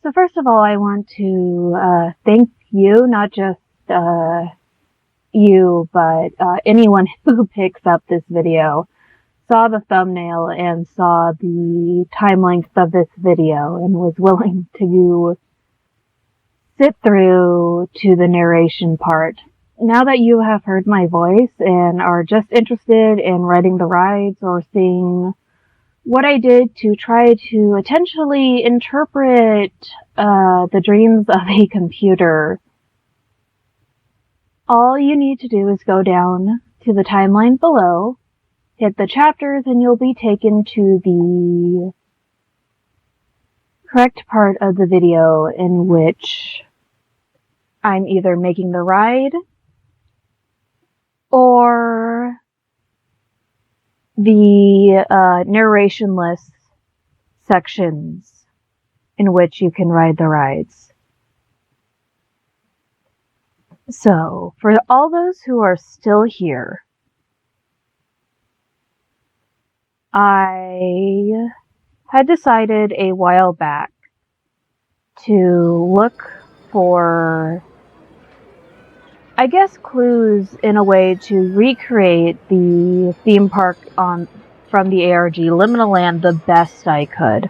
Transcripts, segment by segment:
So first of all, I want to thank you, not just you, but anyone who picks up this video, saw the thumbnail and saw the time length of this video and was willing to sit through to the narration part. Now that you have heard my voice and are just interested in riding the rides or seeing what I did to try to intentionally interpret the dreams of a computer, all you need to do is go down to the timeline below, hit the chapters, and you'll be taken to the correct part of the video in which I'm either making the ride or the narrationless sections in which you can ride the rides. So, for all those who are still here, I had decided a while back to look for, I guess, clues in a way to recreate the theme park from the ARG Liminal Land the best I could.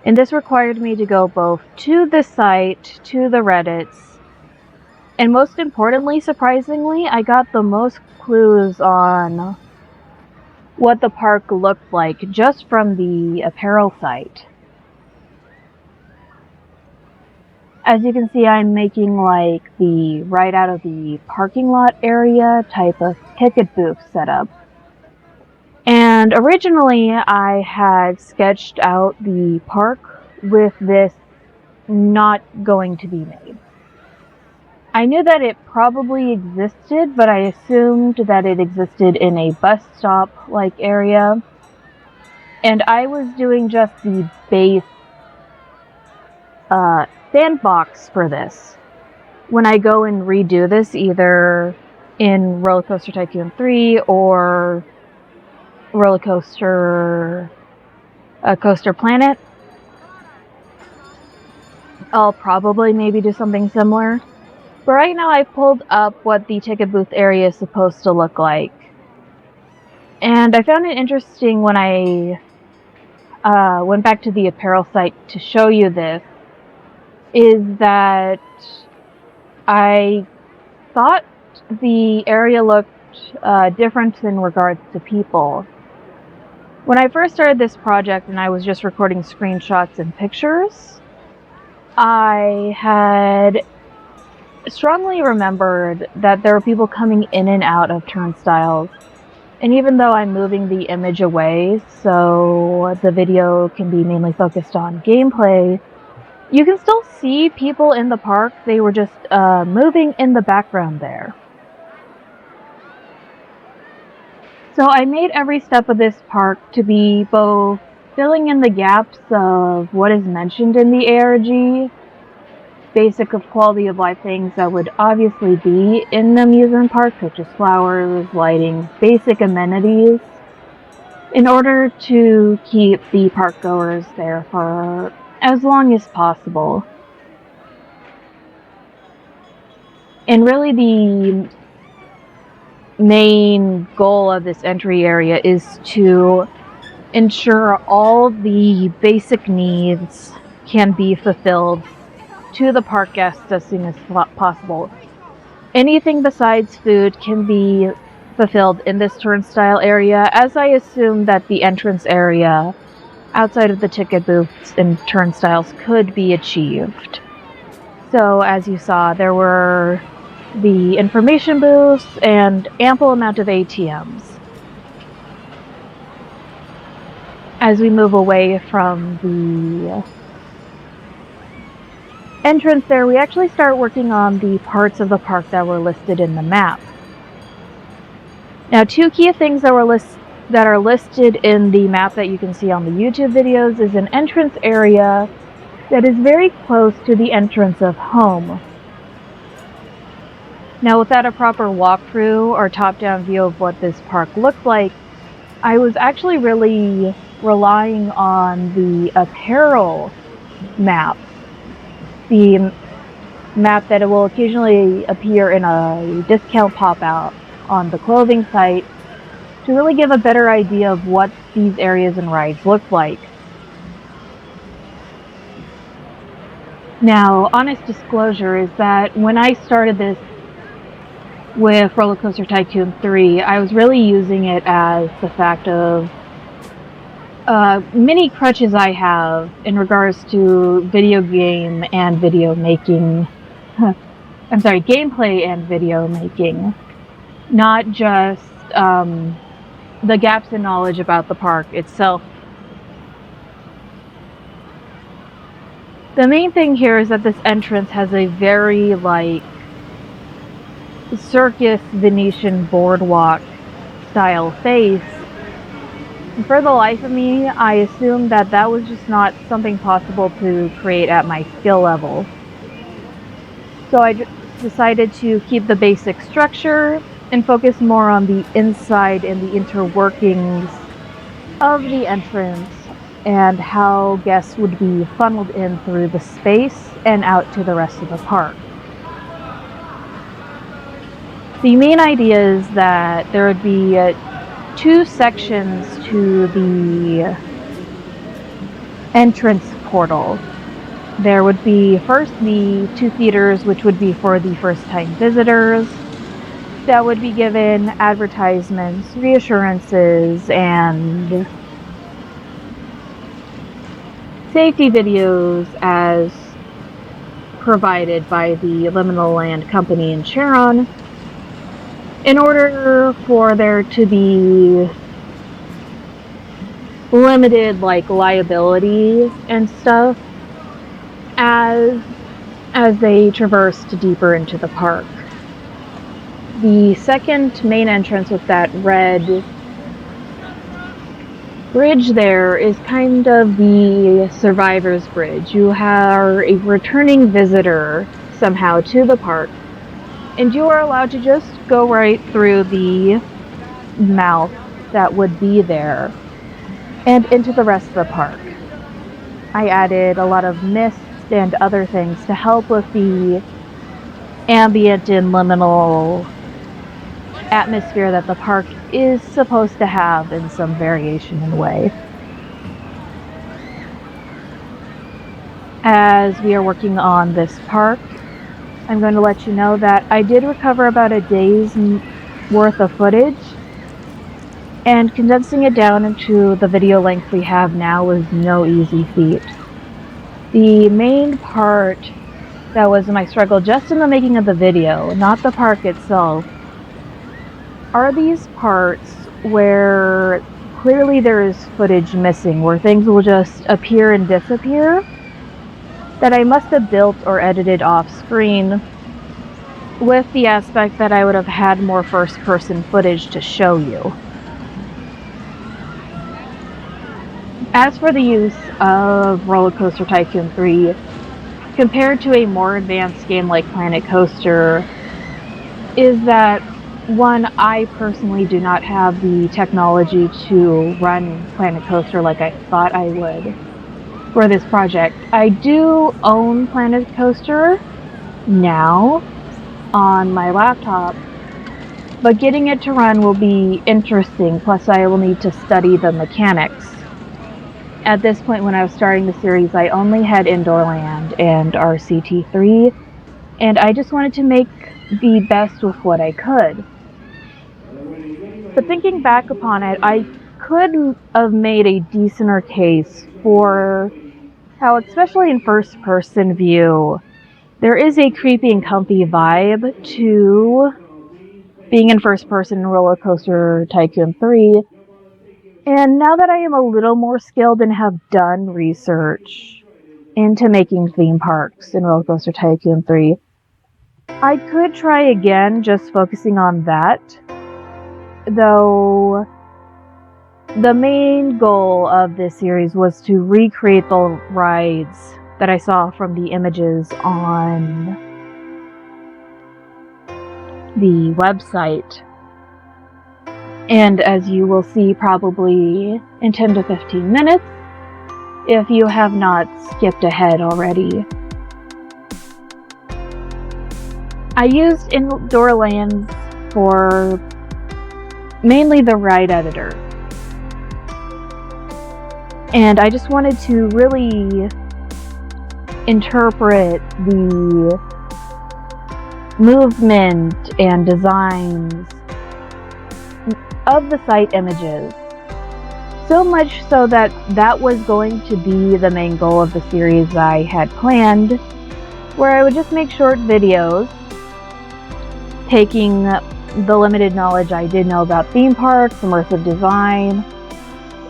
And this required me to go both to the site, to the Reddits, and most importantly, surprisingly, I got the most clues on what the park looked like just from the apparel site. As you can see, I'm making like the right out of the parking lot area type of ticket booth setup. And originally I had sketched out the park with this not going to be made. I knew that it probably existed, but I assumed that it existed in a bus stop-like area. And I was doing just the base sandbox for this. When I go and redo this, either in Roller Coaster Tycoon 3 or Roller Coaster Coaster Planet, I'll probably maybe do something similar. But right now I pulled up what the ticket booth area is supposed to look like. And I found it interesting when I went back to the apparel site to show you this, is that I thought the area looked different in regards to people. When I first started this project and I was just recording screenshots and pictures, I had strongly remembered that there were people coming in and out of turnstiles. And even though I'm moving the image away so the video can be mainly focused on gameplay, you can still see people in the park. They were just moving in the background there. So I made every step of this park to be both filling in the gaps of what is mentioned in the ARG, basic quality of life things that would obviously be in the amusement park, such as flowers, lighting, basic amenities, in order to keep the park goers there for as long as possible. And really the main goal of this entry area is to ensure all the basic needs can be fulfilled to the park guests as soon as possible. Anything besides food can be fulfilled in this turnstile area, as I assume that the entrance area outside of the ticket booths and turnstiles could be achieved. So as you saw, there were the information booths and ample amount of ATMs. As we move away from the entrance there, we actually start working on the parts of the park that were listed in the map. Now, two key things that are listed in the map that you can see on the YouTube videos is an entrance area that is very close to the entrance of home. Now, without a proper walkthrough or top-down view of what this park looked like, I was actually really relying on the apparel map the map that it will occasionally appear in a discount pop-out on the clothing site to really give a better idea of what these areas and rides look like. Now, honest disclosure is that when I started this with Roller Coaster Tycoon 3, I was really using it as the fact of many crutches I have in regards to video game and video making. I'm sorry, gameplay and video making. Not just the gaps in knowledge about the park itself. The main thing here is that this entrance has a very, circus Venetian boardwalk style face. And for the life of me, I assumed that that was just not something possible to create at my skill level. So I decided to keep the basic structure and focus more on the inside and the interworkings of the entrance and how guests would be funneled in through the space and out to the rest of the park. The main idea is that there would be 2 sections to the entrance portal. There would be first the 2 theaters, which would be for the first-time visitors, that would be given advertisements, reassurances, and safety videos as provided by the Liminal Land company in Sharon, in order for there to be limited liability and stuff as they traversed deeper into the park. The second main entrance with that red bridge there is kind of the survivor's bridge. You are a returning visitor somehow to the park, and you are allowed to just go right through the mouth that would be there and into the rest of the park. I added a lot of mist and other things to help with the ambient and liminal atmosphere that the park is supposed to have in some variation in way. As we are working on this park, I'm going to let you know that I did recover about a day's worth of footage, and condensing it down into the video length we have now was no easy feat. The main part that was my struggle just in the making of the video, not the park itself, are these parts where clearly there is footage missing, where things will just appear and disappear, that I must have built or edited off screen, with the aspect that I would have had more first-person footage to show you. As for the use of Roller Coaster Tycoon 3, compared to a more advanced game like Planet Coaster, is that, one, I personally do not have the technology to run Planet Coaster like I thought I would for this project. I do own Planet Coaster now on my laptop, but getting it to run will be interesting, plus I will need to study the mechanics. At this point, when I was starting the series, I only had Indoorland and RCT3, and I just wanted to make the best with what I could. But thinking back upon it, I could have made a decenter case for how, especially in first-person view, there is a creepy and comfy vibe to being in first-person in Roller Coaster Tycoon 3. And now that I am a little more skilled and have done research into making theme parks in Roller Coaster Tycoon 3, I could try again just focusing on that. Though the main goal of this series was to recreate the rides that I saw from the images on the website. And as you will see probably in 10 to 15 minutes, if you have not skipped ahead already. I used Indoorlands for mainly the ride editor. And I just wanted to really interpret the movement and designs of the site images. So much so that that was going to be the main goal of the series I had planned, where I would just make short videos taking the limited knowledge I did know about theme parks, immersive design,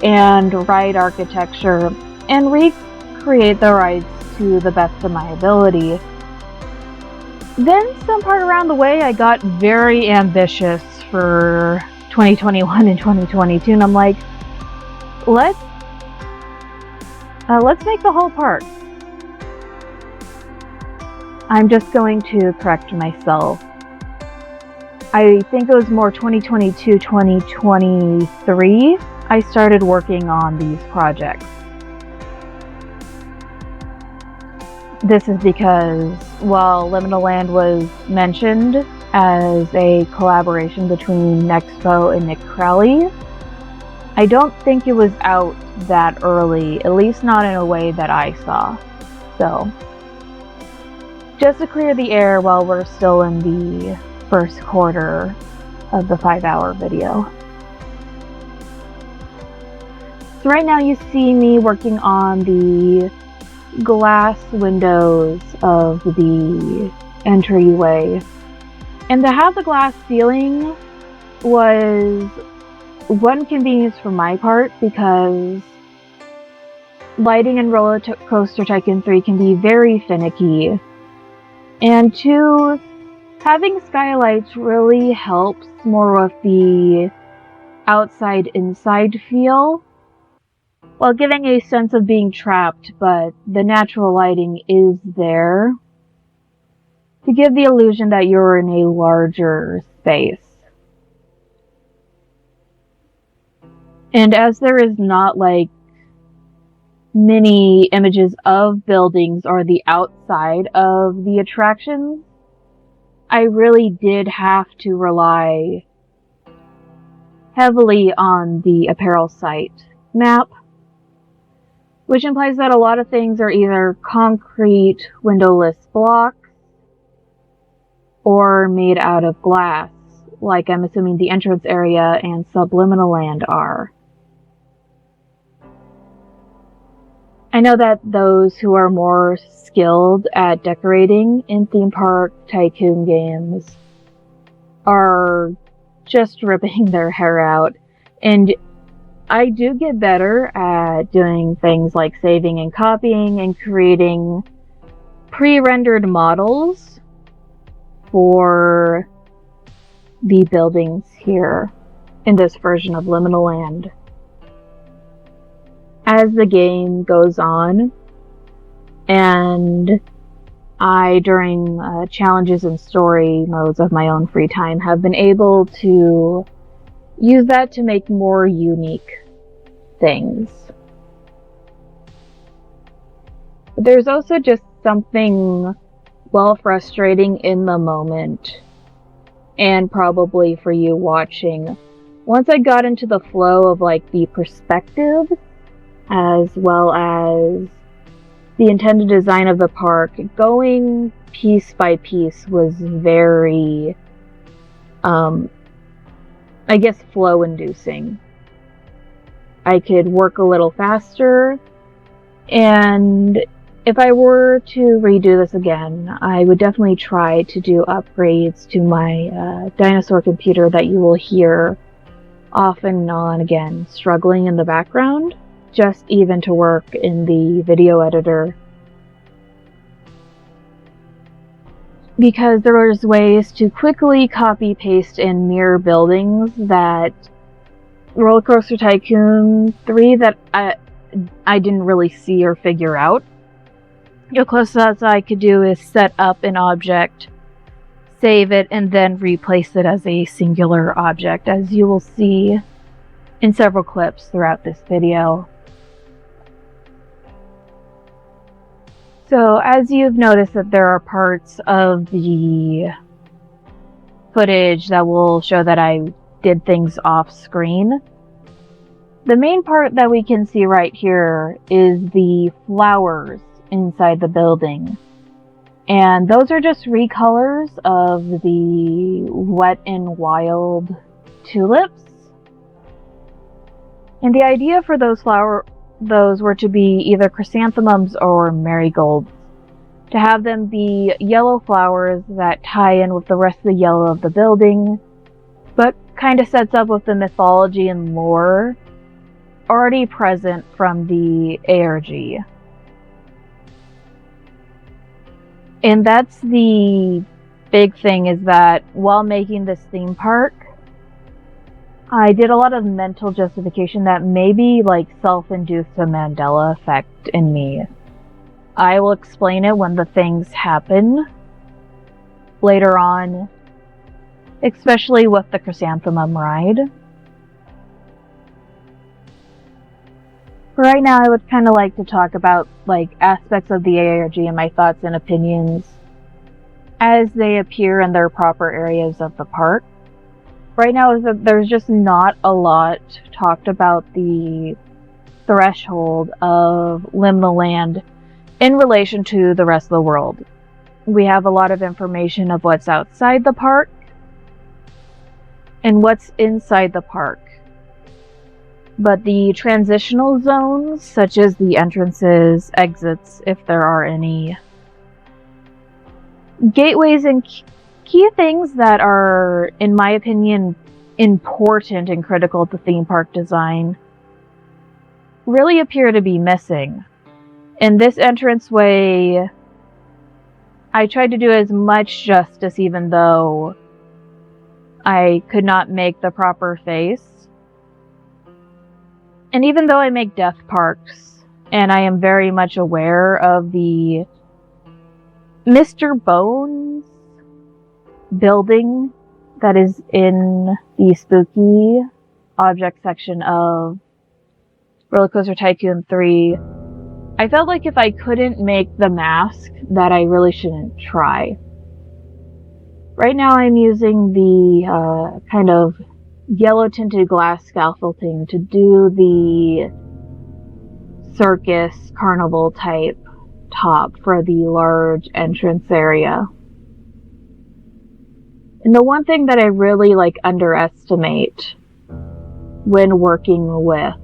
and ride architecture, and recreate the rides to the best of my ability. Then, some part around the way, I got very ambitious for 2021 and 2022, and I'm like, let's make the whole park. I'm just going to correct myself. I think it was more 2022, 2023, I started working on these projects. This is because, while Liminal Land was mentioned as a collaboration between Nexpo and Nick Crowley, I don't think it was out that early, at least not in a way that I saw. So, just to clear the air while we're still in the first quarter of the 5-hour video. So right now you see me working on the glass windows of the entryway. And to have the glass ceiling was one convenience for my part, because lighting in Roller Coaster Tycoon 3 can be very finicky. And two, having skylights really helps more with the outside-inside feel, while giving a sense of being trapped, but the natural lighting is there to give the illusion that you're in a larger space. And as there is not like many images of buildings or the outside of the attractions, I really did have to rely heavily on the apparel site map, which implies that a lot of things are either concrete windowless blocks or made out of glass, like I'm assuming the entrance area and Liminal Land are. I know that those who are more skilled at decorating in theme park tycoon games are just ripping their hair out, and I do get better at doing things like saving and copying and creating pre-rendered models for the buildings here in this version of Liminal Land. As the game goes on, and I, during challenges and story modes of my own free time, have been able to use that to make more unique things. But there's also just something, well, frustrating in the moment, and probably for you watching. Once I got into the flow of like the perspective, as well as the intended design of the park, going piece by piece was very, I guess, flow-inducing. I could work a little faster, and if I were to redo this again, I would definitely try to do upgrades to my dinosaur computer that you will hear off and on again struggling in the background, just even to work in the video editor. Because there was ways to quickly copy, paste, and mirror buildings that Roller Coaster Tycoon 3 that I didn't really see or figure out. The closest I could do is set up an object, save it, and then replace it as a singular object, as you will see in several clips throughout this video. So, as you've noticed that there are parts of the footage that will show that I did things off screen. The main part that we can see right here is the flowers inside the building. And those are just recolors of the Wet and Wild tulips. And the idea for those were to be either chrysanthemums or marigolds. To have them be yellow flowers that tie in with the rest of the yellow of the building, but kind of sets up with the mythology and lore already present from the ARG. And that's the big thing, is that while making this theme park, I did a lot of mental justification that maybe like self-induced a Mandela effect in me. I will explain it when the things happen later on, especially with the chrysanthemum ride. For right now, I would kind of like to talk about like aspects of the ARG and my thoughts and opinions as they appear in their proper areas of the park. Right now, there's just not a lot talked about the threshold of Liminal Land in relation to the rest of the world. We have a lot of information of what's outside the park and what's inside the park. But the transitional zones, such as the entrances, exits, if there are any, gateways, and key things that are, in my opinion, important and critical to theme park design, really appear to be missing. In this entranceway, I tried to do as much justice, even though I could not make the proper face. And even though I make death parks, and I am very much aware of the Mr. Bones building that is in the spooky object section of Roller Coaster Tycoon 3, I felt like if I couldn't make the mask, that I really shouldn't try. Right now I'm using the kind of yellow tinted glass scaffolding to do the circus carnival type top for the large entrance area. And the one thing that I really underestimate when working with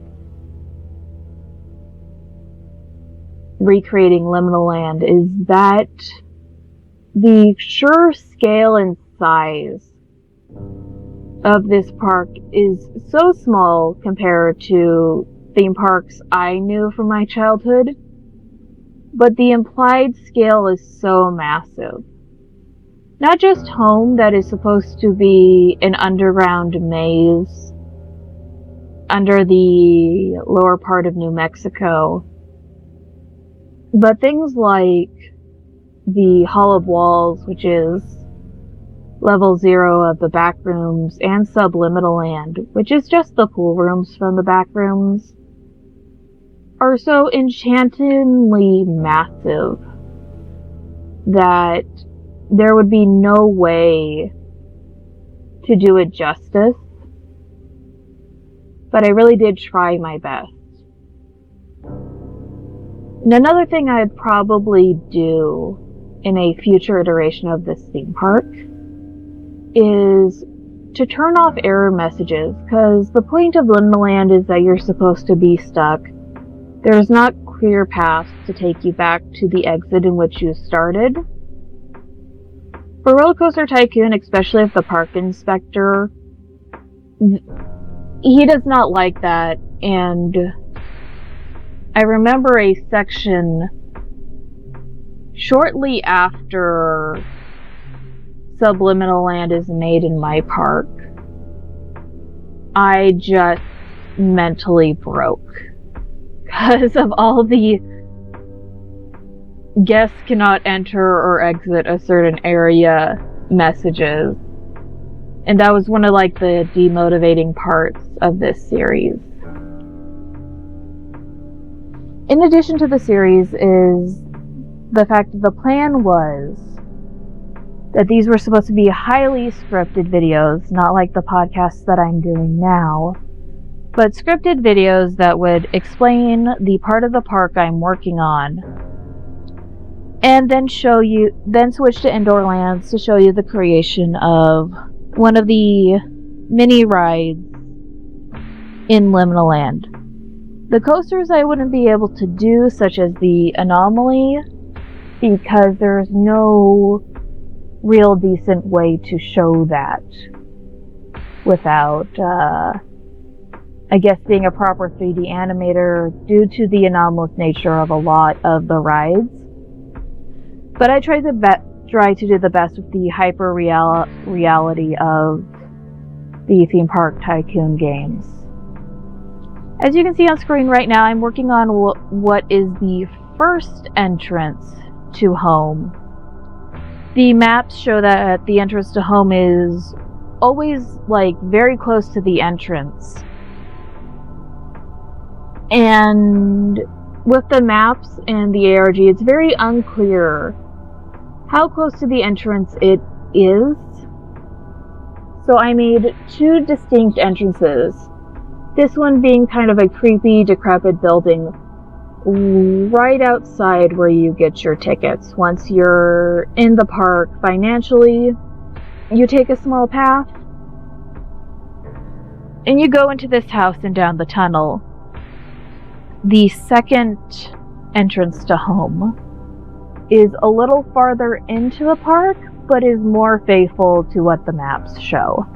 recreating Liminal Land is that the sheer scale and size of this park is so small compared to theme parks I knew from my childhood, but the implied scale is so massive. Not just home that is supposed to be an underground maze under the lower part of New Mexico, but things like the Hall of Walls, which is level 0 of the back rooms, and Subliminal Land, which is just the pool rooms from the back rooms, are so enchantingly massive that there would be no way to do it justice. But I really did try my best. And another thing I'd probably do in a future iteration of this theme park is to turn off error messages, because the point of Liminal Land is that you're supposed to be stuck. There's not clear paths to take you back to the exit in which you started. For Roller Coaster Tycoon, especially if the park inspector, he does not like that, and I remember a section shortly after Subliminal Land is made in my park, I just mentally broke because of all the guests cannot enter or exit a certain area messages. And that was one of the demotivating parts of this series. In addition to the series is the fact that the plan was that these were supposed to be highly scripted videos, not like the podcasts that I'm doing now, but scripted videos that would explain the part of the park I'm working on, and then switch to Indoorlands to show you the creation of one of the mini rides in Liminal Land. The coasters I wouldn't be able to do, such as the Anomaly, because there's no real decent way to show that without, I guess, being a proper 3D animator due to the anomalous nature of a lot of the rides. But I try to do the best with the hyper reality of the Theme Park Tycoon games. As you can see on screen right now, I'm working on what is the first entrance to home. The maps show that the entrance to home is always very close to the entrance. And with the maps and the ARG, it's very unclear how close to the entrance it is. So I made two distinct entrances. This one being kind of a creepy, decrepit building right outside where you get your tickets. Once you're in the park financially, you take a small path and you go into this house and down the tunnel. The second entrance to home is a little farther into the park, but is more faithful to what the maps show.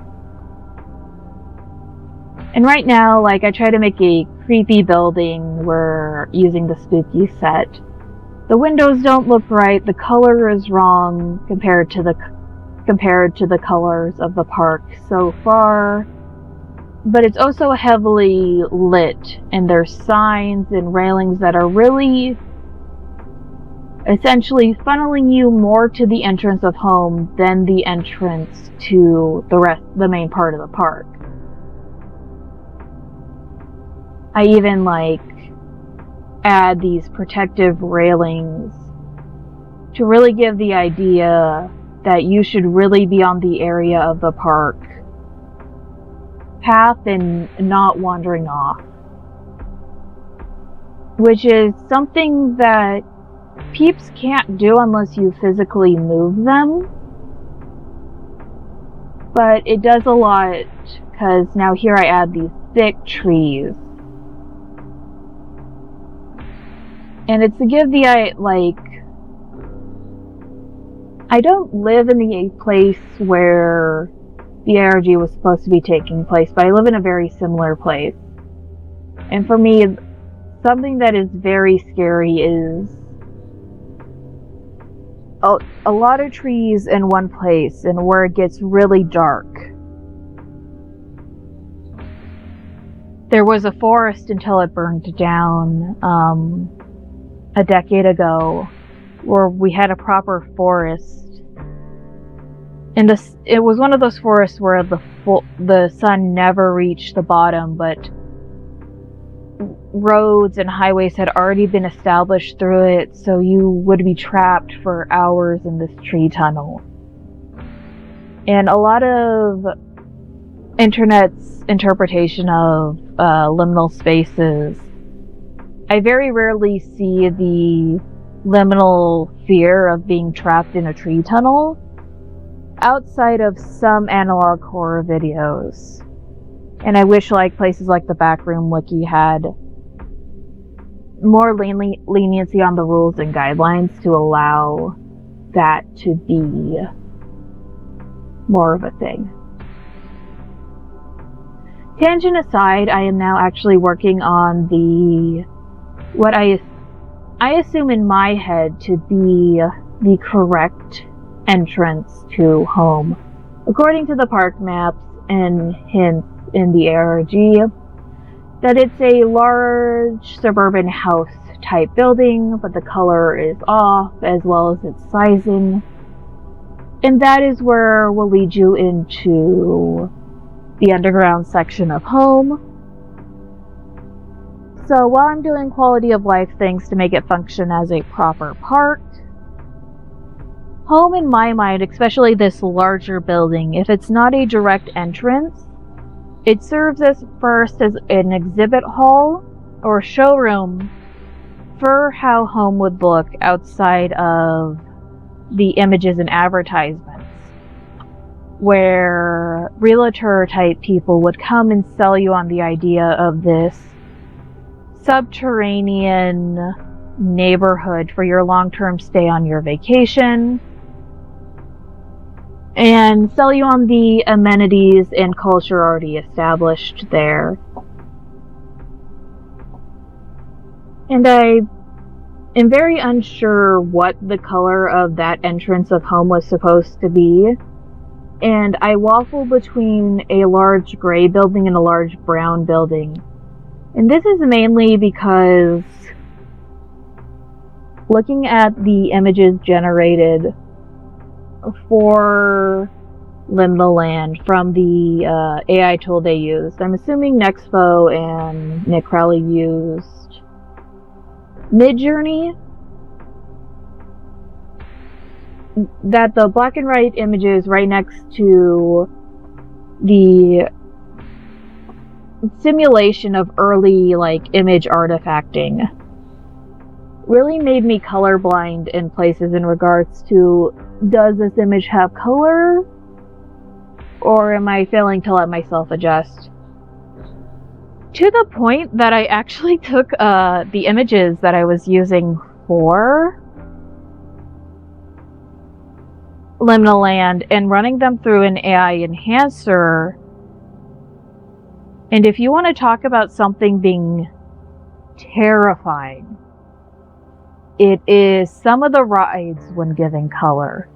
And right now, I try to make a creepy building. We're using the spooky set. The windows don't look right. The color is wrong compared to the colors of the park so far. But it's also heavily lit, and there's signs and railings that are really essentially funneling you more to the entrance of home than the entrance to the main part of the park. I even add these protective railings to really give the idea that you should really be on the area of the park path and not wandering off, which is something that peeps can't do unless you physically move them. But it does a lot, because now here I add these thick trees. And it's to give the, I don't live in the place where the ARG was supposed to be taking place, but I live in a very similar place. And for me, something that is very scary is a lot of trees in one place and where it gets really dark. There was a forest until it burned down a decade ago, where we had a proper forest. And it was one of those forests where the sun never reached the bottom, but roads and highways had already been established through it, so you would be trapped for hours in this tree tunnel. And a lot of internet's interpretation of liminal spaces, I very rarely see the liminal fear of being trapped in a tree tunnel outside of some analog horror videos. And I wish places like the Backroom Wiki had more leniency on the rules and guidelines to allow that to be more of a thing. Tangent aside, I am now actually working on what I assume in my head to be the correct entrance to home, according to the park maps and hints in the ARG, that it's a large suburban house type building, but the color is off as well as its sizing. And that is where we'll lead you into the underground section of home. So while I'm doing quality of life things to make it function as a proper park, Home, in my mind, especially this larger building, if it's not a direct entrance, it serves as first as an exhibit hall or showroom for how home would look outside of the images and advertisements, where realtor type people would come and sell you on the idea of this subterranean neighborhood for your long-term stay on your vacation, and sell you on the amenities and culture already established there. And I am very unsure what the color of that entrance of home was supposed to be, and I waffle between a large gray building and a large brown building. And this is mainly because looking at the images generated for Liminal Land from the AI tool they used, I'm assuming Nexpo and Nick Crowley used Midjourney, that the black and white images right next to the simulation of early image artifacting really made me colorblind in places in regards to, does this image have color, or am I failing to let myself adjust? To the point that I actually took the images that I was using for Liminal Land and running them through an AI enhancer. And if you want to talk about something being terrifying, it is some of the rides when giving color.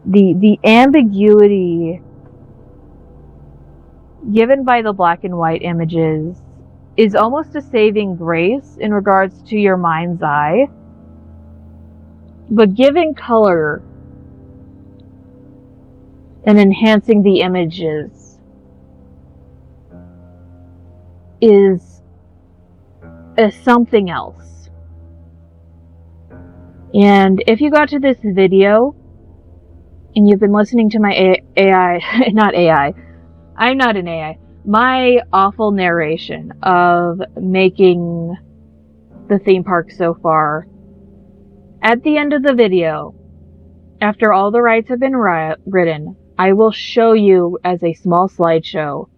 The ambiguity given by the black and white images is almost a saving grace in regards to your mind's eye. But giving color and enhancing the images is something else. And if you got to this video and you've been listening to my AI, not AI, I'm not an AI, my awful narration of making the theme park so far, at the end of the video, after all the rides have been ridden, I will show you as a small slideshow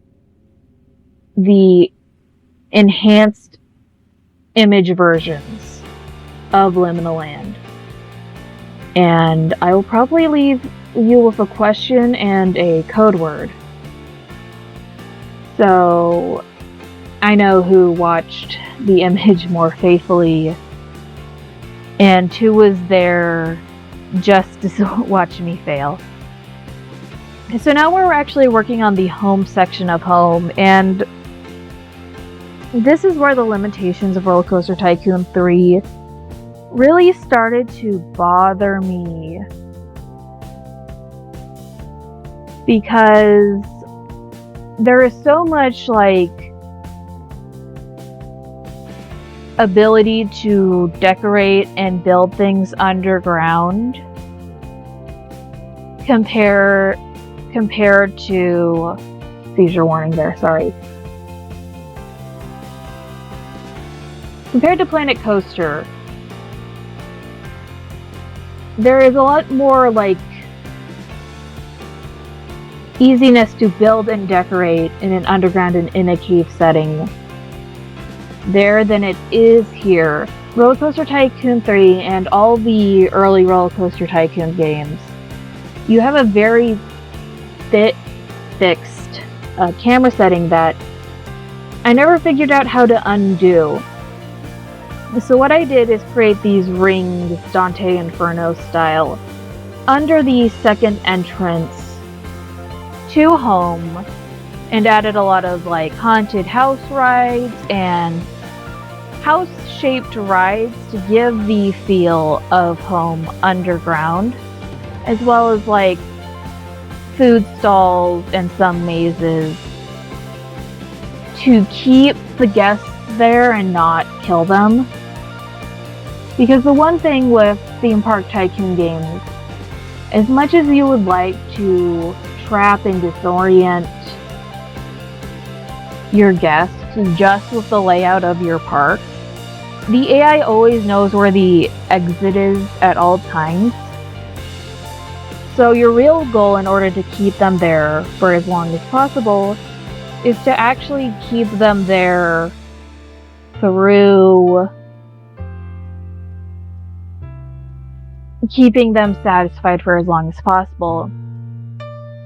the enhanced image versions of Liminal Land. And I will probably leave you with a question and a code word. So I know who watched the image more faithfully and who was there just to watch me fail. So now we're actually working on the home section of home, and this is where the limitations of Roller Coaster Tycoon 3 really started to bother me, because there is so much ability to decorate and build things underground compared to seizure warning there, sorry. Compared to Planet Coaster, there is a lot more easiness to build and decorate in an underground and in a cave setting there than it is here. Roller Coaster Tycoon 3 and all the early Roller Coaster Tycoon games, you have a very fixed camera setting that I never figured out how to undo. So what I did is create these rings, Dante Inferno style, under the second entrance to home, and added a lot of haunted house rides and house-shaped rides to give the feel of home underground, as well as food stalls and some mazes to keep the guests there and not kill them. Because the one thing with theme park tycoon games as much as you would like to trap and disorient your guests just with the layout of your park, the AI always knows where the exit is at all times. So your real goal in order to keep them there for as long as possible is to actually keep them there through keeping them satisfied for as long as possible.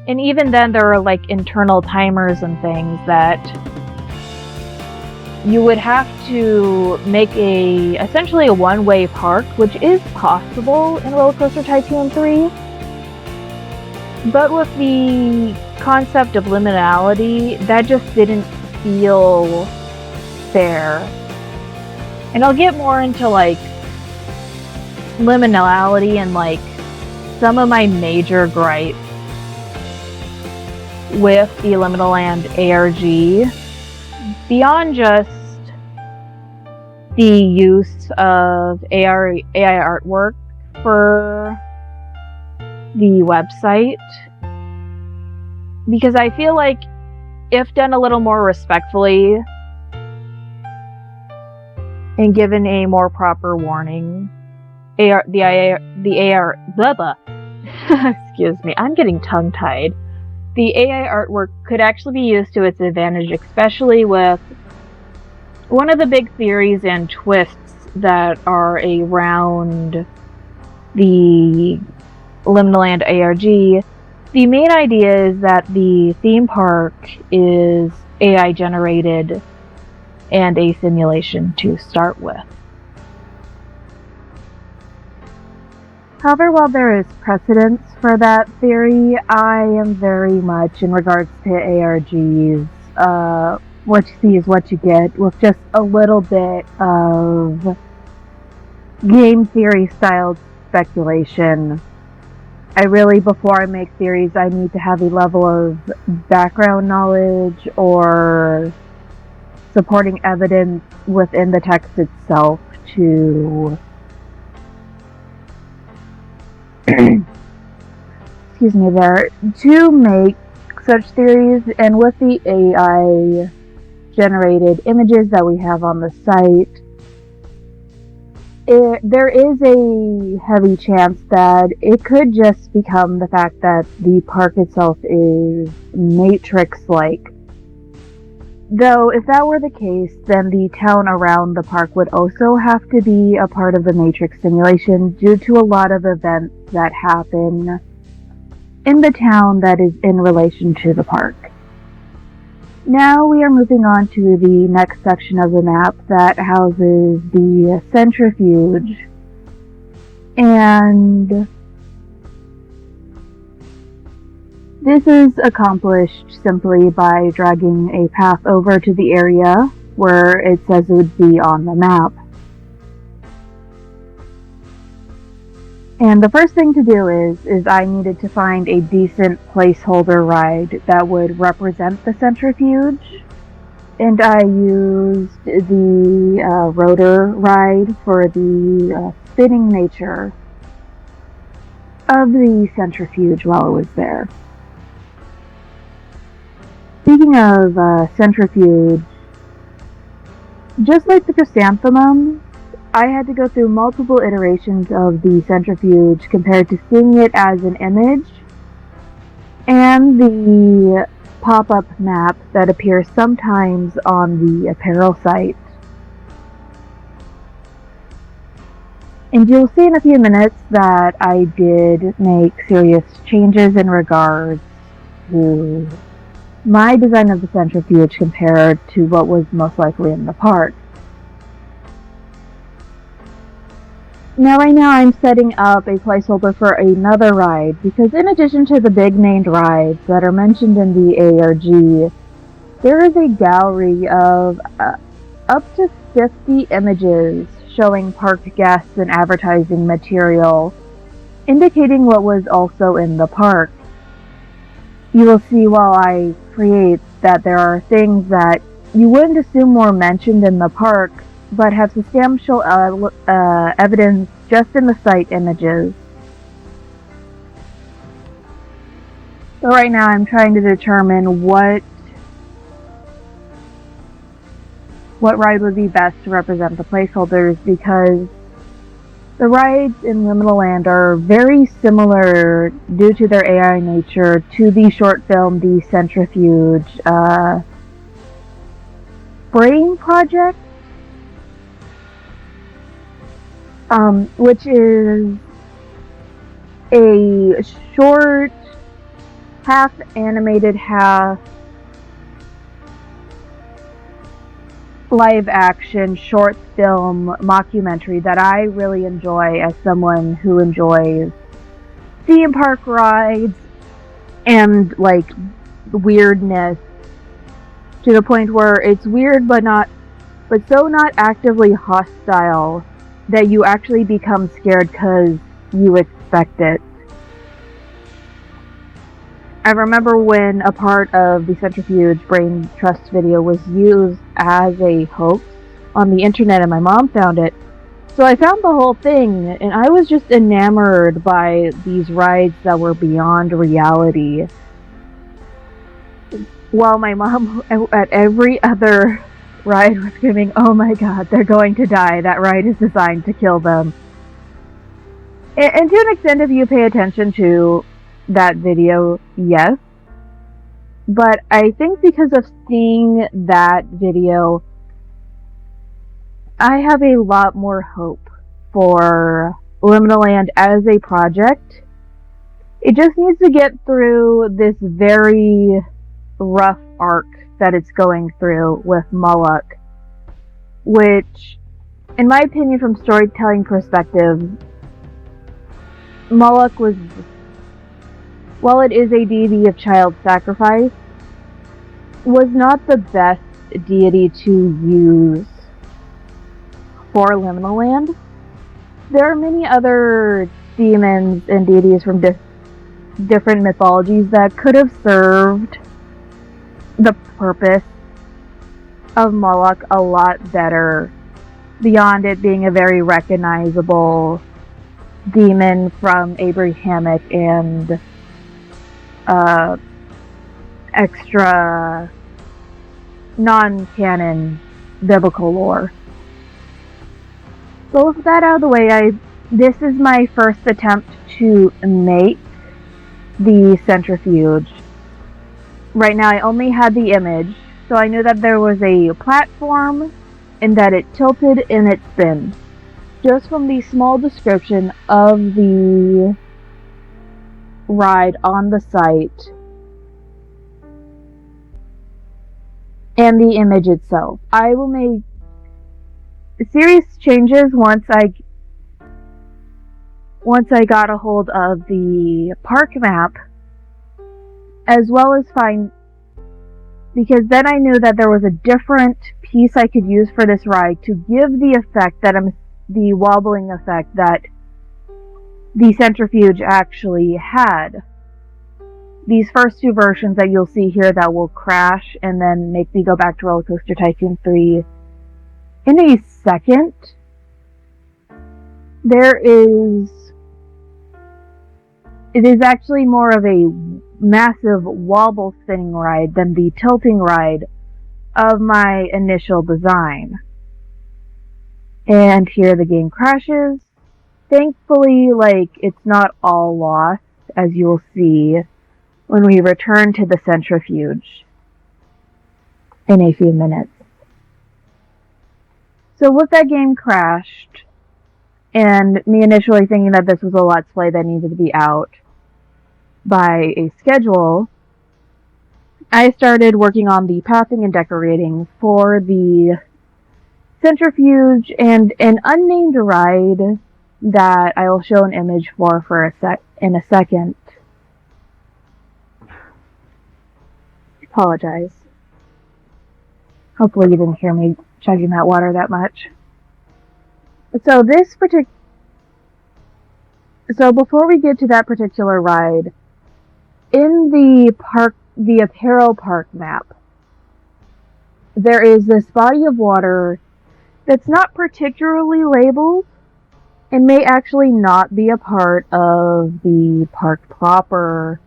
And even then, there are like internal timers and things that you would have to make essentially a one-way park, which is possible in Roller Coaster Tycoon 3. But with the concept of liminality, that just didn't feel fair. And I'll get more into like liminality and like some of my major gripes with the Liminal Land ARG, beyond just the use of AI artwork for the website, because I feel like if done a little more respectfully and given a more proper warning, blah blah. Excuse me, I'm getting tongue-tied. The AI artwork could actually be used to its advantage, especially with one of the big theories and twists that are around the Liminal Land ARG. The main idea is that the theme park is AI generated and a simulation to start with. However, while there is precedence for that theory, I am very much in regards to ARGs, what you see is what you get, with just a little bit of game theory styled speculation. I really, before I make theories, I need to have a level of background knowledge or supporting evidence within the text itself to excuse me there, to make such theories. And with the AI generated images that we have on the site, there is a heavy chance that it could just become the fact that the park itself is Matrix-like. Though, if that were the case, then the town around the park would also have to be a part of the Matrix simulation due to a lot of events that happen in the town that is in relation to the park. Now we are moving on to the next section of the map that houses the centrifuge. And this is accomplished simply by dragging a path over to the area where it says it would be on the map. And the first thing to do is I needed to find a decent placeholder ride that would represent the centrifuge. And I used the rotor ride for the spinning nature of the centrifuge while it was there. Speaking of centrifuge, just like the chrysanthemum, I had to go through multiple iterations of the centrifuge compared to seeing it as an image and the pop-up map that appears sometimes on the apparel site. And you'll see in a few minutes that I did make serious changes in regards to my design of the centrifuge compared to what was most likely in the park. Now right now I'm setting up a placeholder for another ride, because in addition to the big named rides that are mentioned in the ARG, there is a gallery of up to 50 images showing park guests and advertising material, indicating what was also in the park. You will see while I create that there are things that you wouldn't assume were mentioned in the park, but have substantial evidence just in the site images. So right now I'm trying to determine what ride would be best to represent the placeholders, because the rides in Liminal Land are very similar due to their AI nature to the short film The Centrifuge Brain Project, which is a short, half animated, half live action short film mockumentary that I really enjoy as someone who enjoys theme park rides and like weirdness to the point where it's weird but so not actively hostile that you actually become scared because you expect it. I remember when a part of the Centrifuge Brain Trust video was used as a hoax on the internet and my mom found it. So I found the whole thing and I was just enamored by these rides that were beyond reality. While my mom at every other ride was screaming, "Oh my god, they're going to die. That ride is designed to kill them." And to an extent, if you pay attention to that video, yes. But I think because of seeing that video, I have a lot more hope for Liminal Land as a project. It just needs to get through this very rough arc that it's going through with Moloch, which, in my opinion, from storytelling perspective, Moloch was, while it is a deity of child sacrifice, was not the best deity to use for Liminal Land. There are many other demons and deities from different mythologies that could have served the purpose of Moloch a lot better, beyond it being a very recognizable demon from Abrahamic and extra non-canon biblical lore. So with that out of the way, this is my first attempt to make the centrifuge. Right now I only had the image, so I knew that there was a platform and that it tilted and it spins. Just from the small description of the ride on the site and the image itself. I will make serious changes once I got a hold of the park map, as well as because then I knew that there was a different piece I could use for this ride to give the effect the wobbling effect that the centrifuge actually had. These first two versions that you'll see here that will crash and then make me go back to Roller Coaster Tycoon 3 in a second. It is actually more of a massive wobble spinning ride than the tilting ride of my initial design. And here the game crashes. Thankfully, it's not all lost, as you will see when we return to the centrifuge in a few minutes. So with that game crashed, and me initially thinking that this was a Let's Play that needed to be out by a schedule, I started working on the pathing and decorating for the centrifuge and an unnamed ride that I will show an image for in a second. Apologize. Hopefully you didn't hear me chugging that water that much. So before we get to that particular ride, in the apparel park map, there is this body of water that's not particularly labeled and may actually not be a part of the park proper,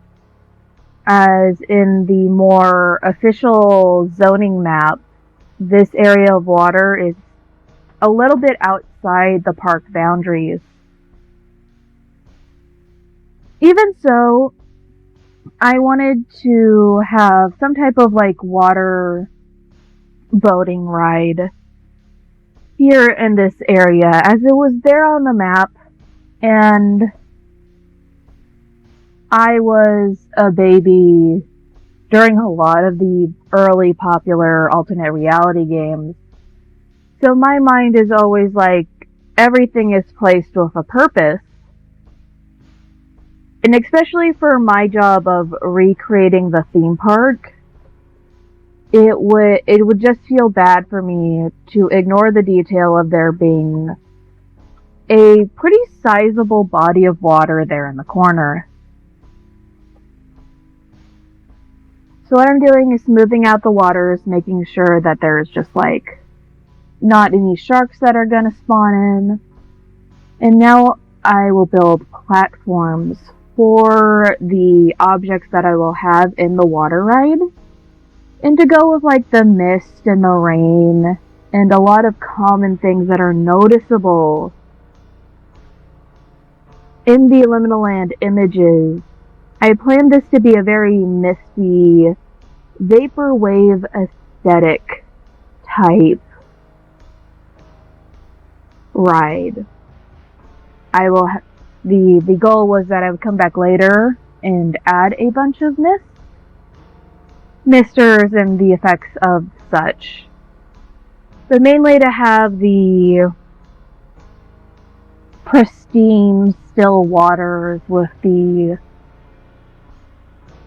as in the more official zoning map, this area of water is a little bit outside the park boundaries. Even so, I wanted to have some type of like water boating ride here in this area, as it was there on the map, and I was a baby during a lot of the early popular alternate reality games. So my mind is always like, everything is placed with a purpose. And especially for my job of recreating the theme park, it would just feel bad for me to ignore the detail of there being a pretty sizable body of water there in the corner. So what I'm doing is smoothing out the waters, making sure that there's just like not any sharks that are gonna spawn in. And now I will build platforms for the objects that I will have in the water ride. And to go with like the mist and the rain and a lot of common things that are noticeable in the Liminal Land images, I planned this to be a very misty, vaporwave aesthetic type ride. The goal was that I would come back later and add a bunch of misters and the effects of such. But mainly to have the pristine still waters with the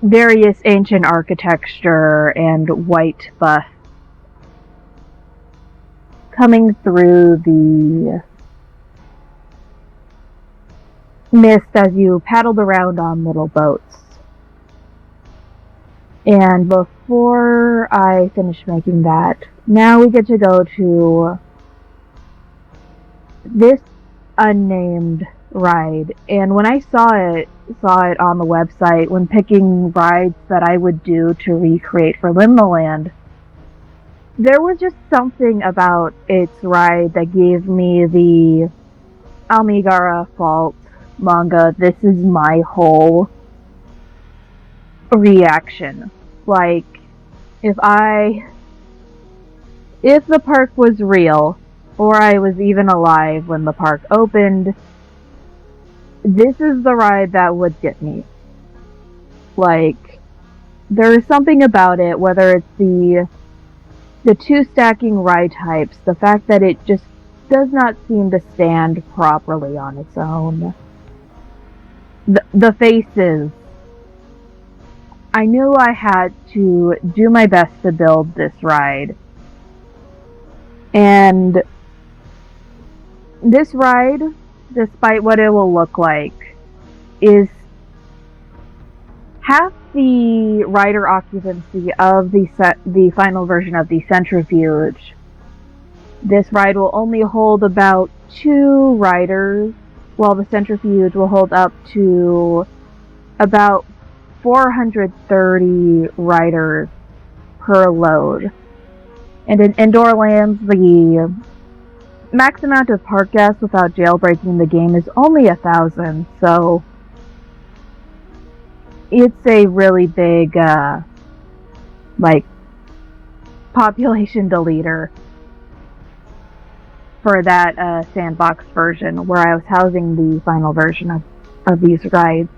various ancient architecture and white buff coming through the mist as you paddled around on little boats. And before I finish making that, now we get to go to this unnamed ride. And when I saw it on the website when picking rides that I would do to recreate for Liminal Land, there was just something about its ride that gave me the Amigara Fault manga, this is my whole reaction. Like, if the park was real, or I was even alive when the park opened, this is the ride that would get me. Like, there's something about it, whether it's the two stacking ride types, the fact that it just does not seem to stand properly on its own. The faces. I knew I had to do my best to build this ride. And this ride, despite what it will look like, is half the rider occupancy of the final version of the Centrifuge. This ride will only hold about 2 riders, while the Centrifuge will hold up to about 430 riders per load. And in Indoorlands, the max amount of park guests without jailbreaking the game is only 1,000, so it's a really big, population deleter for that sandbox version where I was housing the final version of these rides.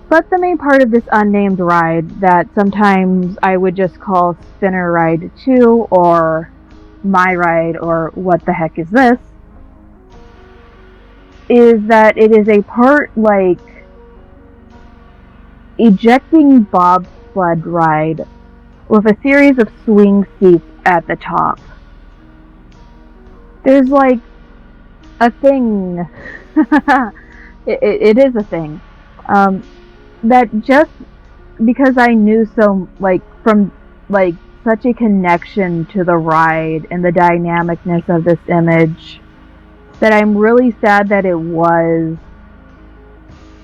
But the main part of this unnamed ride that sometimes I would just call Spinner Ride 2 or My Ride or what the heck is this, is that it is a part like ejecting bobsled ride with a series of swing seats at the top. There's like a thing, it is a thing, that just because I knew from such a connection to the ride and the dynamicness of this image, that I'm really sad that it was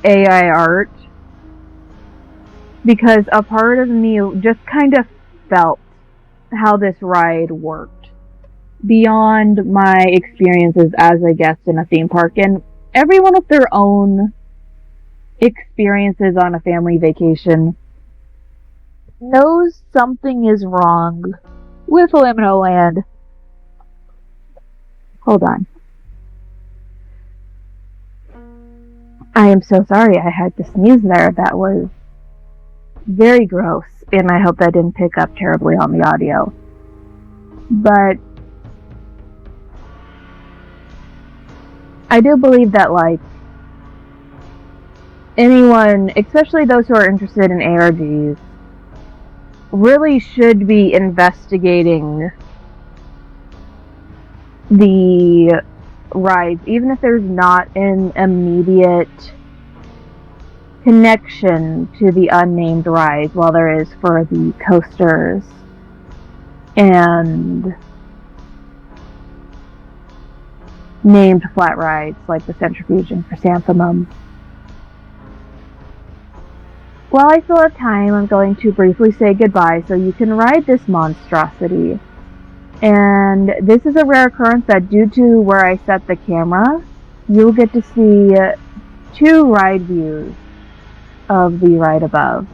AI art. because a part of me just kind of felt how this ride worked beyond my experiences as a guest in a theme park, and everyone with their own experiences on a family vacation knows something is wrong with Liminal Land. Hold on. I am so sorry I had to sneeze there. That was very gross, and I hope that didn't pick up terribly on the audio. But I do believe that, like, anyone, especially those who are interested in ARGs, really should be investigating the rides, even if there's not an immediate connection to the unnamed rides, while there is for the coasters and named flat rides like the Centrifuge and Chrysanthemum. While I still have time, I'm going to briefly say goodbye so you can ride this monstrosity. And this is a rare occurrence that, due to where I set the camera, you'll get to see 2 ride views of the ride above.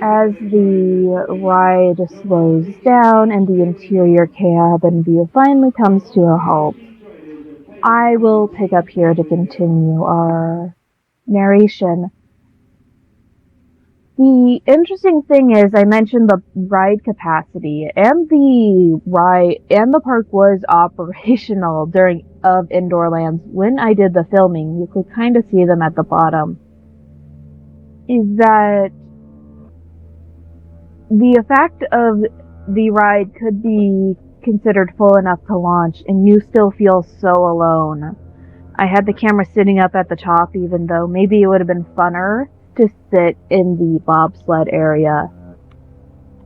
As the ride slows down and the interior cabin view finally comes to a halt, I will pick up here to continue our narration. The interesting thing is, I mentioned the ride capacity, and the park was operational during of Indoorlands. When I did the filming, you could kind of see them at the bottom. Is that the fact of the ride could be considered full enough to launch, and you still feel so alone. I had the camera sitting up at the top, even though maybe it would have been funner to sit in the bobsled area,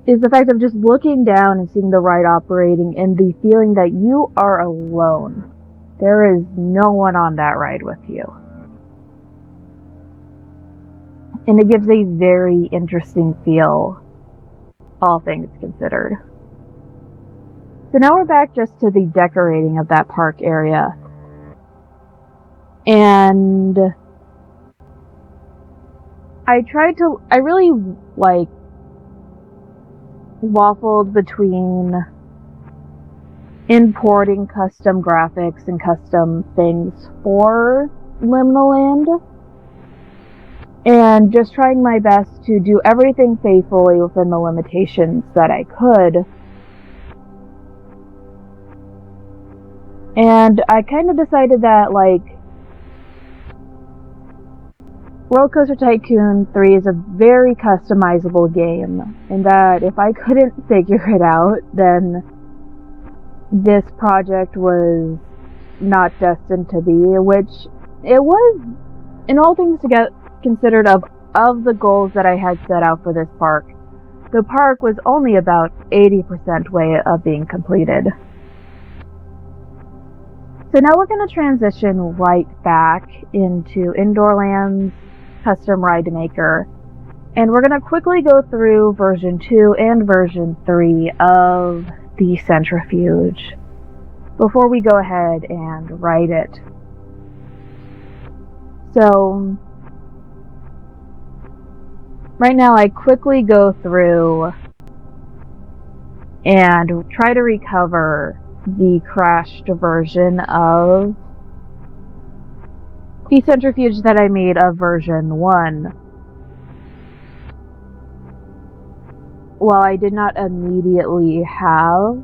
is the fact of just looking down and seeing the ride operating and the feeling that you are alone. There is no one on that ride with you. And it gives a very interesting feel, all things considered. So now we're back just to the decorating of that park area. And I really waffled between importing custom graphics and custom things for Liminal Land, and just trying my best to do everything faithfully within the limitations that I could. And I kind of decided that, Roller Coaster Tycoon 3 is a very customizable game, and that if I couldn't figure it out, then this project was not destined to be, which it was, in all things considered, of the goals that I had set out for this park. The park was only about 80% way of being completed. So now we're going to transition right back into Indoorlands Custom Ride Maker, and we're going to quickly go through version 2 and version 3 of the centrifuge before we go ahead and write it. So right now I quickly go through and try to recover the crashed version of the centrifuge that I made of version 1. While I did not immediately have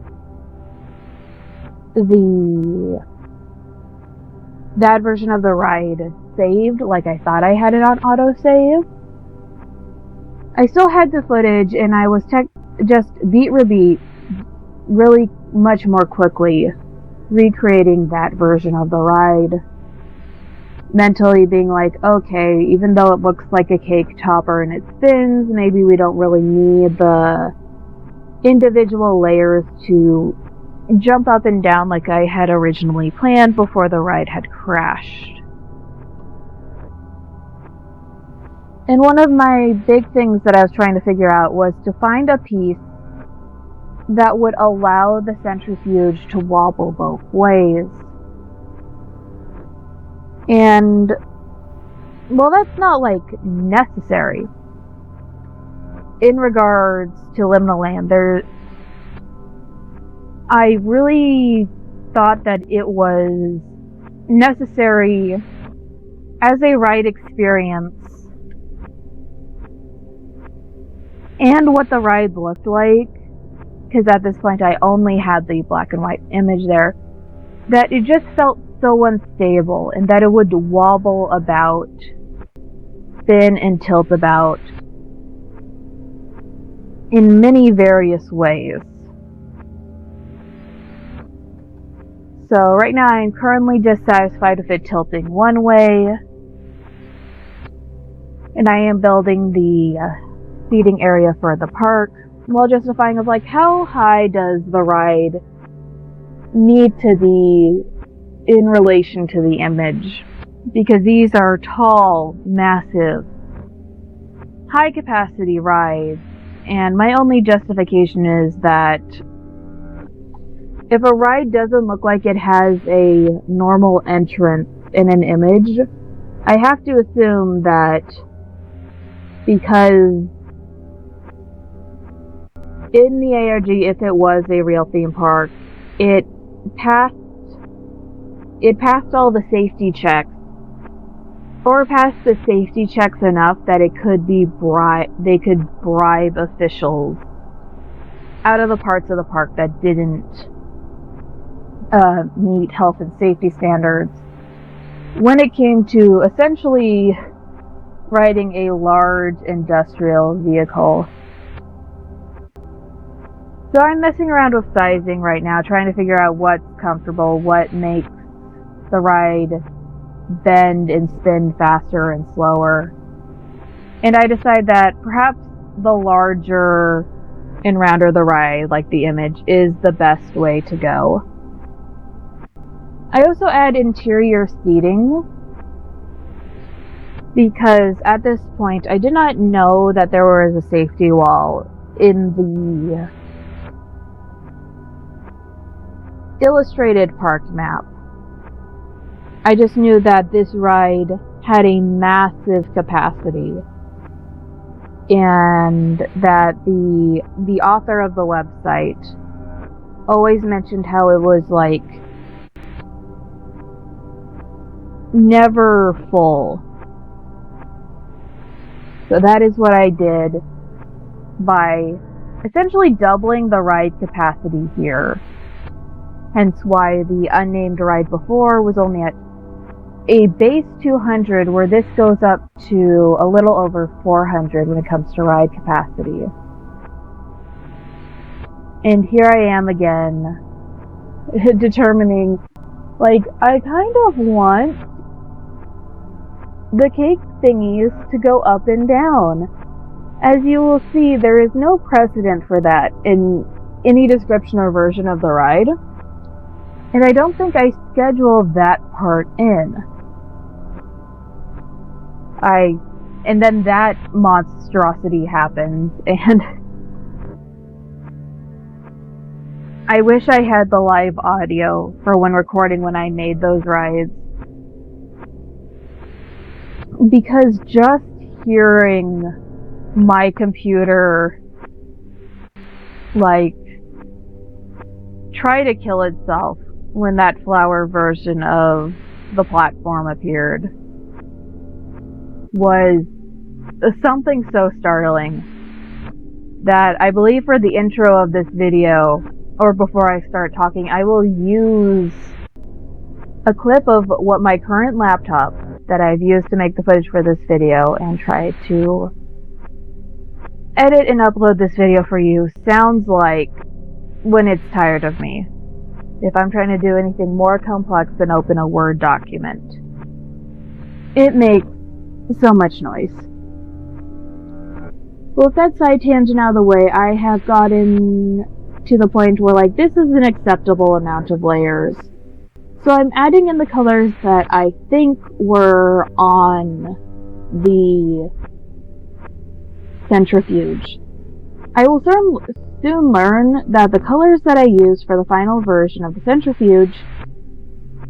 that version of the ride saved like I thought I had it on autosave, I still had the footage, and I was just beat rebeat really much more quickly recreating that version of the ride. Mentally being like, okay, even though it looks like a cake topper and it spins, maybe we don't really need the individual layers to jump up and down like I had originally planned before the ride had crashed. And one of my big things that I was trying to figure out was to find a piece that would allow the centrifuge to wobble both ways. And, well, that's not, necessary. In regards to Liminal Land, I really thought that it was necessary as a ride experience, and what the ride looked like, because at this point I only had the black and white image there, that it just felt so unstable, and that it would wobble about, spin and tilt about in many various ways. So right now I'm currently just satisfied with it tilting one way, and I am building the seating area for the park while justifying of how high does the ride need to be in relation to the image, because these are tall, massive, high capacity rides, and my only justification is that if a ride doesn't look like it has a normal entrance in an image, I have to assume that because in the ARG, if it was a real theme park, it passed all the safety checks, or passed the safety checks enough that it could be they could bribe officials out of the parts of the park that didn't meet health and safety standards when it came to essentially riding a large industrial vehicle. So I'm messing around with sizing right now, trying to figure out what's comfortable, what makes the ride bend and spin faster and slower. And I decide that perhaps the larger and rounder the ride, like the Image, is the best way to go. I also add interior seating because at this point I did not know that there was a safety wall in the illustrated park map. I just knew that this ride had a massive capacity, and that the author of the website always mentioned how it was like never full. So that is what I did by essentially doubling the ride capacity here. Hence why the unnamed ride before was only at a base 200, where this goes up to a little over 400 when it comes to ride capacity. And here I am again, determining, like, I kind of want the cake thingies to go up and down. As you will see, there is no precedent for that in any description or version of the ride. And I don't think I scheduled that part in. And then that monstrosity happens, and I wish I had the live audio for when recording when I made those rides. Because just hearing my computer, like, try to kill itself when that flower version of the platform appeared was something so startling that I believe for the intro of this video, or before I start talking, I will use a clip of what my current laptop that I've used to make the footage for this video and try to edit and upload this video for you sounds like when it's tired of me. If I'm trying to do anything more complex than open a Word document. It makes so much noise. Well, with that side tangent out of the way, I have gotten to the point where, like, this is an acceptable amount of layers. So I'm adding in the colors that I think were on the centrifuge. I will soon learn that the colors that I used for the final version of the centrifuge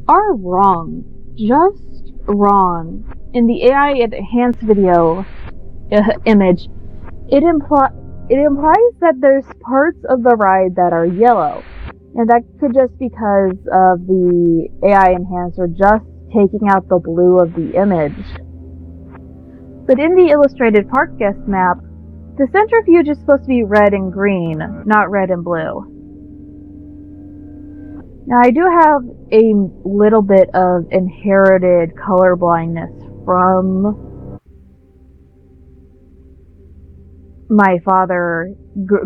are wrong. Just wrong. In the AI enhanced video image, it implies that there's parts of the ride that are yellow. And that could just because of the AI enhancer just taking out the blue of the image. But in the illustrated park guest map, the centrifuge is supposed to be red and green, not red and blue. Now, I do have a little bit of inherited color blindness from my father.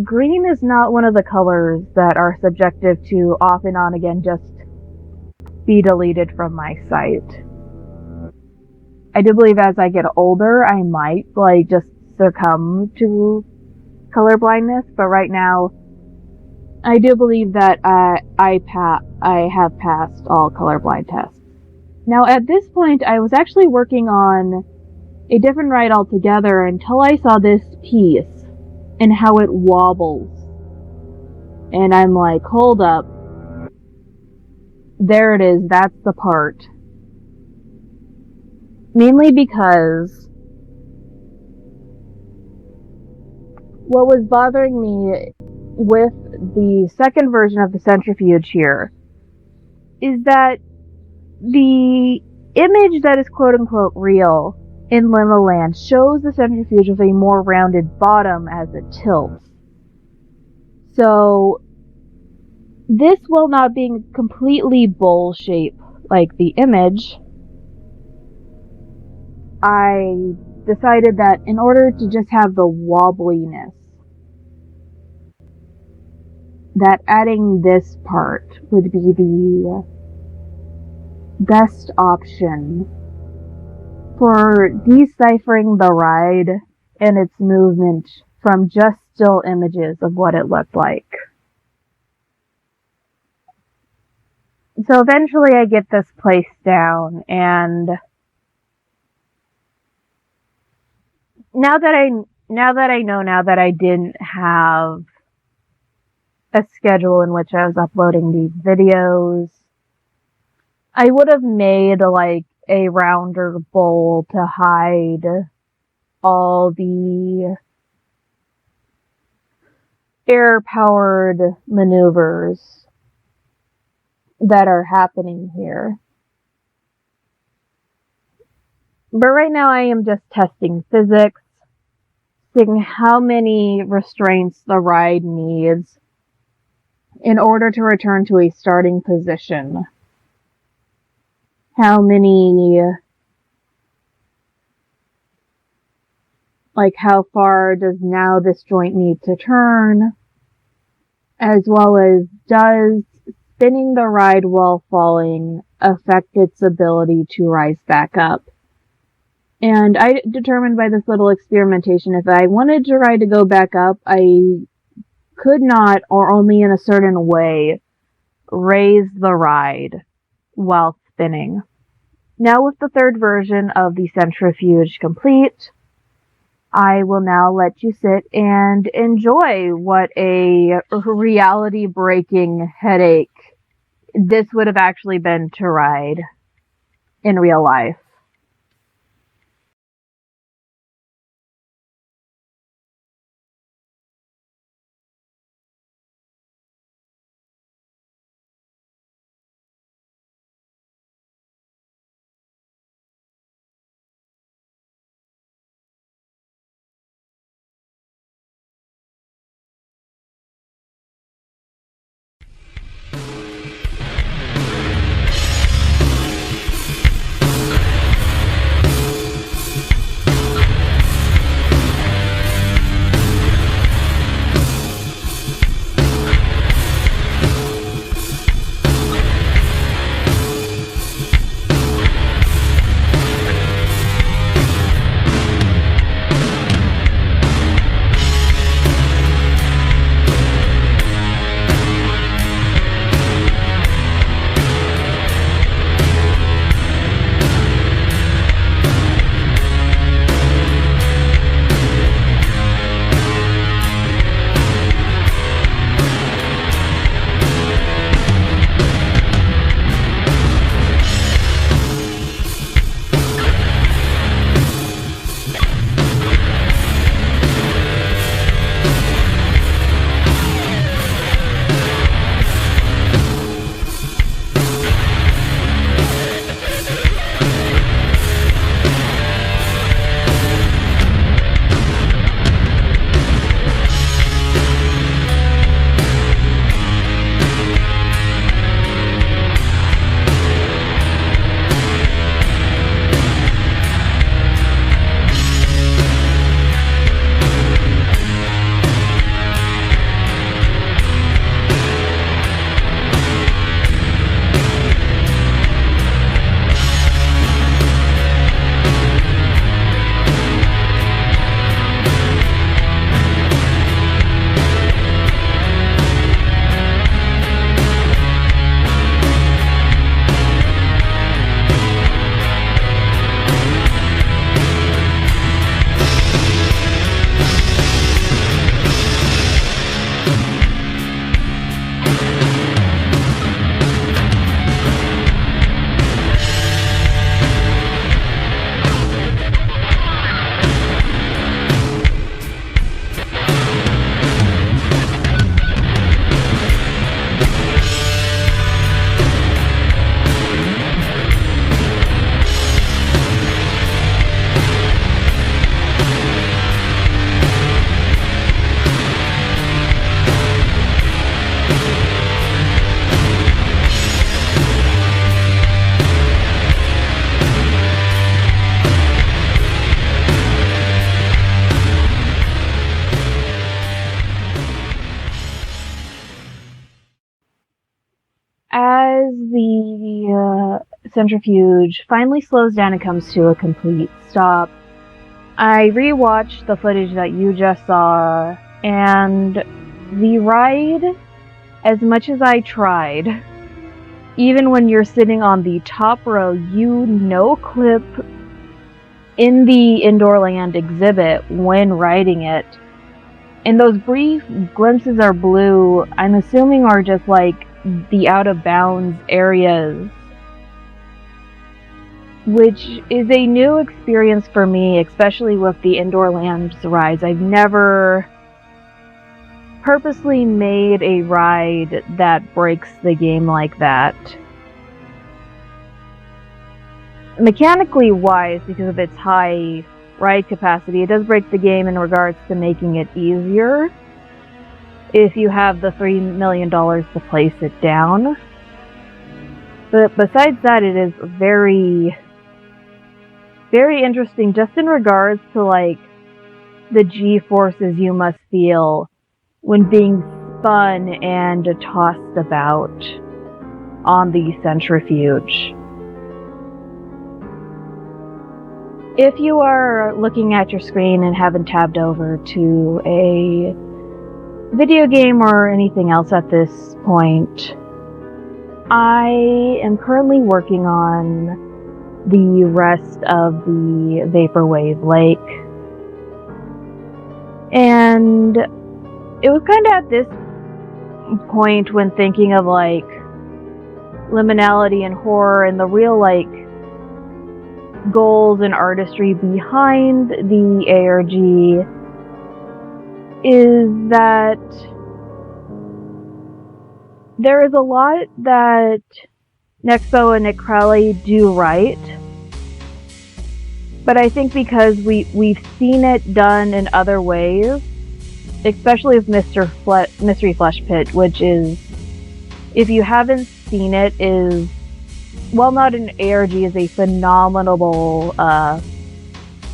Green is not one of the colors that are subjective to off and on again just be deleted from my site. I do believe as I get older, I might, like, just succumb to color blindness, but right now, I do believe that I have passed all colorblind tests. Now, at this point, I was actually working on a different ride altogether until I saw this piece and how it wobbles. And I'm like, hold up. There it is, that's the part. Mainly because what was bothering me with the second version of the centrifuge here is that the image that is quote-unquote real in Liminal Land shows the centrifuge with a more rounded bottom as it tilts. So this, while not being completely bowl shape like the image, I decided that in order to just have the wobbliness, that adding this part would be the best option for deciphering the ride and its movement from just still images of what it looked like. So eventually I get this placed down, and now that I didn't have a schedule in which I was uploading these videos, I would have made like a rounder bowl to hide all the air-powered maneuvers that are happening here. But right now I am just testing physics, seeing how many restraints the ride needs in order to return to a starting position. How far does now this joint need to turn, as well as does spinning the ride while falling affect its ability to rise back up. And I determined by this little experimentation, if I wanted the ride to go back up, I could not, or only in a certain way, raise the ride while spinning. Now with the third version of the centrifuge complete, I will now let you sit and enjoy what a reality-breaking headache this would have actually been to ride in real life. centrifuge finally slows down and comes to a complete stop. I rewatched the footage that you just saw, and the ride, as much as I tried, even when you're sitting on the top row, you no-clip in the Indoorland exhibit when riding it. And those brief glimpses are blue, I'm assuming are just like the out-of-bounds areas, which is a new experience for me, especially with the Indoorlands rides. I've never purposely made a ride that breaks the game like that. Mechanically wise, because of its high ride capacity, it does break the game in regards to making it easier if you have the $3 million to place it down. But besides that, it is very, very interesting just in regards to like the G-forces you must feel when being spun and tossed about on the centrifuge. If you are looking at your screen and haven't tabbed over to a video game or anything else at this point, I am currently working on the rest of the Vaporwave Lake. And it was kind of at this point when thinking of like liminality and horror and the real like goals and artistry behind the ARG is that there is a lot that Nexpo and Nick Crowley do right, but I think because we've seen it done in other ways, especially with Mystery Flesh Pit, which is, if you haven't seen it, is, well, not an ARG, is a phenomenal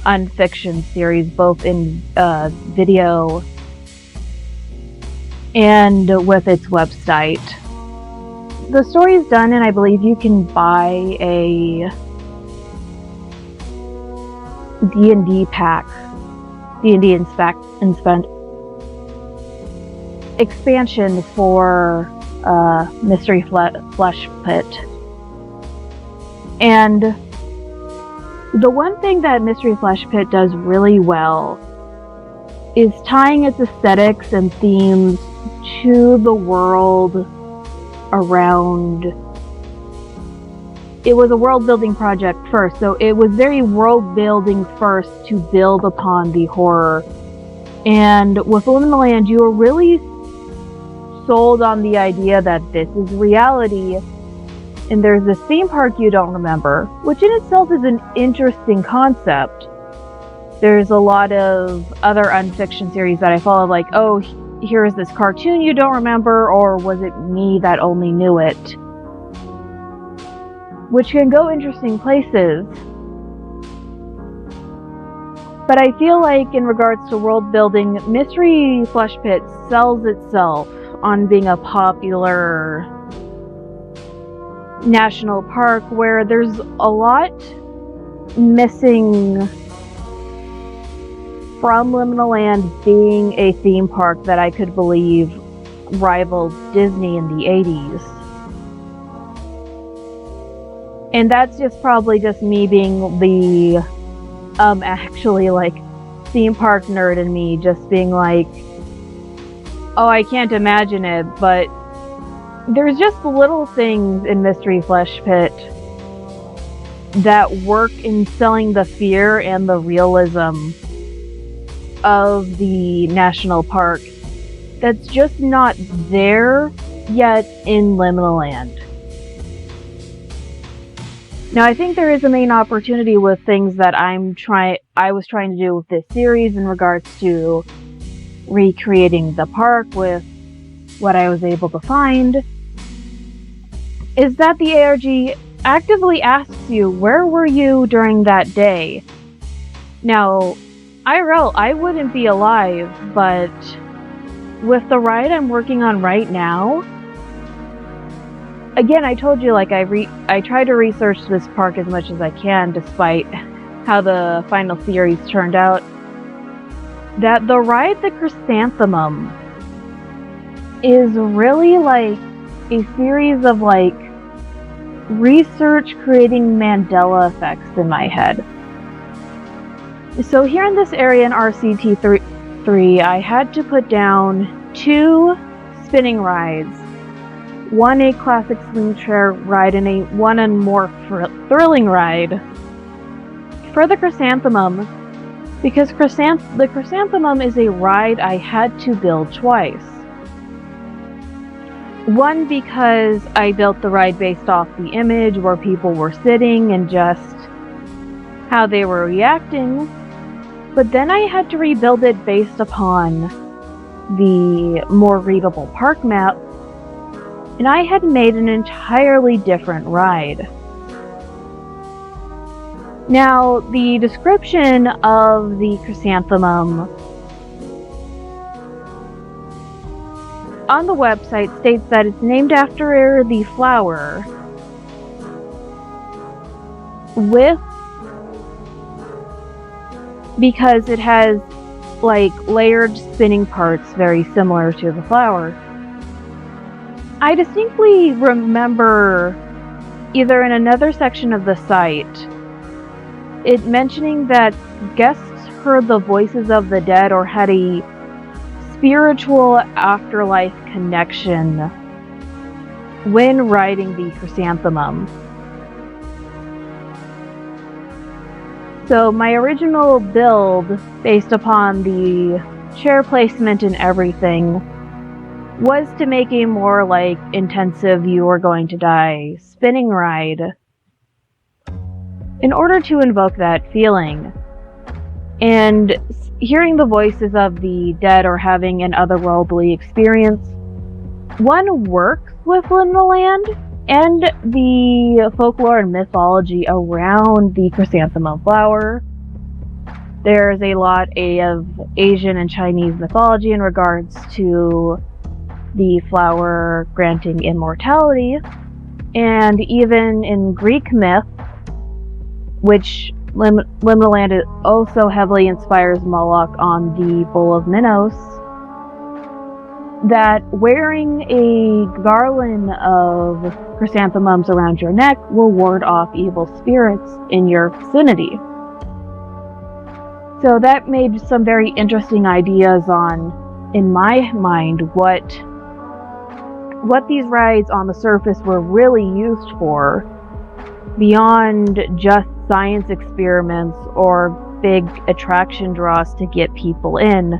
unfiction series, both in video and with its website. The story is done, and I believe you can buy a D&D pack, D&D expansion for Mystery Flesh Pit. And the one thing that Mystery Flesh Pit does really well is tying its aesthetics and themes to the world around. It was a world building project first, so it was very world building first to build upon the horror. And with Liminal Land, you were really sold on the idea that this is reality, and there's this theme park you don't remember, which in itself is an interesting concept. There's a lot of other unfiction series that I follow, like, oh, here's this cartoon you don't remember, or was it me that only knew it? Which can go interesting places. But I feel like in regards to world building, Mystery Flesh Pit sells itself on being a popular national park where there's a lot missing from Liminal Land being a theme park that I could believe rivaled Disney in the 80s. And that's just probably just me being the actually like theme park nerd in me, just being like, oh, I can't imagine it, but there's just little things in Mystery Flesh Pit that work in selling the fear and the realism of the national park that's just not there yet in Liminal Land. Now, I think there is a main opportunity with things that I was trying to do with this series in regards to recreating the park with what I was able to find, is that the ARG actively asks you, where were you during that day? Now, IRL, I wouldn't be alive, but with the ride I'm working on right now, again, I told you, like, I try to research this park as much as I can, despite how the final series turned out, that the ride, the Chrysanthemum, is really like a series of like research creating Mandela effects in my head. So here in this area in RCT3, I had to put down 2 spinning rides, one a classic swing chair ride and one and more thrilling ride for the Chrysanthemum, because the Chrysanthemum is a ride I had to build twice. One, because I built the ride based off the image where people were sitting and just how they were reacting, but then I had to rebuild it based upon the more readable park map, and I had made an entirely different ride. Now, the description of the Chrysanthemum on the website states that it's named after the flower because it has like layered spinning parts very similar to the flower. I distinctly remember either in another section of the site it mentioning that guests heard the voices of the dead or had a spiritual afterlife connection when riding the Chrysanthemum. So my original build, based upon the chair placement and everything, was to make a more like intensive "you are going to die" spinning ride in order to invoke that feeling. And hearing the voices of the dead or having an otherworldly experience, one works with Liminal Land and the folklore and mythology around the Chrysanthemum flower. There's a lot of Asian and Chinese mythology in regards to the flower granting immortality, and even in Greek myth, which Liminal Land also heavily inspires Moloch on the Bull of Minos, that wearing a garland of chrysanthemums around your neck will ward off evil spirits in your vicinity. So that made some very interesting ideas on, in my mind, what these rides on the surface were really used for, beyond just science experiments or big attraction draws to get people in.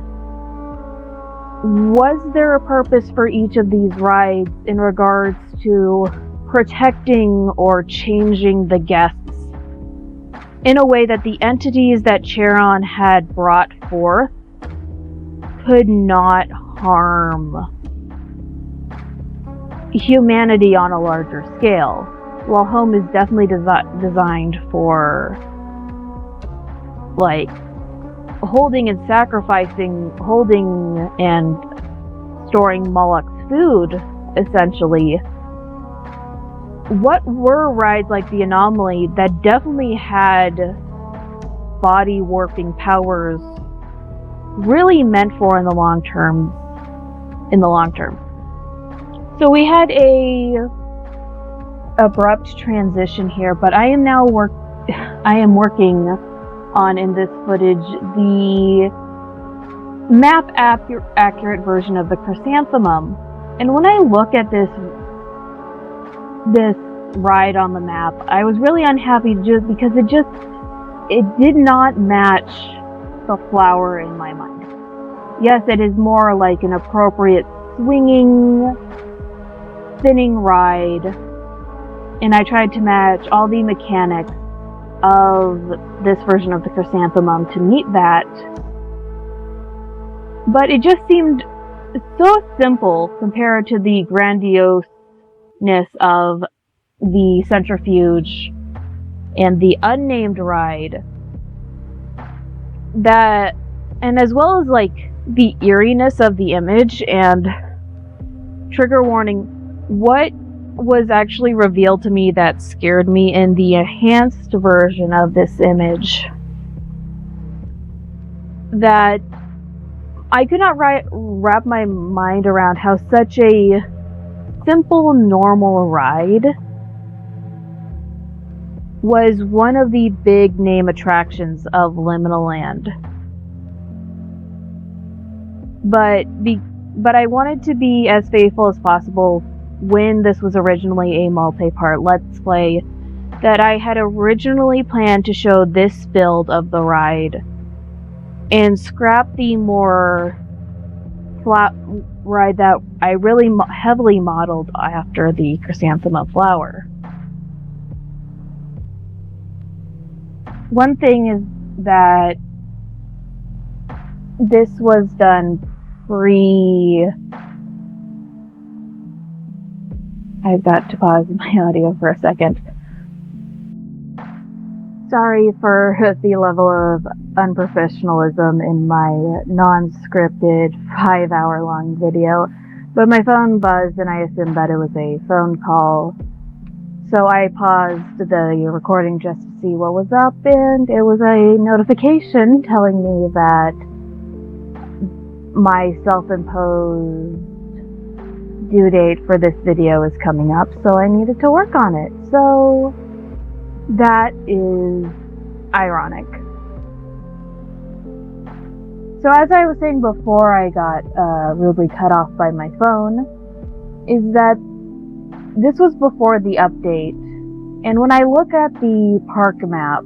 Was there a purpose for each of these rides in regards to protecting or changing the guests in a way that the entities that Charon had brought forth could not harm humanity on a larger scale? While home is definitely designed for like holding and sacrificing, holding and storing Moloch's food, essentially, what were rides like the Anomaly that definitely had body warping powers really meant for in the long term? So we had a abrupt transition here, but I am working on, in this footage, the map accurate version of the Chrysanthemum. And when I look at this ride on the map, I was really unhappy just because it did not match the flower in my mind. Yes, it is more like an appropriate swinging, spinning ride, and I tried to match all the mechanics of this version of the Chrysanthemum to meet that. But it just seemed so simple compared to the grandioseness of the Centrifuge and the unnamed ride, that, and as well as like the eeriness of the image. And trigger warning, what was actually revealed to me that scared me in the enhanced version of this image. That I could not wrap my mind around how such a simple, normal ride was one of the big name attractions of Liminal Land. But I wanted to be as faithful as possible when this was originally a multi-part Let's Play, that I had originally planned to show this build of the ride and scrap the more flat ride that I really heavily modeled after the Chrysanthemum Flower. One thing is that this was done I've got to pause my audio for a second. Sorry for the level of unprofessionalism in my non-scripted 5-hour-long video, but my phone buzzed and I assumed that it was a phone call. So I paused the recording just to see what was up, and it was a notification telling me that my self-imposed due date for this video is coming up, so I needed to work on it. So that is ironic. So as I was saying before I got rudely cut off by my phone, is that this was before the update, and when I look at the park map,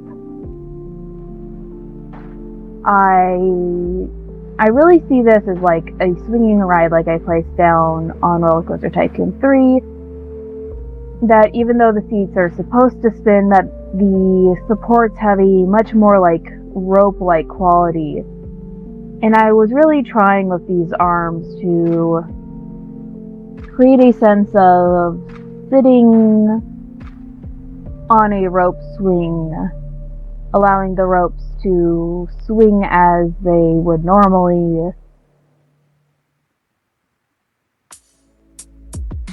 I really see this as like a swinging ride like I placed down on Roller Coaster Tycoon 3, that even though the seats are supposed to spin, that the supports have a much more like rope-like quality. And I was really trying with these arms to create a sense of sitting on a rope swing, allowing the ropes to swing as they would normally,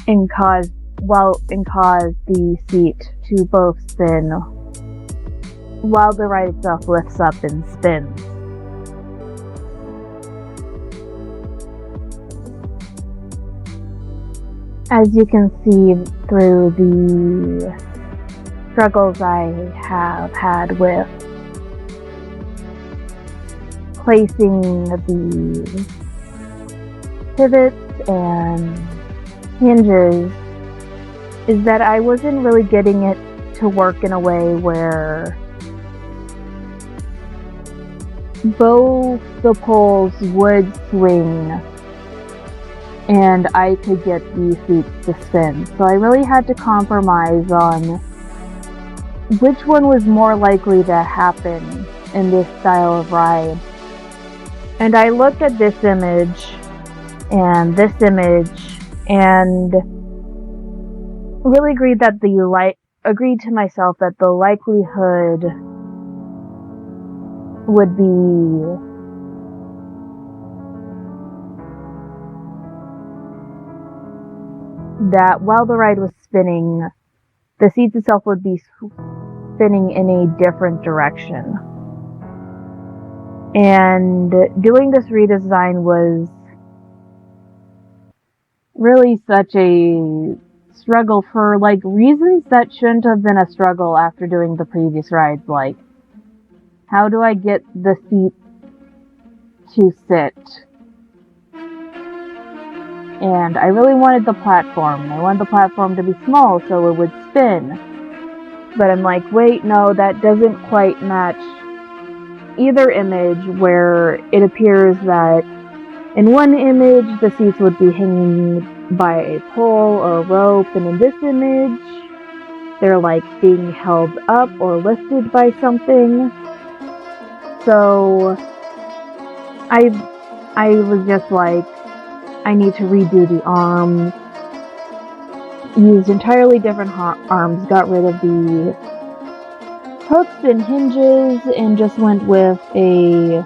and cause the seat to both spin while the ride itself lifts up and spins. As you can see through the struggles I have had with placing the pivots and hinges, is that I wasn't really getting it to work in a way where both the poles would swing and I could get the seats to spin. So I really had to compromise on which one was more likely to happen in this style of ride. And I looked at this image and really agreed to myself that the likelihood would be that while the ride was spinning, the seats itself would be spinning in a different direction. And doing this redesign was really such a struggle for like reasons that shouldn't have been a struggle after doing the previous rides, like how do I get the seat to sit? And I really wanted the platform. I wanted the platform to be small so it would spin. But I'm like, wait, no, that doesn't quite match either image, where it appears that in one image the seats would be hanging by a pole or a rope, and in this image they're like being held up or lifted by something. So I was just like, I need to redo the arms, used entirely different arms, got rid of the hooks and hinges, and just went with a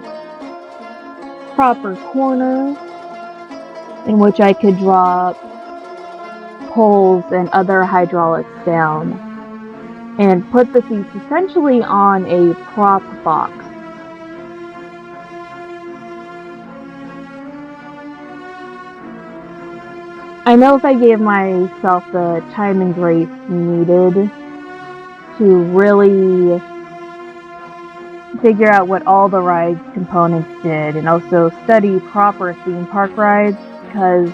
proper corner in which I could drop poles and other hydraulics down and put the seats essentially on a prop box. I know if I gave myself the time and grace needed to really figure out what all the rides components did and also study proper theme park rides, because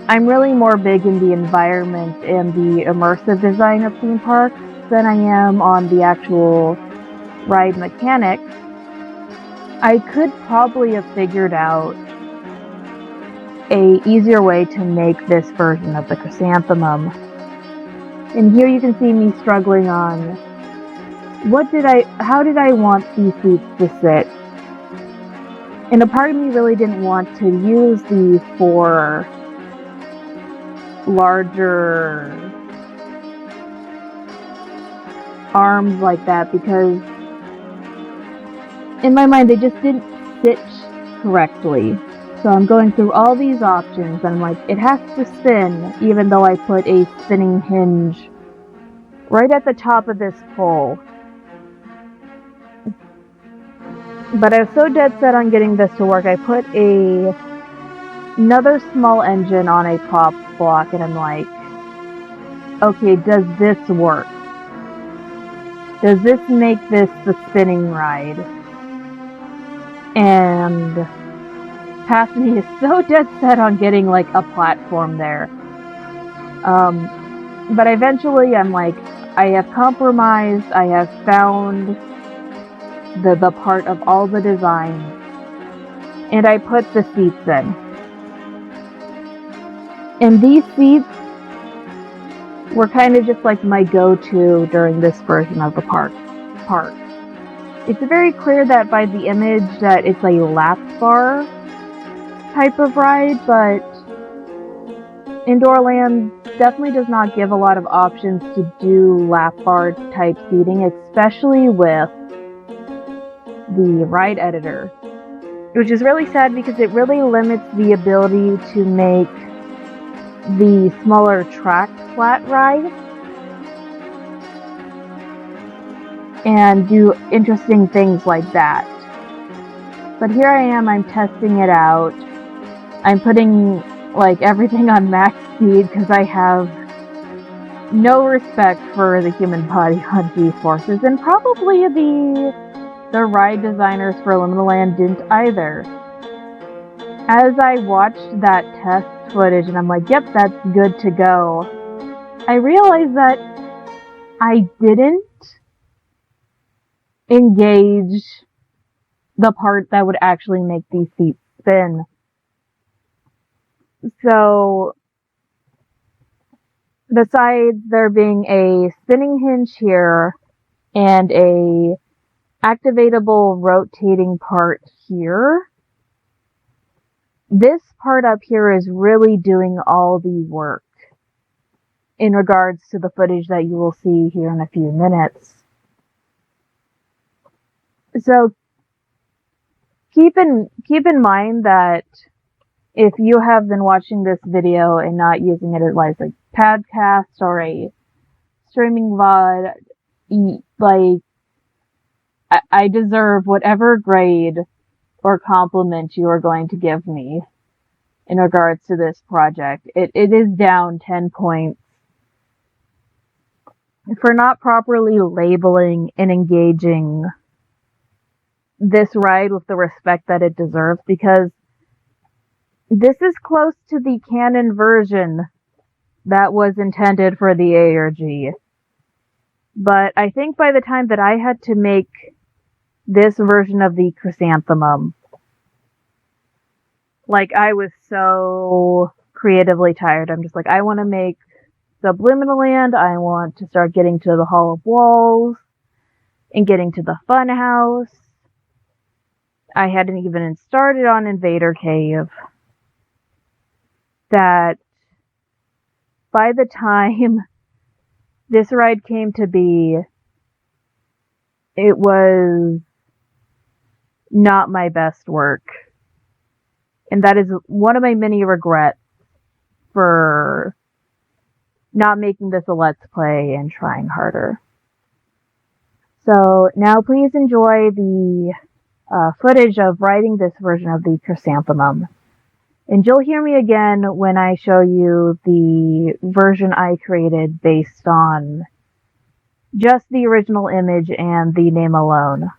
I'm really more big in the environment and the immersive design of theme parks than I am on the actual ride mechanics. I could probably have figured out a easier way to make this version of the chrysanthemum. And here you can see me struggling on how did I want these seats to sit? And a part of me really didn't want to use these for larger arms like that, because in my mind they just didn't sit correctly. So I'm going through all these options and I'm like, it has to spin, even though I put a spinning hinge right at the top of this pole. But I was so dead set on getting this to work, I put another small engine on a prop block and I'm like, okay, does this work? Does this make this the spinning ride? And past me is so dead set on getting like a platform there. But eventually I'm like, I have compromised, I have found the part of all the design, and I put the seats in. And these seats were kind of just like my go-to during this version of the park. It's very clear that by the image that it's a lap bar type of ride, but Indoorlands definitely does not give a lot of options to do lap bar type seating, especially with the ride editor, which is really sad because it really limits the ability to make the smaller track flat ride and do interesting things like that. But here I am, I'm testing it out. I'm putting like everything on max speed because I have no respect for the human body on G-forces, and probably the ride designers for Liminal Land didn't either. As I watched that test footage and I'm like, yep, that's good to go, I realized that I didn't engage the part that would actually make these seats spin. So, besides there being a spinning hinge here and a activatable rotating part here, this part up here is really doing all the work in regards to the footage that you will see here in a few minutes. So keep in mind that if you have been watching this video and not using it as like podcast or a streaming VOD, like I deserve whatever grade or compliment you are going to give me in regards to this project. It is down 10 points for not properly labeling and engaging this ride with the respect that it deserves, because this is close to the canon version that was intended for the ARG. But I think by the time that I had to make this version of the chrysanthemum, like, I was so creatively tired. I'm just like, I want to make Liminal Land. I want to start getting to the Hall of Walls and getting to the Fun House. I hadn't even started on Invader Cave. That by the time this ride came to be, it was not my best work. And that is one of my many regrets for not making this a let's play and trying harder. So now please enjoy the footage of riding this version of the chrysanthemum. And you'll hear me again when I show you the version I created based on just the original image and the name alone.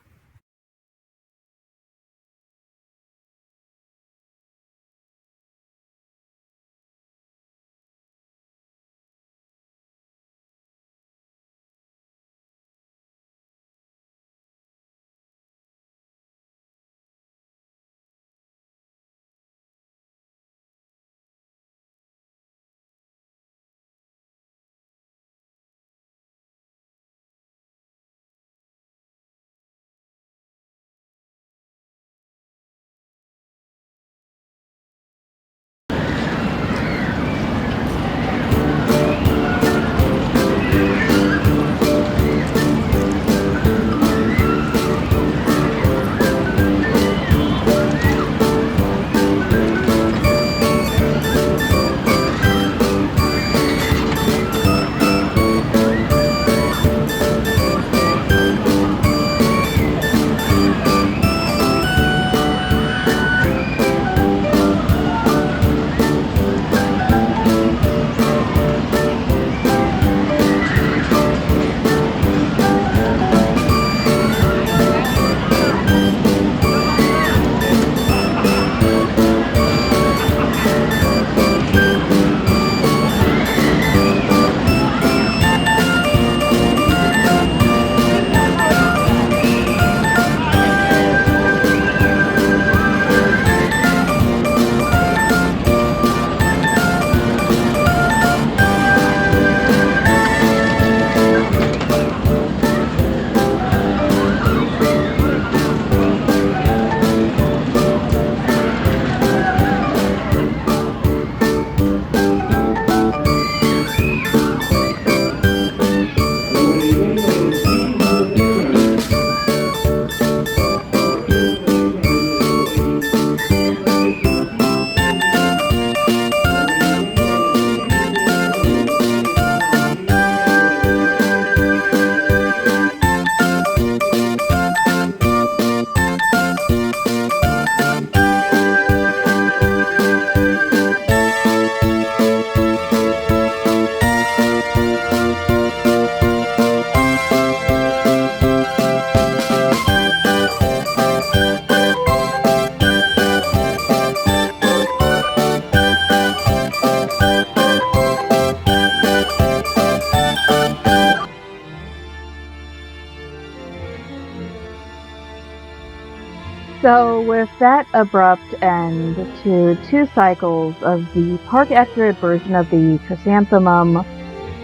So with that abrupt end to 2 cycles of the park-accurate version of the chrysanthemum,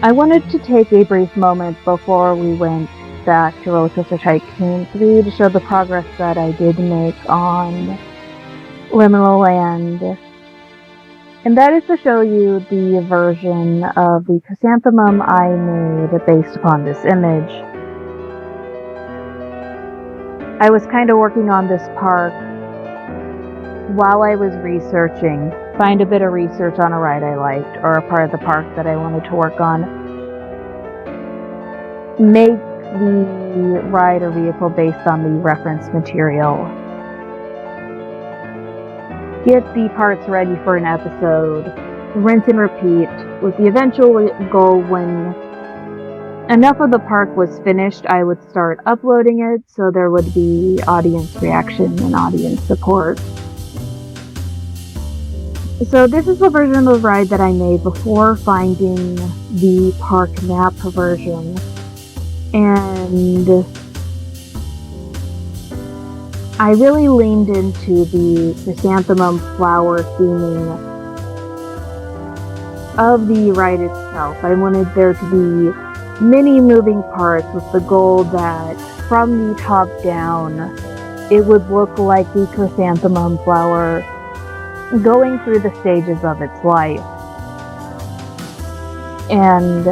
I wanted to take a brief moment before we went back to Roller Coaster Tycoon 3 to show the progress that I did make on Liminal Land. And that is to show you the version of the chrysanthemum I made based upon this image. I was kind of working on this park while I was researching, find a bit of research on a ride I liked or a part of the park that I wanted to work on, make the ride or vehicle based on the reference material, get the parts ready for an episode, rinse and repeat, with the eventual goal when enough of the park was finished, I would start uploading it so there would be audience reaction and audience support. So this is the version of the ride that I made before finding the park map version. And I really leaned into the chrysanthemum flower theming of the ride itself. I wanted there to be many moving parts with the goal that from the top down it would look like the chrysanthemum flower going through the stages of its life. And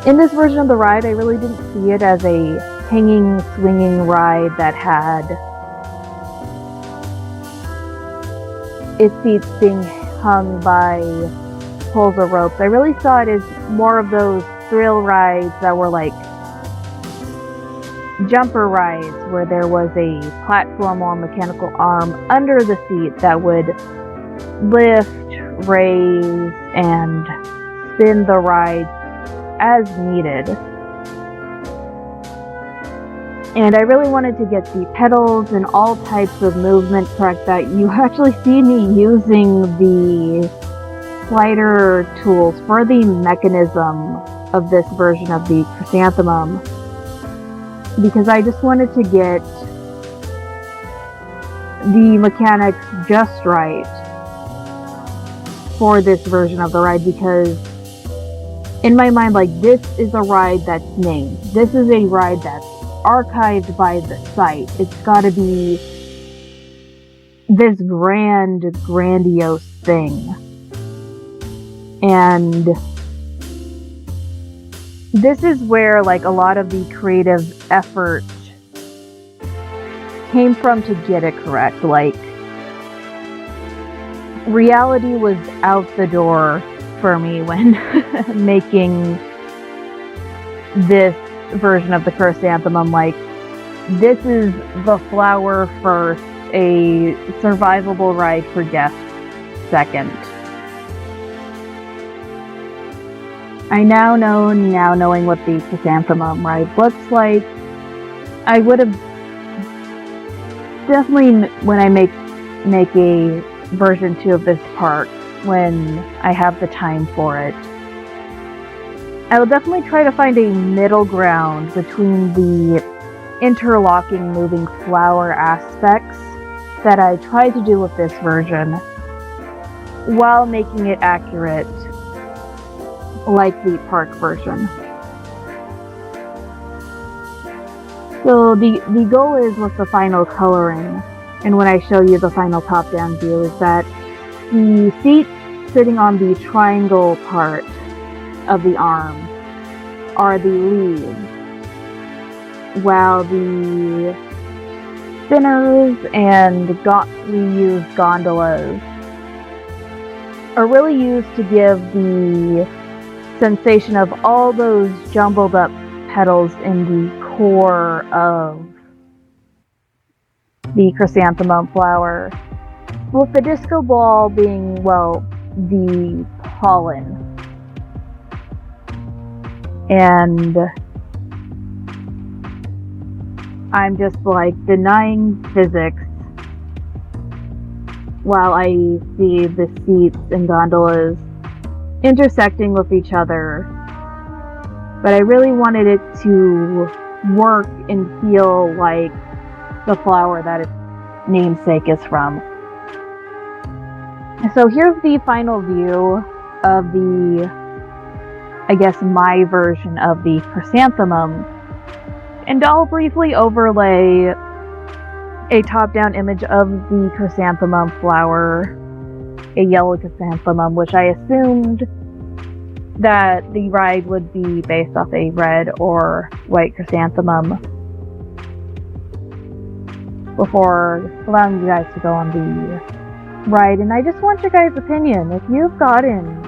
in this version of the ride, I really didn't see it as a hanging, swinging ride that had its seats being hung by poles or ropes. I really saw it as more of those thrill rides that were like jumper rides where there was a platform or mechanical arm under the seat that would lift, raise, and spin the ride as needed. And I really wanted to get the pedals and all types of movement correct that you actually see me using the slider tools for the mechanism of this version of the chrysanthemum, because I just wanted to get the mechanics just right for this version of the ride, because in my mind, like, this is a ride that's named. This is a ride that's archived by the site. It's gotta be this grandiose thing. And this is where, like, a lot of the creative effort came from to get it correct. Like, reality was out the door for me when making this version of the chrysanthemum. Like, this is the flower first, a survivable ride for guests second. I now know, knowing what the chrysanthemum ride looks like, I would have definitely, when I make a version 2 of this park, when I have the time for it, I will definitely try to find a middle ground between the interlocking moving flower aspects that I tried to do with this version while making it accurate like the park version. So the goal is with the final coloring, and when I show you the final top-down view, is that the seats sitting on the triangle part of the arm are the leaves, while the spinners and reused gondolas are really used to give the sensation of all those jumbled up petals in the core of the chrysanthemum flower, with the disco ball being, well, the pollen. And I'm just like denying physics while I see the seats and gondolas intersecting with each other. But I really wanted it to work and feel like the flower that its namesake is from. So here's the final view of the, I guess, my version of the chrysanthemum. And I'll briefly overlay a top-down image of the chrysanthemum flower, a yellow chrysanthemum, which I assumed that the ride would be based off a red or white chrysanthemum, before allowing you guys to go on the ride. And I just want your guys' opinion. If you've gotten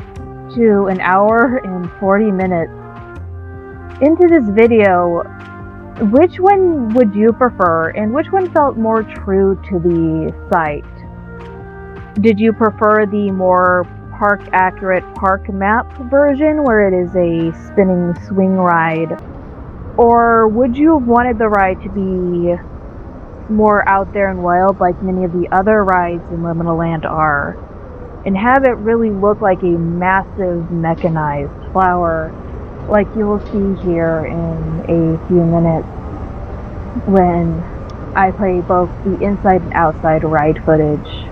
to an hour and 40 minutes into this video, which one would you prefer, and which one felt more true to the site? Did you prefer the more park-accurate park map version, where it is a spinning swing ride? Or would you have wanted the ride to be more out there and wild, like many of the other rides in Liminal Land are, and have it really look like a massive mechanized flower, like you will see here in a few minutes when I play both the inside and outside ride footage?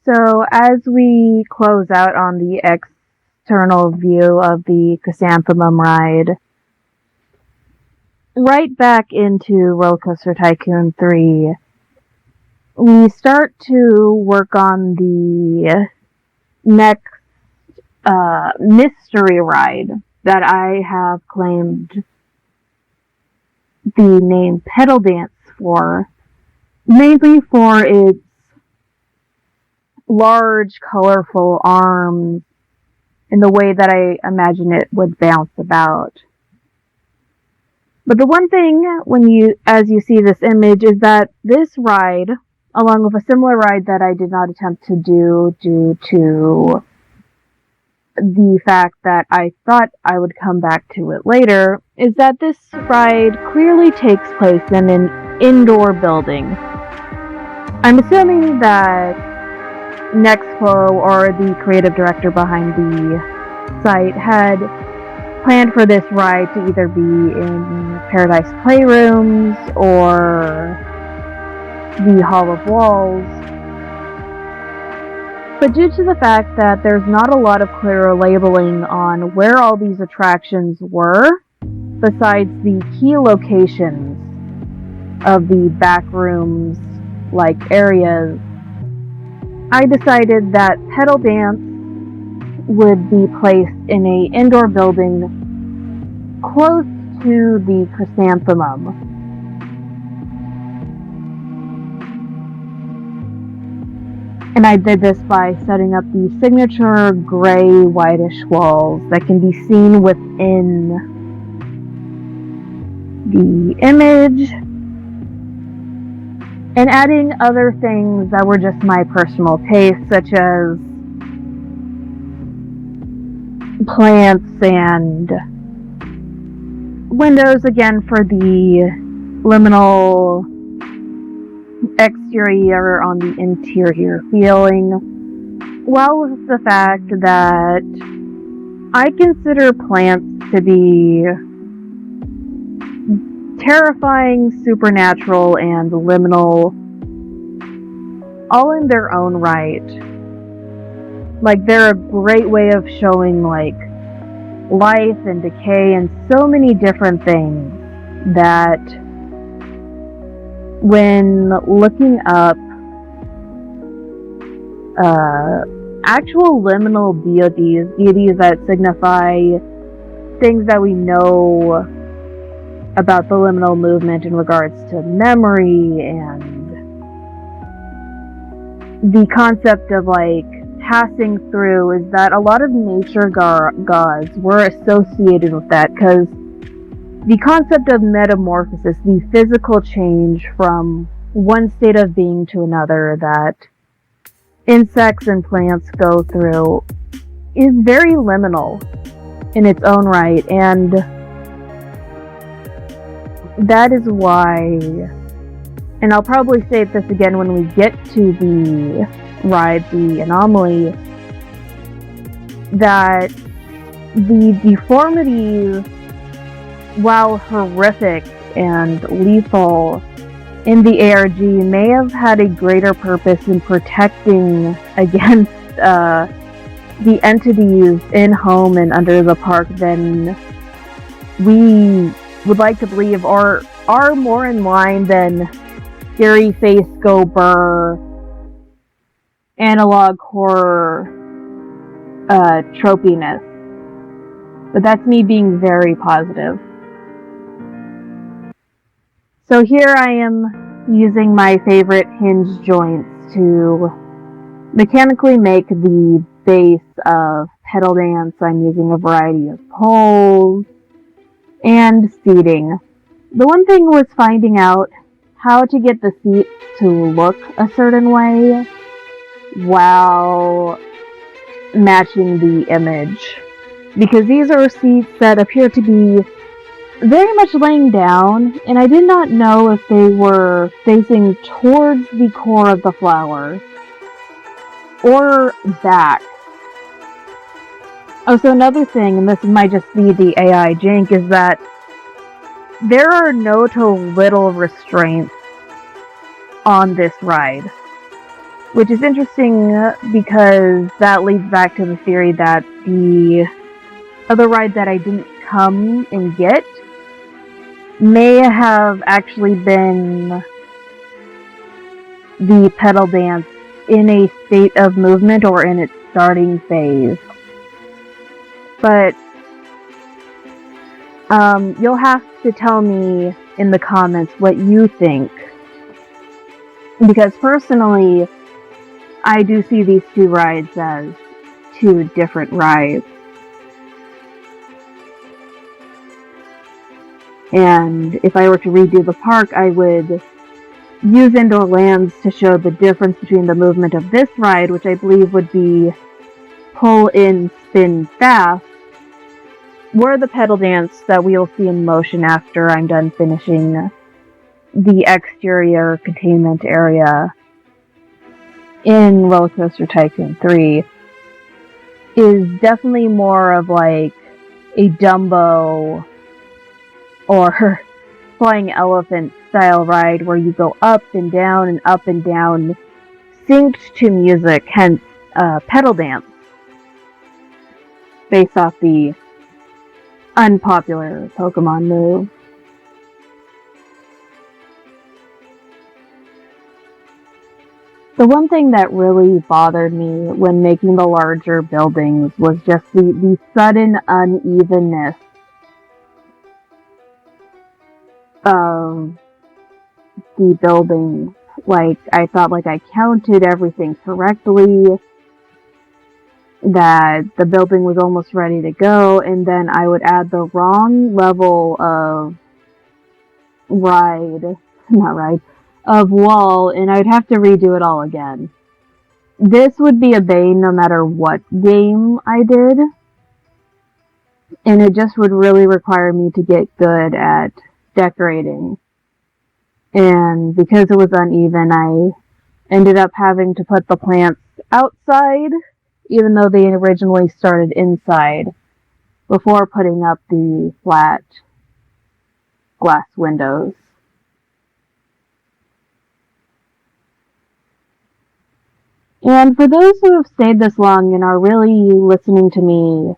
So as we close out on the external view of the Chrysanthemum ride, right back into Roller Coaster Tycoon 3, we start to work on the next mystery ride that I have claimed the name Pedal Dance for, mainly for its large, colorful arms and the way that I imagine it would bounce about. But the one thing as you see this image is that this ride, along with a similar ride that I did not attempt to do due to the fact that I thought I would come back to it later, is that this ride clearly takes place in an indoor building. I'm assuming that Nextflow, or the creative director behind the site, had planned for this ride to either be in Paradise Playrooms or the Hall of Walls. But due to the fact that there's not a lot of clear labeling on where all these attractions were, besides the key locations of the back rooms-like areas, I decided that Pedal Dance would be placed in an indoor building close to the Chrysanthemum. And I did this by setting up the signature gray whitish walls that can be seen within the image, and adding other things that were just my personal taste, such as plants and windows, again for the liminal exterior on the interior feeling, well with the fact that I consider plants to be terrifying, supernatural, and liminal, all in their own right. Like, they're a great way of showing, like, life and decay and so many different things that when looking up actual liminal deities that signify things that we know about the liminal movement in regards to memory and the concept of, like, passing through, is that a lot of nature gods were associated with that, because the concept of metamorphosis, the physical change from one state of being to another that insects and plants go through, is very liminal in its own right, and that is why, and I'll probably say this again when we get to the ride, the Anomaly, that the deformities, while horrific and lethal in the ARG, may have had a greater purpose in protecting against the entities in home and under the park than we would like to believe, or are more in line than scary face go burr analog horror tropiness. But that's me being very positive. So here I am using my favorite hinge joints to mechanically make the base of Pedal Dance. I'm using a variety of poles and seating. The one thing was finding out how to get the seats to look a certain way while matching the image, because these are seats that appear to be very much laying down, and I did not know if they were facing towards the core of the flower or back. Oh, so another thing, and this might just be the AI jank, is that there are no to little restraints on this ride. which is interesting because that leads back to the theory that the other ride that I didn't come and get may have actually been the pedal dance in a state of movement or in its starting phase. But you'll have to tell me in the comments what you think. Because personally, I do see these two rides as two different rides. And if I were to redo the park, I would use Indoorlands to show the difference between the movement of this ride, which I believe would be pull in, spin, fast, were the pedal dance that we'll see in motion after I'm done finishing the exterior containment area in Roller Coaster Tycoon 3 is definitely more of like a Dumbo or flying elephant style ride where you go up and down, synced to music, hence pedal dance, based off the unpopular Pokemon move. The one thing that really bothered me when making the larger buildings was just the sudden unevenness of the buildings. Like, I thought like I counted everything correctly, that the building was almost ready to go, and then I would add the wrong level of wall, and I'd have to redo it all again. This would be a bane no matter what game I did, and it just would really require me to get good at decorating. And because it was uneven, I ended up having to put the plants outside, even though they originally started inside, before putting up the flat glass windows. And for those who have stayed this long and are really listening to me,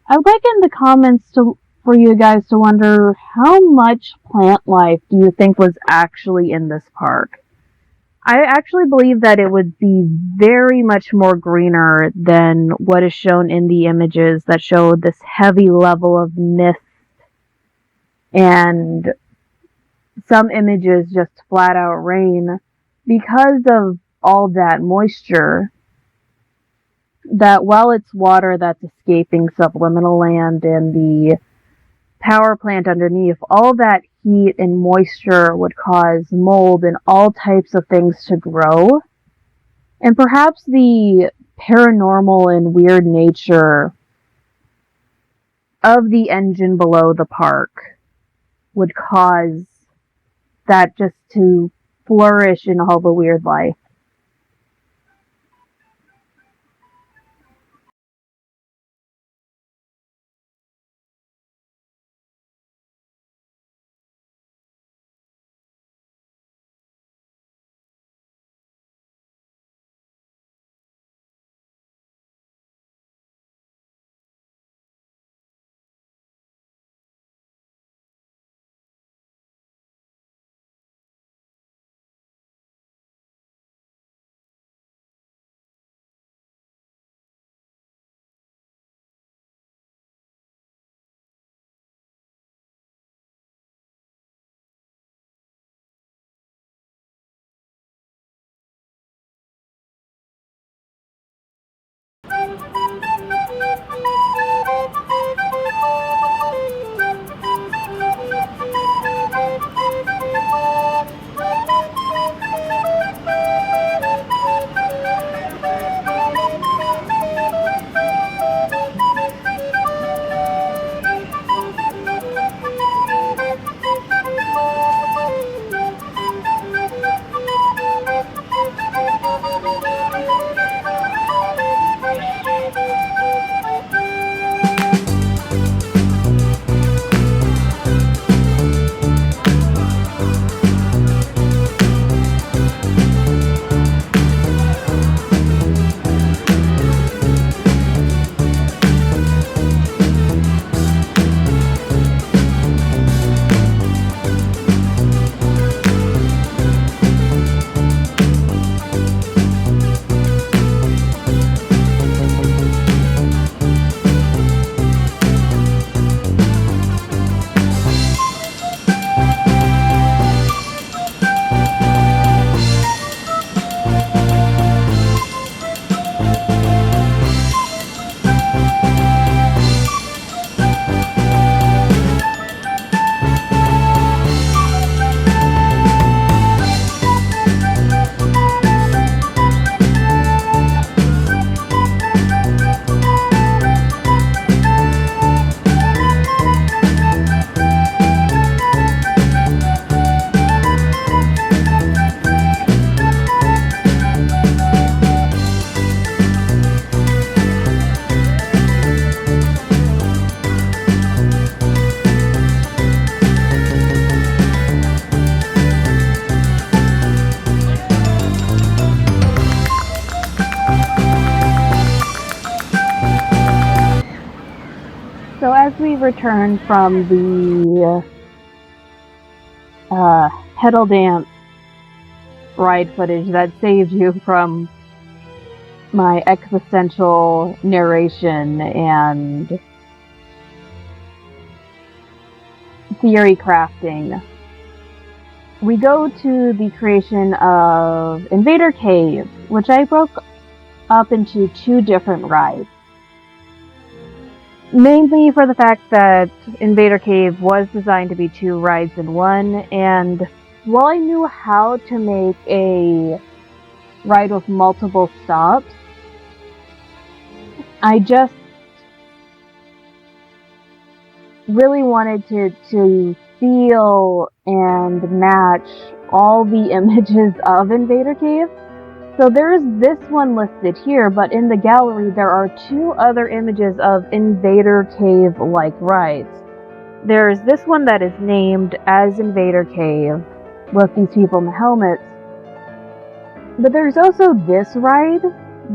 I would like in the comments for you guys to wonder how much plant life do you think was actually in this park? I actually believe that it would be very much more greener than what is shown in the images that show this heavy level of mist and some images just flat out rain because of all that moisture, that while it's water that's escaping Subliminal Land and the power plant underneath, all that heat and moisture would cause mold and all types of things to grow. And perhaps the paranormal and weird nature of the engine below the park would cause that just to flourish in all the weird life. we returned from the Heddle Dance ride footage that saved you from my existential narration and theory crafting, we go to the creation of Invader Cave, which I broke up into 2 different rides. Mainly for the fact that Invader Cave was designed to be 2 rides in one, and while I knew how to make a ride with multiple stops, I just really wanted to feel and match all the images of Invader Cave. So there's this one listed here, but in the gallery there are 2 other images of Invader Cave-like rides. There's this one that is named as Invader Cave, with these people in the helmets. But there's also this ride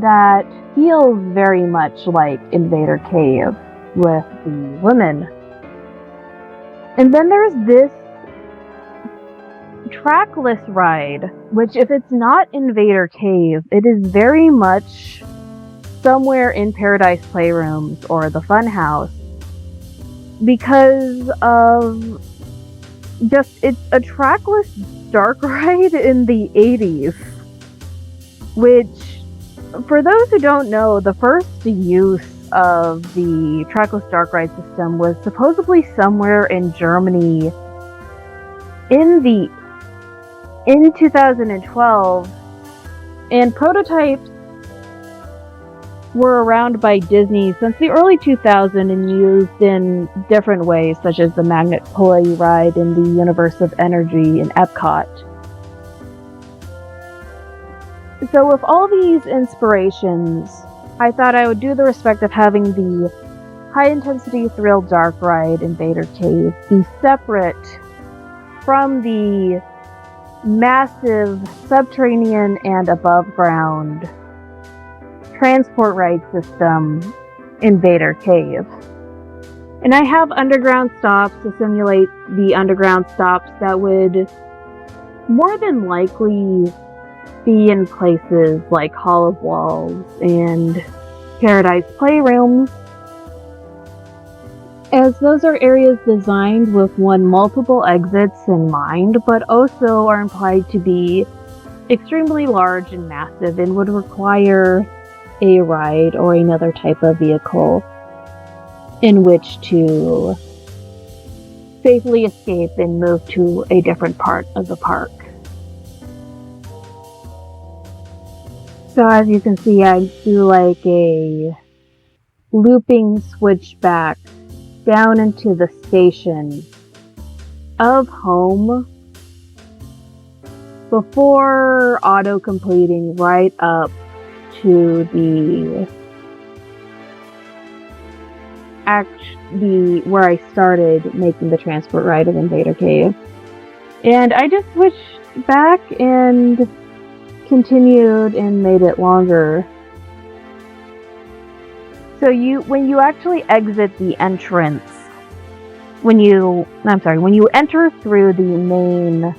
that feels very much like Invader Cave, with the women. And then there's this trackless ride, which if it's not Invader Cave, it is very much somewhere in Paradise Playrooms or the Funhouse, because of just, it's a trackless dark ride in the 80s, which, for those who don't know, the first use of the trackless dark ride system was supposedly somewhere in Germany in 2012, and prototypes were around by Disney since the early 2000s and used in different ways, such as the Magnet Pulley ride in the Universe of Energy in Epcot. So with all these inspirations, I thought I would do the respect of having the high-intensity thrill dark ride Invader Cave be separate from the massive subterranean and above-ground transport ride system Invader Cave. And I have underground stops to simulate the underground stops that would more than likely be in places like Hall of Walls and Paradise Playrooms, as those are areas designed with multiple exits in mind, but also are implied to be extremely large and massive and would require a ride or another type of vehicle in which to safely escape and move to a different part of the park. So as you can see, I do like a looping switchback down into the station of home before auto-completing right up to the where I started making the transport ride of Invader Cave. And I just switched back and continued and made it longer. So when you actually exit the entrance, when you enter through the main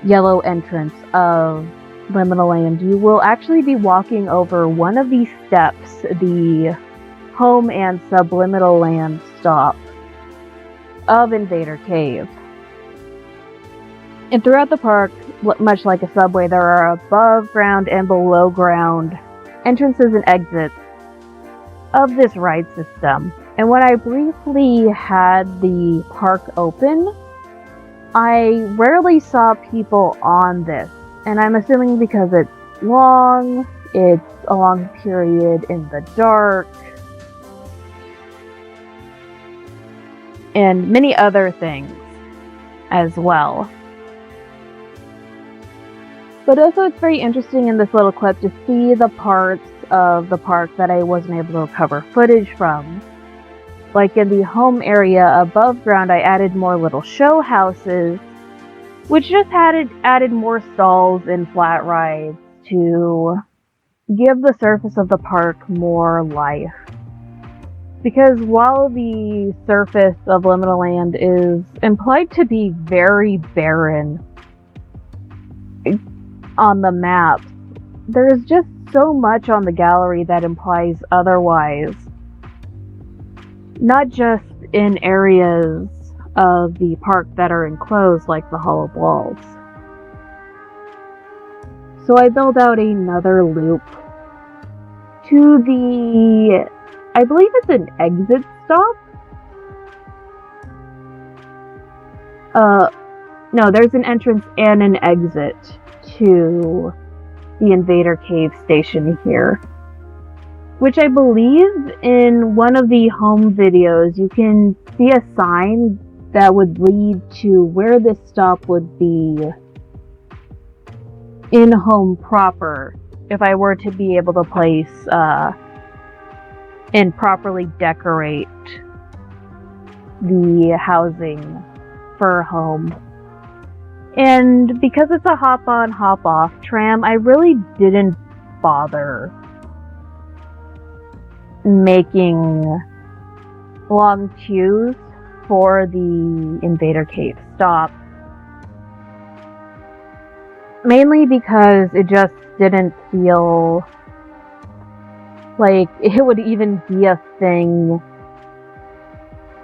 yellow entrance of Liminal Land, you will actually be walking over one of these steps, the Home and Subliminal Land stop of Invader Cave. And throughout the park, much like a subway, there are above ground and below ground entrances and exits of this ride system. And when I briefly had the park open, I rarely saw people on this. And I'm assuming because it's long, it's a long period in the dark, and many other things as well. But also it's very interesting in this little clip to see the parts of the park that I wasn't able to recover footage from. Like in the home area above ground, I added more little show houses, which just added more stalls and flat rides to give the surface of the park more life. Because while the surface of Liminal Land is implied to be very barren on the maps, there's just so much on the gallery that implies otherwise. Not just in areas of the park that are enclosed like the hollowed walls. So I built out another loop to the, I believe it's an exit stop? No, there's an entrance and an exit to the Invader Cave station here. Which I believe in one of the home videos you can see a sign that would lead to where this stop would be in home proper if I were to be able to place and properly decorate the housing for home. And because it's a hop-on, hop-off tram, I really didn't bother making long queues for the Invader Cave stop. Mainly because it just didn't feel like it would even be a thing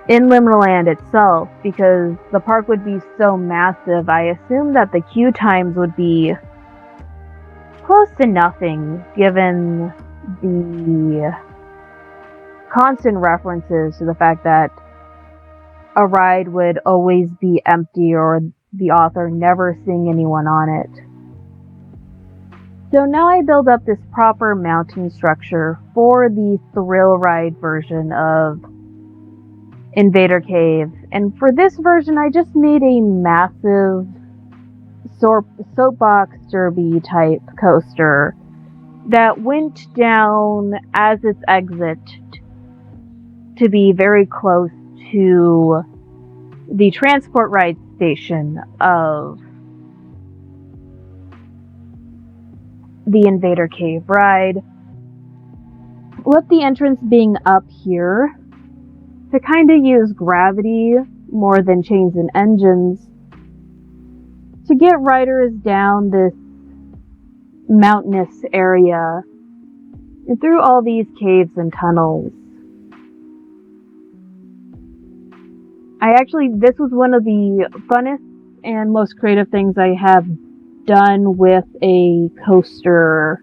in Liminal Land itself, because the park would be so massive. I assumed that the queue times would be close to nothing, given the constant references to the fact that a ride would always be empty or the author never seeing anyone on it. So now I build up this proper mounting structure for the thrill ride version of Invader Cave. And for this version, I just made a massive soapbox derby type coaster that went down as its exit to be very close to the transport ride station of the Invader Cave ride, with the entrance being up here to kind of use gravity more than chains and engines to get riders down this mountainous area and through all these caves and tunnels. This was one of the funnest and most creative things I have done with a coaster.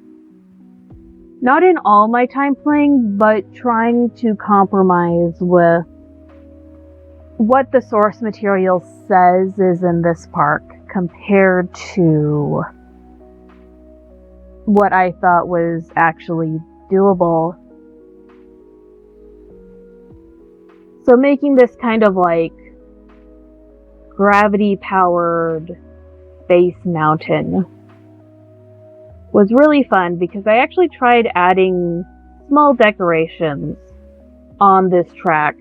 Not in all my time playing, but trying to compromise with what the source material says is in this park compared to what I thought was actually doable. So making this kind of like gravity-powered space mountain was really fun, because I actually tried adding small decorations on this track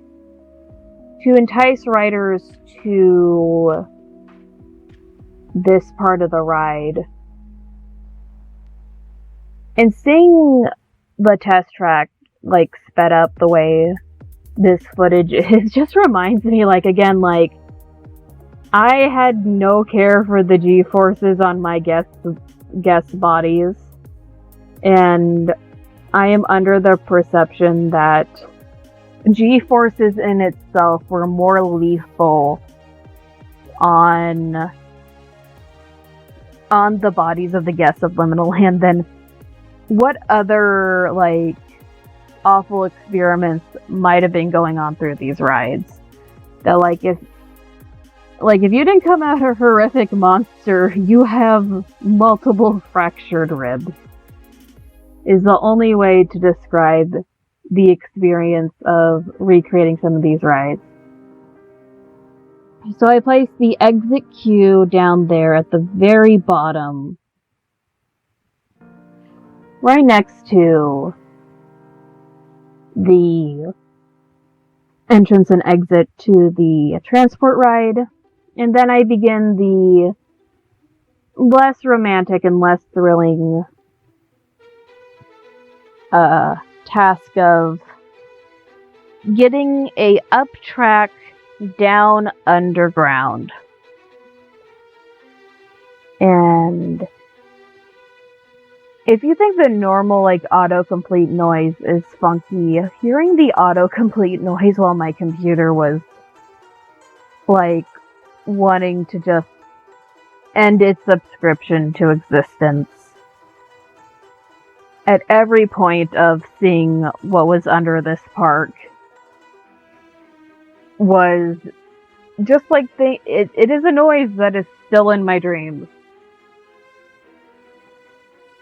to entice riders to this part of the ride. And seeing the test track like sped up the way this footage is just reminds me, like, again, like, I had no care for the G-forces on my guest bodies, and I am under the perception that G-forces in itself were more lethal on the bodies of the guests of Liminal Land than what other, like, awful experiments might have been going on through these rides. That, like, if you didn't come out a horrific monster, you have multiple fractured ribs, is the only way to describe the experience of recreating some of these rides. So I placed the exit queue down there at the very bottom, right next to the entrance and exit to the transport ride. And then I begin the less romantic and less thrilling task of getting a up track down underground. And if you think the normal autocomplete noise is funky, hearing the autocomplete noise while my computer was wanting to just end its subscription to existence at every point of seeing what was under this park was just it is a noise that is still in my dreams.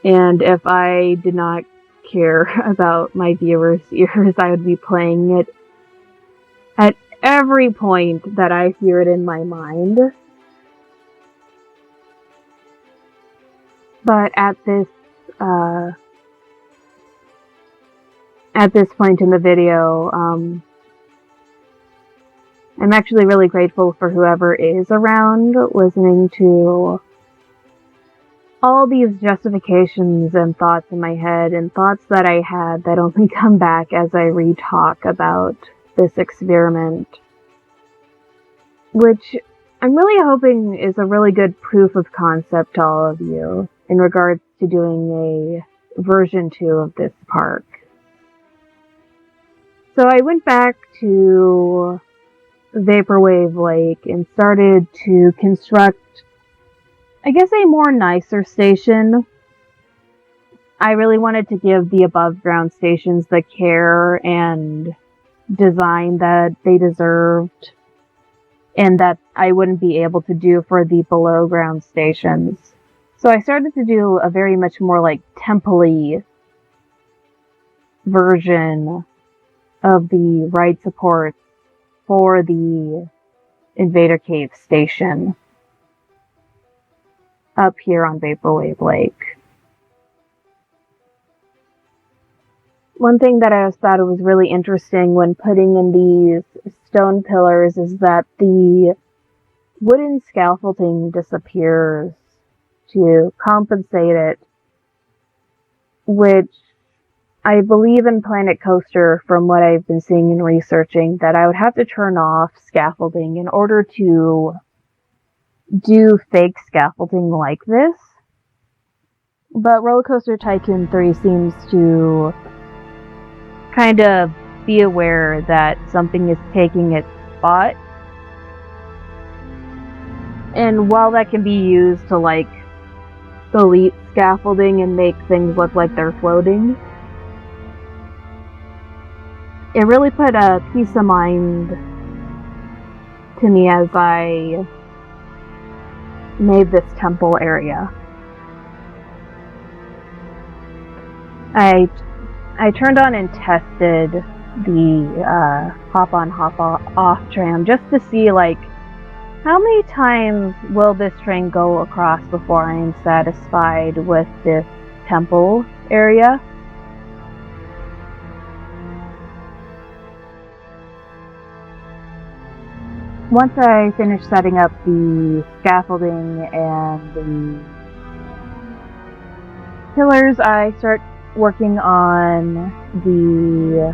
And if I did not care about my viewers' ears, I would be playing it at every point that I hear it in my mind. But at this point in the video, I'm actually really grateful for whoever is around listening to all these justifications and thoughts in my head, and thoughts that I had that only come back as I re-talk about this experiment, which I'm really hoping is a really good proof of concept to all of you in regards to doing a version 2 of this park. So I went back to Vaporwave Lake and started to construct, I guess, a more nicer station. I really wanted to give the above ground stations the care and design that they deserved, and that I wouldn't be able to do for the below ground stations. So I started to do a very much more temple-y version of the ride support for the Invader Cave station up here on Vaporwave Lake. One thing that I thought was really interesting when putting in these stone pillars is that the wooden scaffolding disappears to compensate it, which I believe in Planet Coaster, from what I've been seeing and researching, that I would have to turn off scaffolding in order to do fake scaffolding like this. But Roller Coaster Tycoon 3 seems to kind of be aware that something is taking its spot. And while that can be used to delete scaffolding and make things look like they're floating, it really put a peace of mind to me as I made this temple area. I turned on and tested the hop-on, hop-off tram just to see how many times will this train go across before I am satisfied with this temple area. Once I finished setting up the scaffolding and the pillars, I start working on the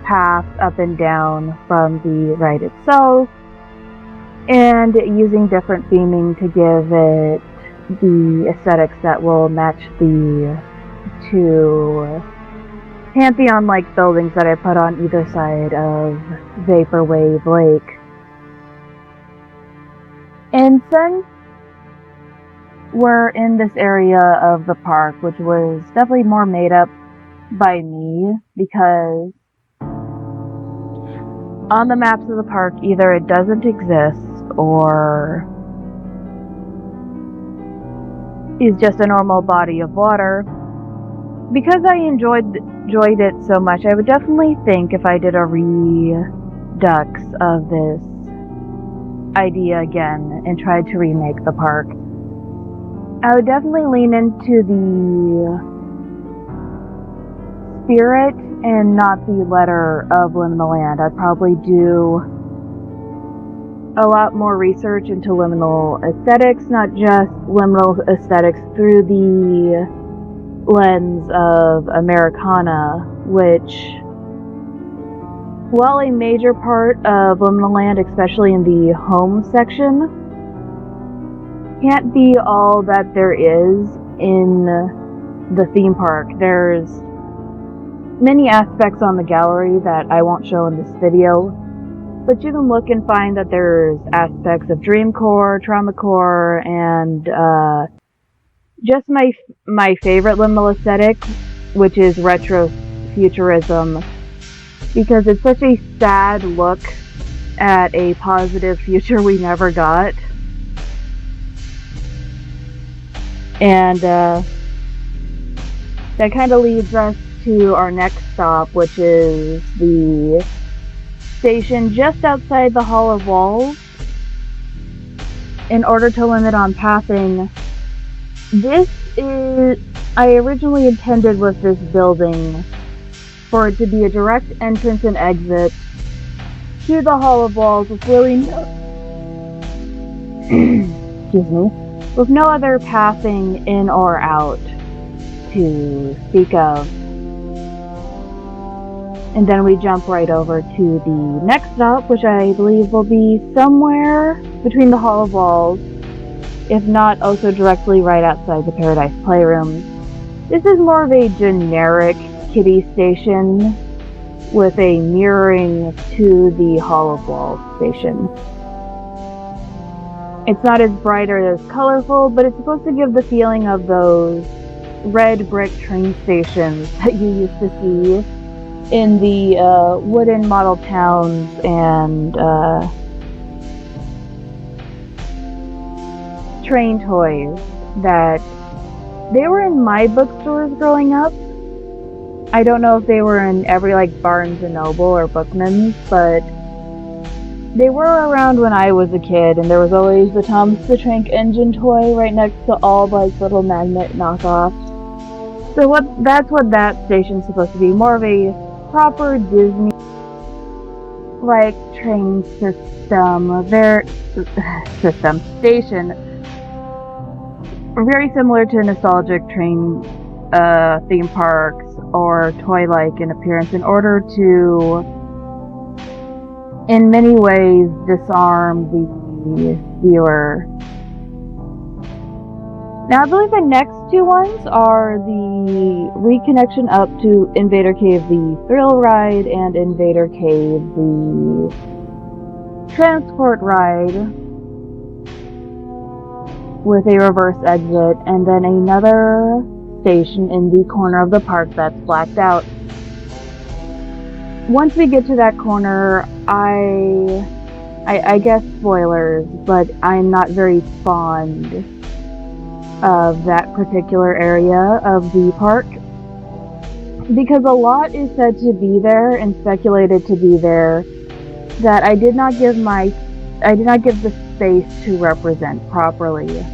path up and down from the ride itself, and using different theming to give it the aesthetics that will match the two Pantheon-like buildings that I put on either side of Vaporwave Lake. And since we're in this area of the park, which was definitely more made up by me, because on the maps of the park, either it doesn't exist or is just a normal body of water. Because I enjoyed it so much, I would definitely think if I did a redux of this idea again and tried to remake the park, I would definitely lean into the spirit and not the letter of Liminal Land. I'd probably do a lot more research into liminal aesthetics, not just liminal aesthetics through the lens of Americana, which While a major part of Liminal Land, especially in the home section, can't be all that there is in the theme park. There's many aspects on the gallery that I won't show in this video, but you can look and find that there's aspects of Dreamcore, Traumacore, and just my favorite liminal aesthetic, which is retro futurism, because it's such a sad look at a positive future we never got. And that kind of leads us to our next stop, which is the station just outside the Hall of Walls. In order to limit on pathing, I originally intended with this building for it to be a direct entrance and exit to the Hall of Walls with really with no other pathing in or out to speak of. And then we jump right over to the next stop, which I believe will be somewhere between the Hall of Walls, if not also directly right outside the Paradise Playroom. This is more of a generic kiddie station with a mirroring to the Hall of Walls station. It's not as bright or as colorful, but it's supposed to give the feeling of those red brick train stations that you used to see in the wooden model towns and train toys that they were in my bookstores growing up. I don't know if they were in every Barnes & Noble or Bookman's, but they were around when I was a kid, and there was always the Thomas the Tank Engine toy right next to all little magnet knockoffs. So that's what that station's supposed to be, more of a proper Disney train station, very similar to nostalgic train theme parks or toy-like in appearance, in order to, in many ways, disarm the viewer. Now, I believe the next two ones are the reconnection up to Invader Cave, the Thrill Ride, and Invader Cave, the Transport Ride, with a reverse exit, and then another station in the corner of the park that's blacked out. Once we get to that corner, I guess spoilers, but I'm not very fond of that particular area of the park, because a lot is said to be there and speculated to be there that I did not give the space to represent properly.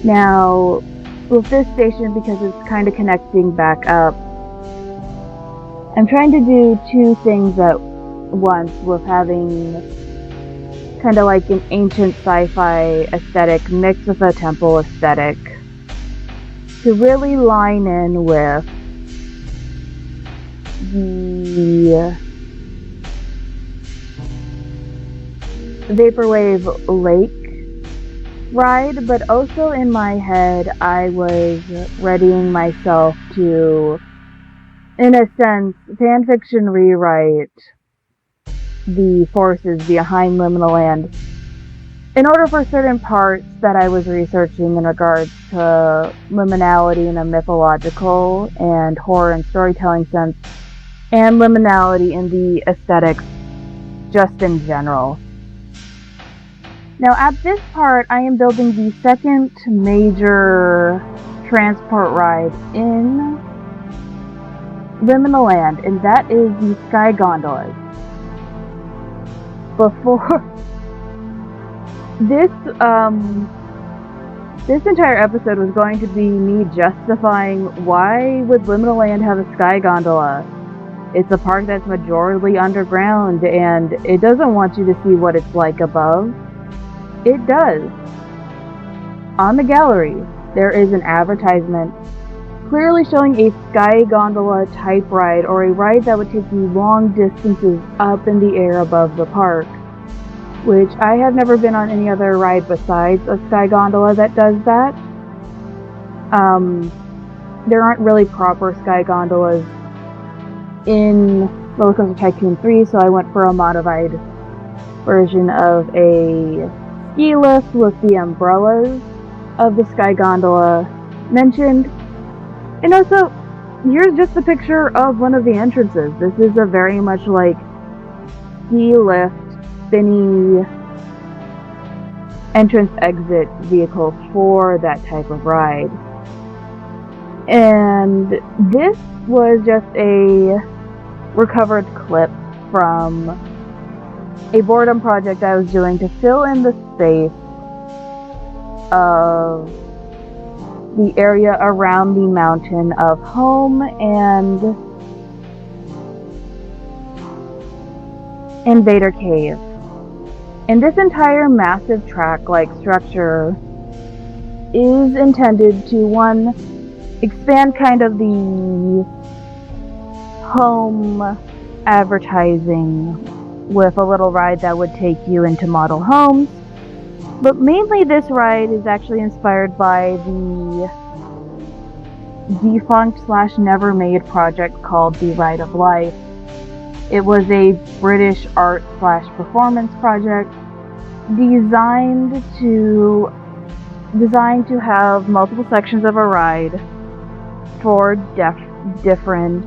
Now, with this station, because it's kind of connecting back up, I'm trying to do two things at once with having kind of an ancient sci-fi aesthetic mixed with a temple aesthetic to really line in with the Vaporwave Lake ride, but also in my head I was readying myself to, in a sense, fanfiction rewrite the forces behind Liminal Land in order for certain parts that I was researching in regards to liminality in a mythological and horror and storytelling sense, and liminality in the aesthetics just in general. Now, at this part, I am building the second major transport ride in Liminal Land, and that is the Sky Gondolas. Before this entire episode was going to be me justifying why would Liminal Land have a Sky Gondola. It's a park that's majorly underground, and it doesn't want you to see what it's like above. It does. On the gallery, there is an advertisement clearly showing a sky gondola type ride, or a ride that would take you long distances up in the air above the park, which I have never been on any other ride besides a sky gondola that does that. There aren't really proper sky gondolas in Roller Coaster Tycoon 3, so I went for a modified version of a ski lift with the umbrellas of the sky gondola mentioned. And also, here's just a picture of one of the entrances. This is a very much like ski lift, spinny entrance exit vehicle for that type of ride. And this was just a recovered clip from a boredom project I was doing to fill in the space of the area around the mountain of home and Invader Cave. And this entire massive track-like structure is intended to, one, expand kind of the home advertising with a little ride that would take you into model homes. But mainly this ride is actually inspired by the defunct/never made project called The Ride of Life. It was a British art/performance project designed to have multiple sections of a ride for different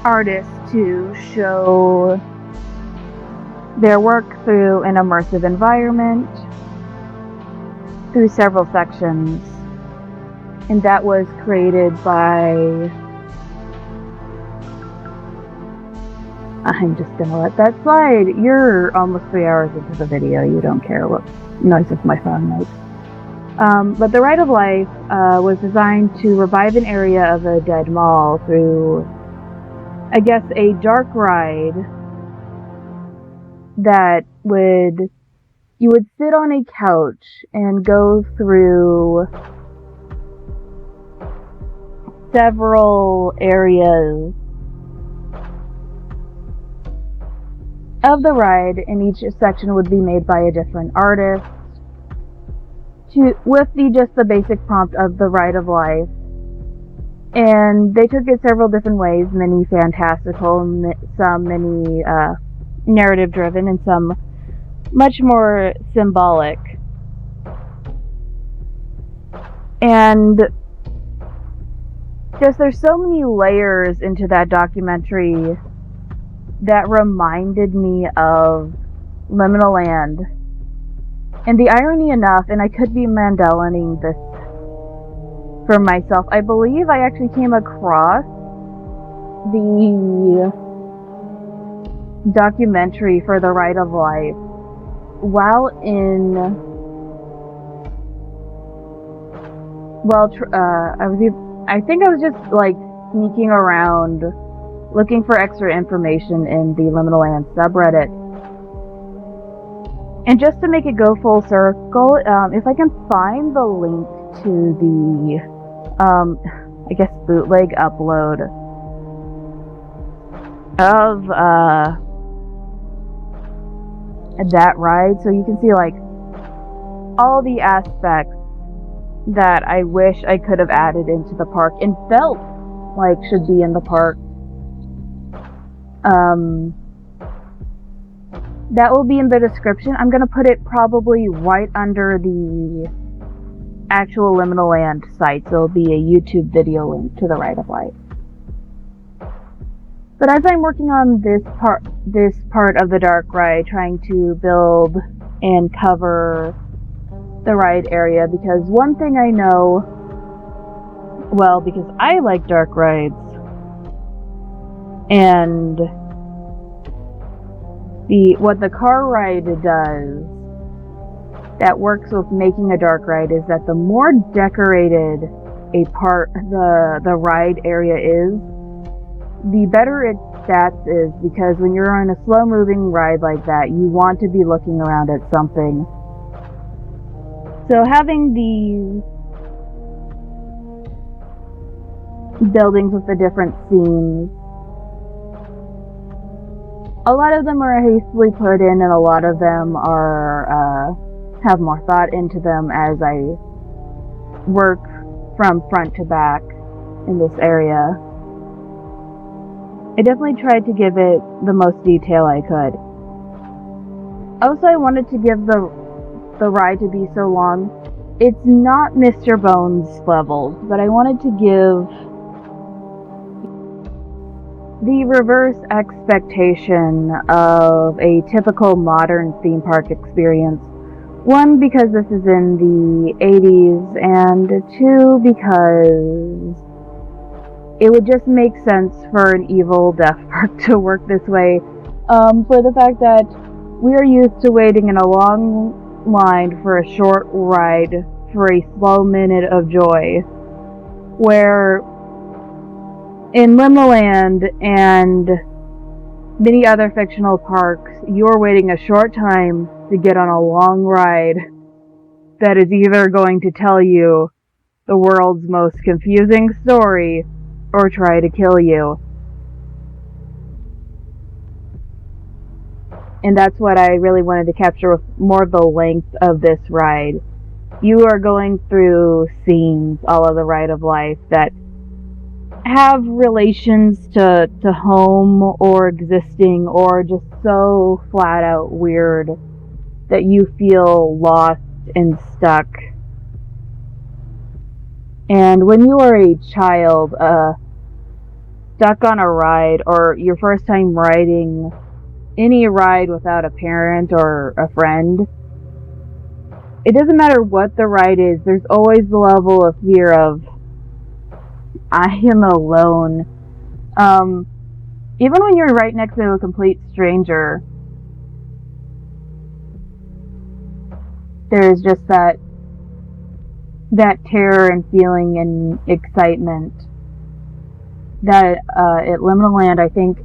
artists to show their work through an immersive environment through several sections. And that was created by... I'm just gonna let that slide. You're almost 3 hours into the video. You don't care what noises my phone makes. But the Ride of Life was designed to revive an area of a dead mall through, I guess, a dark ride that you would sit on a couch and go through several areas of the ride, and each section would be made by a different artist with the basic prompt of the Ride of Life. And they took it several different ways, many fantastical, some many narrative driven, and some much more symbolic. And just there's so many layers into that documentary that reminded me of Liminal Land. And the irony enough, and I could be Mandelaing this for myself, I believe I actually came across the documentary for the Ride of Life while I think I was just like sneaking around looking for extra information in the Liminal Land subreddit. And just to make it go full circle, if I can find the link to the, I guess, bootleg upload of that ride, so you can see like all the aspects that I wish I could have added into the park and felt like should be in the park. That will be in the description. I'm going to put it probably right under the actual Liminal Land site, so it'll be a YouTube video link to the Ride of Life. But as I'm working on this part of the dark ride, trying to build and cover the ride area, because one thing I know, well, because I like dark rides, and what the car ride does that works with making a dark ride is that the more decorated the ride area is, the better its stats is, because when you're on a slow moving ride like that, you want to be looking around at something. So having these buildings with the different scenes, a lot of them are hastily put in, and a lot of them are have more thought into them as I work from front to back in this area. I definitely tried to give it the most detail I could. Also, I wanted to give the ride to be so long. It's not Mr. Bones levels, but I wanted to give the reverse expectation of a typical modern theme park experience. One, because this is in the 80s, and two, because it would just make sense for an evil death park to work this way, for the fact that we are used to waiting in a long line for a short ride for a slow minute of joy, where in Liminal Land and many other fictional parks, you're waiting a short time to get on a long ride that is either going to tell you the world's most confusing story or try to kill you. And that's what I really wanted to capture with more of the length of this ride. You are going through scenes all of the ride of life that have relations to home or existing, or just so flat out weird that you feel lost and stuck. And when you are a child, stuck on a ride, or your first time riding any ride without a parent or a friend, it doesn't matter what the ride is, there's always the level of fear of, I am alone. Even when you're right next to a complete stranger, there's just that terror and feeling and excitement that at Liminal Land, I think,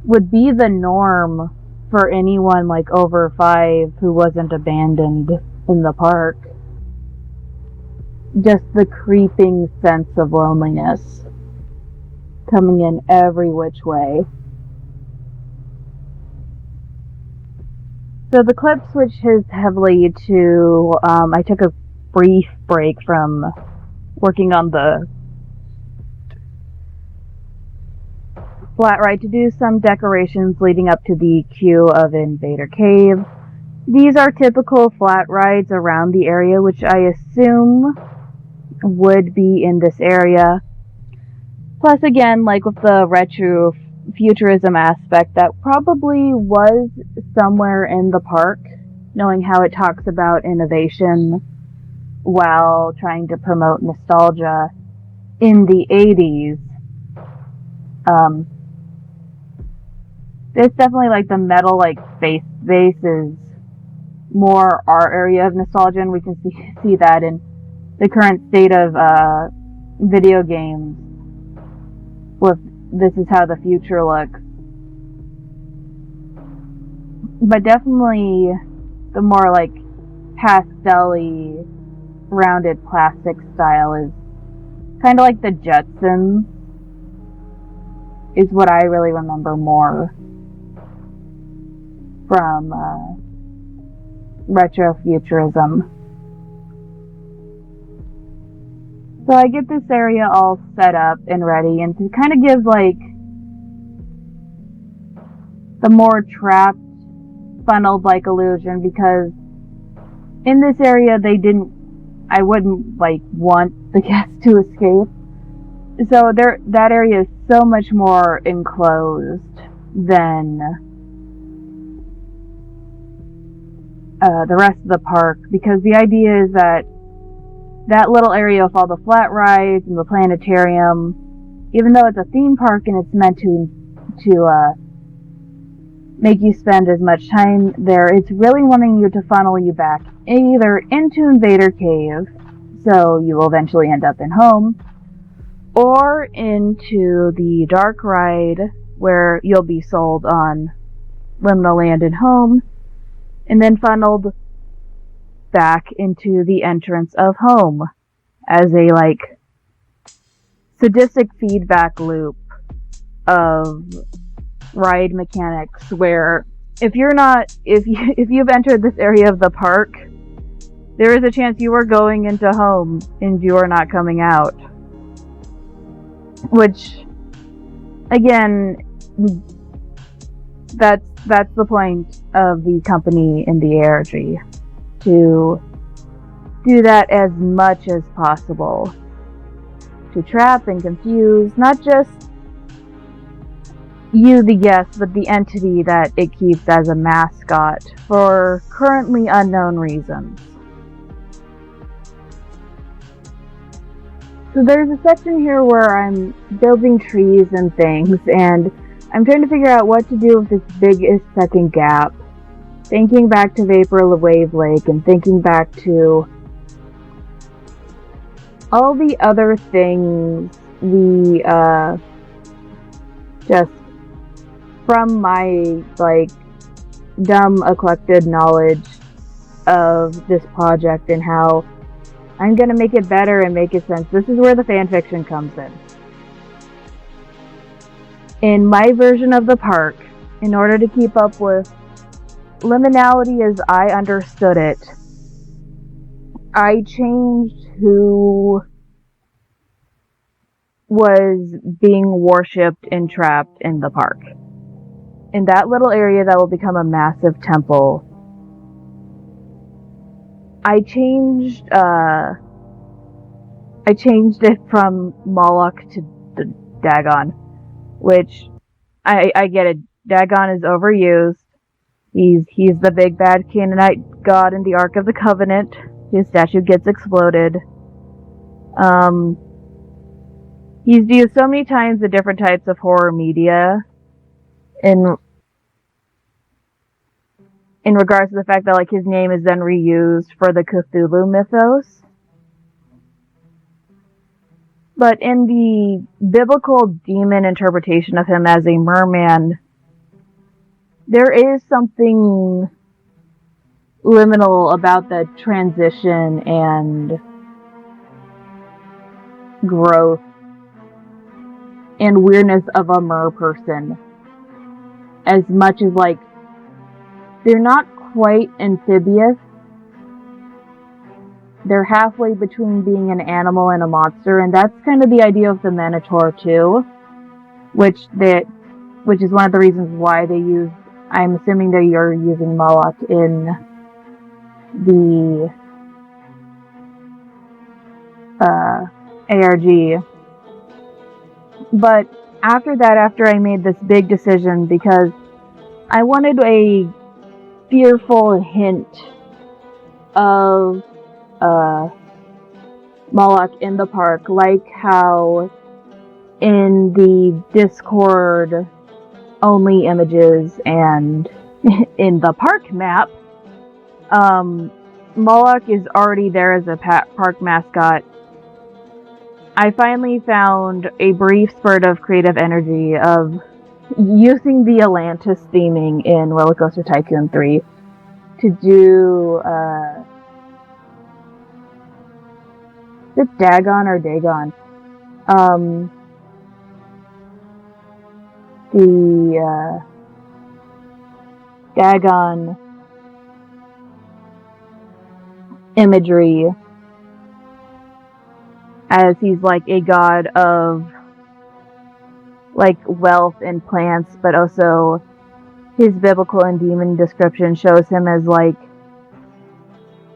would be the norm for anyone like over 5 who wasn't abandoned in the park. Just the creeping sense of loneliness coming in every which way. So the clip switches heavily to, I took a brief break from working on the flat ride to do some decorations leading up to the queue of Invader Cave. These are typical flat rides around the area, which I assume would be in this area. Plus, again, like with the retro futurism aspect, that probably was somewhere in the park, knowing how it talks about innovation while trying to promote nostalgia in the 80s. There's definitely like the metal like space base is more our area of nostalgia, and we can see that in the current state of video games with this is how the future looks. But definitely the more like pastel-y rounded plastic style is kind of like the Jetsons is what I really remember more from retrofuturism. So I get this area all set up and ready, and to kind of give like the more trapped, funneled like illusion, because in this area I wouldn't like want the guests to escape. So that area is so much more enclosed than the rest of the park, because the idea is that little area with all the flat rides and the planetarium, even though it's a theme park and it's meant to make you spend as much time there, it's really wanting you to funnel you back either into Invader Cave, so you will eventually end up in home, or into the dark ride where you'll be sold on Liminal Land and home, and then funneled back into the entrance of home as a sadistic feedback loop of ride mechanics where if you've entered this area of the park, there is a chance you are going into home and you are not coming out. Which, again, that's the point of the company in the ARG, to do that as much as possible, to trap and confuse not just you, the guest, but the entity that it keeps as a mascot for currently unknown reasons. So there's a section here where I'm building trees and things, and I'm trying to figure out what to do with this biggest second gap. Thinking back to Vapor Wave Lake and thinking back to all the other things we, just from my, dumb, eclectic knowledge of this project and how I'm gonna make it better and make it sense. This is where the fanfiction comes in. In my version of the park, in order to keep up with liminality as I understood it, I changed who was being worshipped and trapped in the park. In that little area that will become a massive temple, I changed it from Moloch to Dagon, which I get it. Dagon is overused. He's the big bad Canaanite god in the Ark of the Covenant. His statue gets exploded. He's used so many times in different types of horror media in regards to the fact that his name is then reused for the Cthulhu mythos. But in the biblical demon interpretation of him as a merman, there is something liminal about the transition and growth and weirdness of a mer person. As much as they're not quite amphibious. They're halfway between being an animal and a monster, and that's kind of the idea of the Minotaur too, which is one of the reasons why they use. I'm assuming that you're using Moloch in the ARG. But after I made this big decision, because I wanted a fearful hint of Moloch in the park, like how in the Discord only images and in the park map, Moloch is already there as a park mascot. I finally found a brief spurt of creative energy of using the Atlantis theming in Roller Coaster Tycoon 3 to do, is it Dagon or Dagon? The Dagon imagery, as he's a god of wealth and plants, but also his biblical and demon description shows him as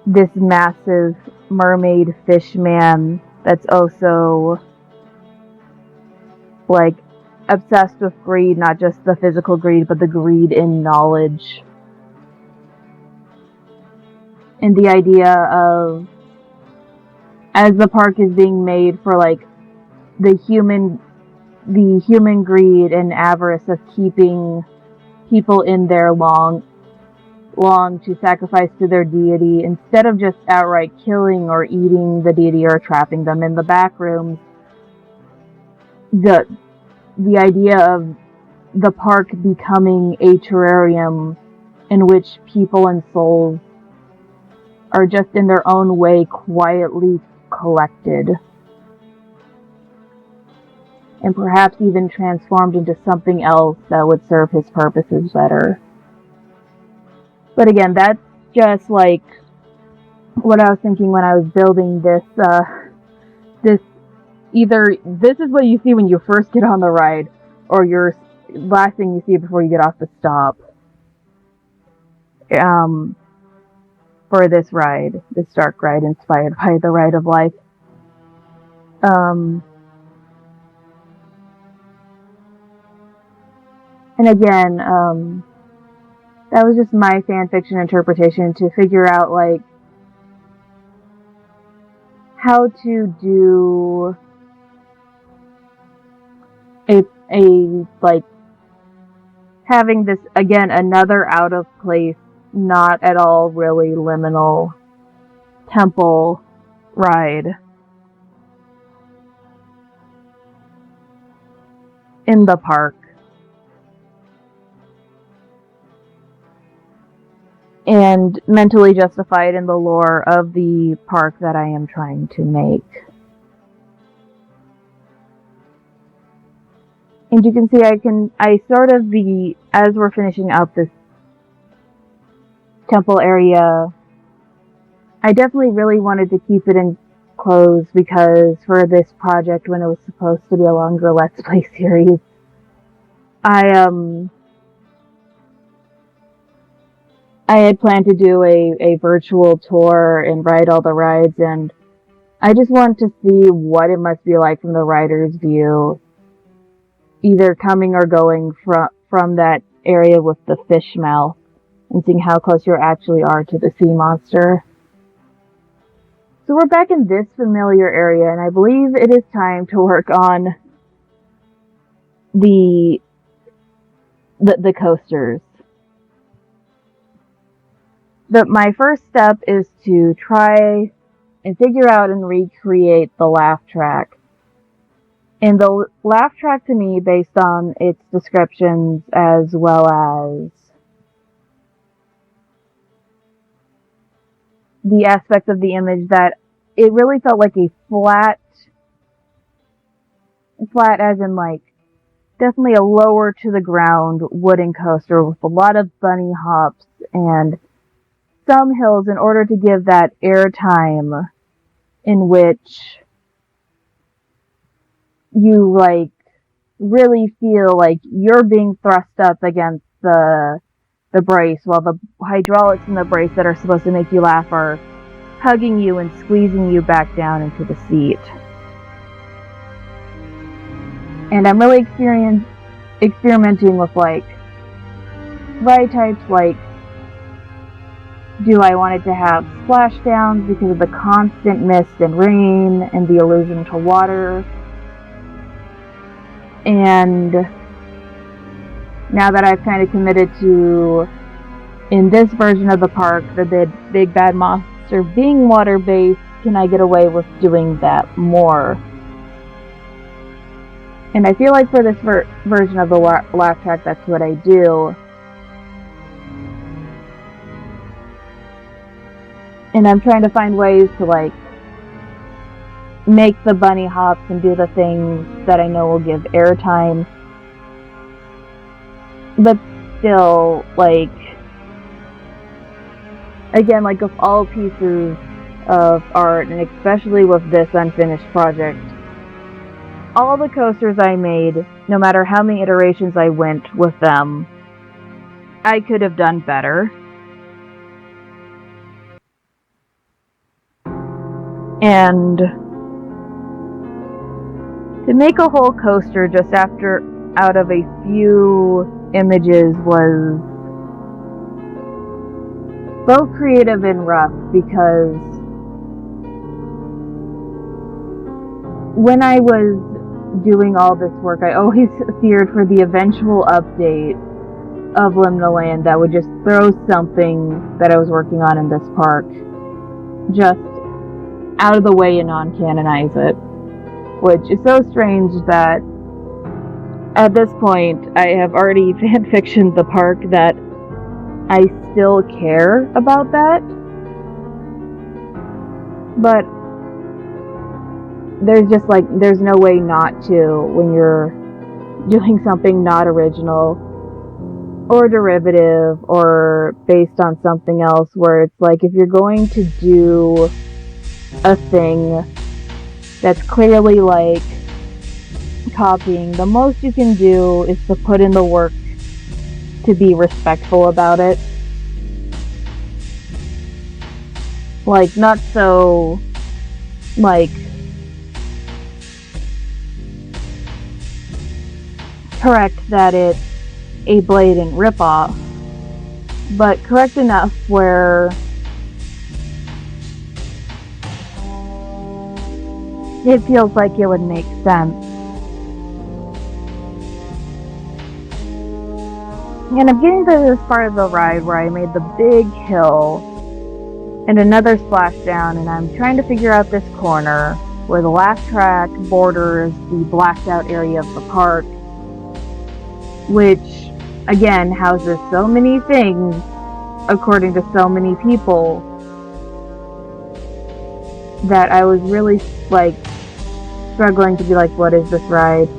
this massive mermaid fish man that's also obsessed with greed, not just the physical greed, but the greed in knowledge. And the idea of, as the park is being made for the human greed and avarice of keeping people in there long to sacrifice to their deity, instead of just outright killing or eating the deity or trapping them in the back rooms. The idea of the park becoming a terrarium in which people and souls are just in their own way quietly collected. And perhaps even transformed into something else that would serve his purposes better. But again, that's just like what I was thinking when I was building this, either this is what you see when you first get on the ride, or your last thing you see before you get off the stop. For this ride, this dark ride inspired by the Ride of Life. And again, that was just my fanfiction interpretation to figure out, like, how to do a like, having this, again, another out of place, not at all really liminal temple ride in the park. And mentally justified in the lore of the park that I am trying to make. And you can see I sort of as we're finishing out this temple area, I definitely really wanted to keep it enclosed because for this project, when it was supposed to be a longer Let's Play series, I had planned to do a virtual tour and ride all the rides, and I just wanted to see what it must be like from the rider's view, either coming or going from that area with the fish mouth, and seeing how close you actually are to the sea monster. So we're back in this familiar area, and I believe it is time to work on the coasters. My first step is to try and figure out and recreate the laugh track. And the laugh track, to me, based on its descriptions as well as the aspect of the image, that it really felt like a flat as in, like, definitely a lower to the ground wooden coaster with a lot of bunny hops and some hills, in order to give that airtime in which you, like, really feel like you're being thrust up against the brace, while the hydraulics in the brace that are supposed to make you laugh are hugging you and squeezing you back down into the seat. And I'm really experimenting with, like, ride types, like, do I want it to have splashdowns because of the constant mist and rain and the allusion to water? And now that I've kind of committed to, in this version of the park, the big bad monster being water-based, can I get away with doing that more? And I feel like for this version of the laugh track, that's what I do. And I'm trying to find ways to, like, make the bunny hops and do the things that I know will give airtime, but still, like, again, like, with all pieces of art, and especially with this unfinished project, all the coasters I made, no matter how many iterations I went with them, I could have done better. And to make a whole coaster just out of a few images was both creative and rough, because when I was doing all this work, I always feared for the eventual update of Liminal Land that would just throw something that I was working on in this park just out of the way and non-canonize it, which is so strange that at this point I have already fanfictioned the park that I still care about that. But there's no way not to when you're doing something not original or derivative or based on something else, where it's like, if you're going to do a thing that's clearly like copying, the most you can do is to put in the work to be respectful about it. Like, not so like correct that it's a blatant ripoff, but correct enough where it feels like it would make sense. And I'm getting to this part of the ride where I made the big hill and another splashdown, and I'm trying to figure out this corner where the laugh track borders the blacked out area of the park, which again houses so many things according to so many people that I was really like struggling to be like, what is this ride?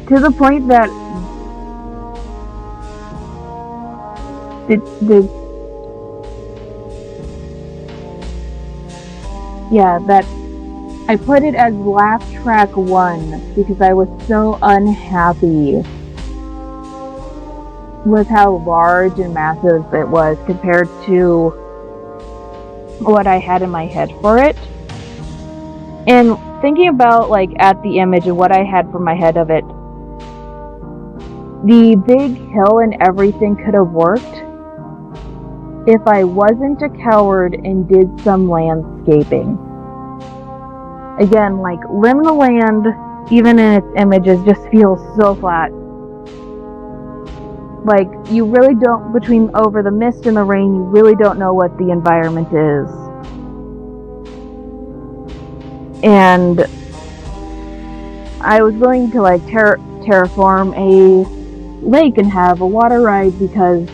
To the point that that I put it as Laugh Track 1 because I was so unhappy with how large and massive it was compared to what I had in my head for it. And thinking about like at the image and what I had for my head of it, the big hill and everything could have worked if I wasn't a coward and did some landscaping. Again, like, Liminal Land, even in its images, just feels so flat. Like, you really don't, between over the mist and the rain, you really don't know what the environment is. And I was willing to like terraform a lake and have a water ride because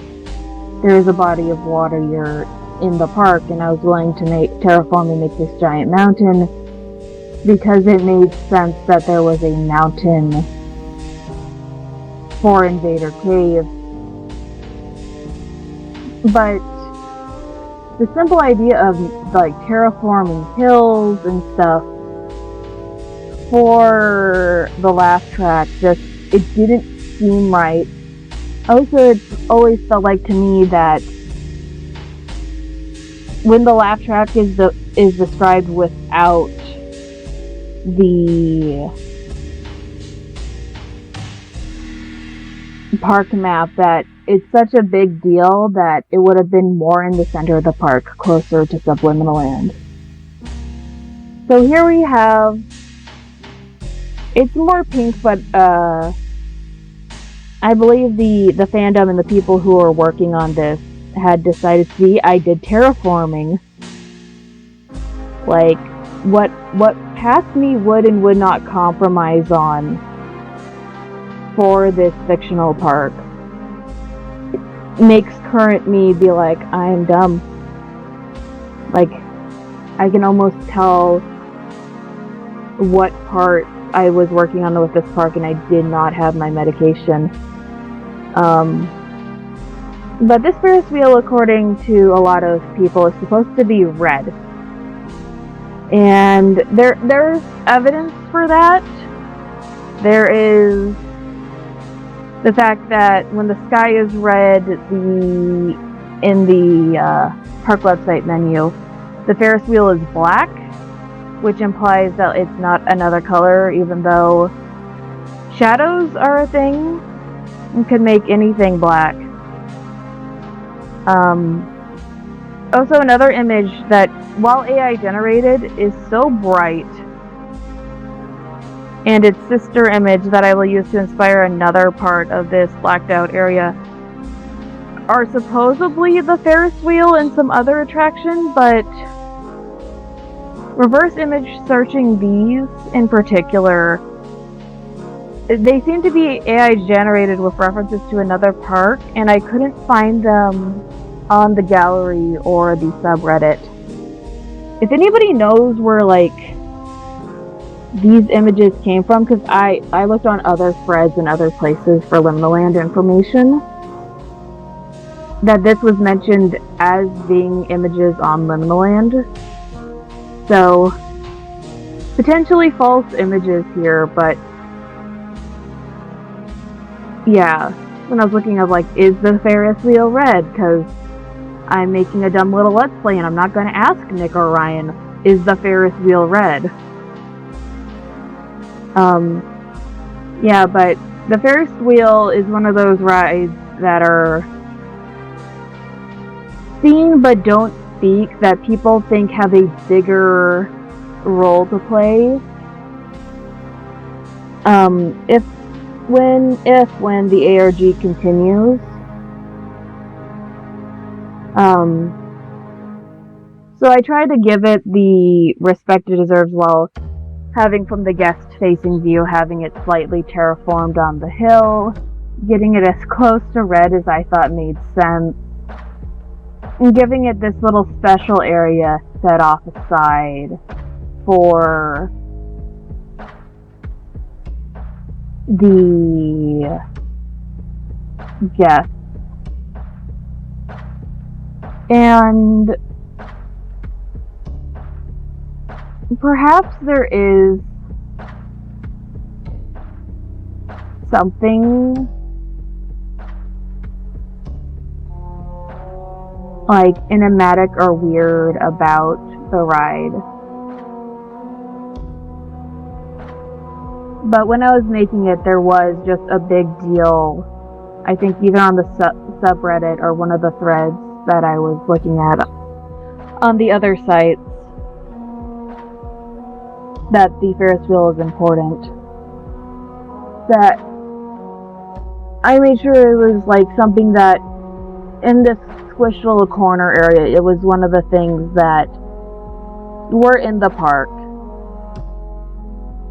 there is a body of water here in the park, and I was willing to terraform and make this giant mountain because it made sense that there was a mountain for Invader Cave. But the simple idea of like terraforming hills and stuff for the laugh track, just, it didn't seem right. Also, it's always felt like to me that when the laugh track is described without the park map, that it's such a big deal that it would have been more in the center of the park, closer to Subliminal Land. So here we have, it's more pink, but I believe the fandom and the people who are working on this had decided, see, I did terraforming. Like, what past me would and would not compromise on for this fictional park makes current me be like, I am dumb. Like, I can almost tell what part I was working on with this park, and I did not have my medication. But this Ferris wheel, according to a lot of people, is supposed to be red. And there's evidence for that. There is the fact that when the sky is red, in the park website menu, the Ferris wheel is black, which implies that it's not another color, even though shadows are a thing and could make anything black. Also, another image that, while AI generated, is so bright, and its sister image that I will use to inspire another part of this blacked out area, are supposedly the Ferris wheel and some other attraction, but reverse image searching these in particular, they seem to be AI generated with references to another park, and I couldn't find them on the gallery or the subreddit. If anybody knows where, like, these images came from, because I looked on other threads and other places for Liminal Land information, that this was mentioned as being images on Liminal Land. So, potentially false images here, but yeah, when I was looking at, like, is the Ferris wheel red? Because I'm making a dumb little Let's Play and I'm not going to ask Nick or Ryan, is the Ferris wheel red? Yeah, but the Ferris wheel is one of those rides that are seen but don't speak, that people think have a bigger role to play. If when the ARG continues. So I try to give it the respect it deserves while having from the guest-facing view, having it slightly terraformed on the hill, getting it as close to red as I thought made sense, and giving it this little special area set off aside for the guests. And perhaps there is something like enigmatic or weird about the ride. But when I was making it, there was just a big deal, I think even on the subreddit or one of the threads that I was looking at on the other sites, that the Ferris wheel is important. That I made sure it was like something that in this squished little corner area, it was one of the things that were in the park.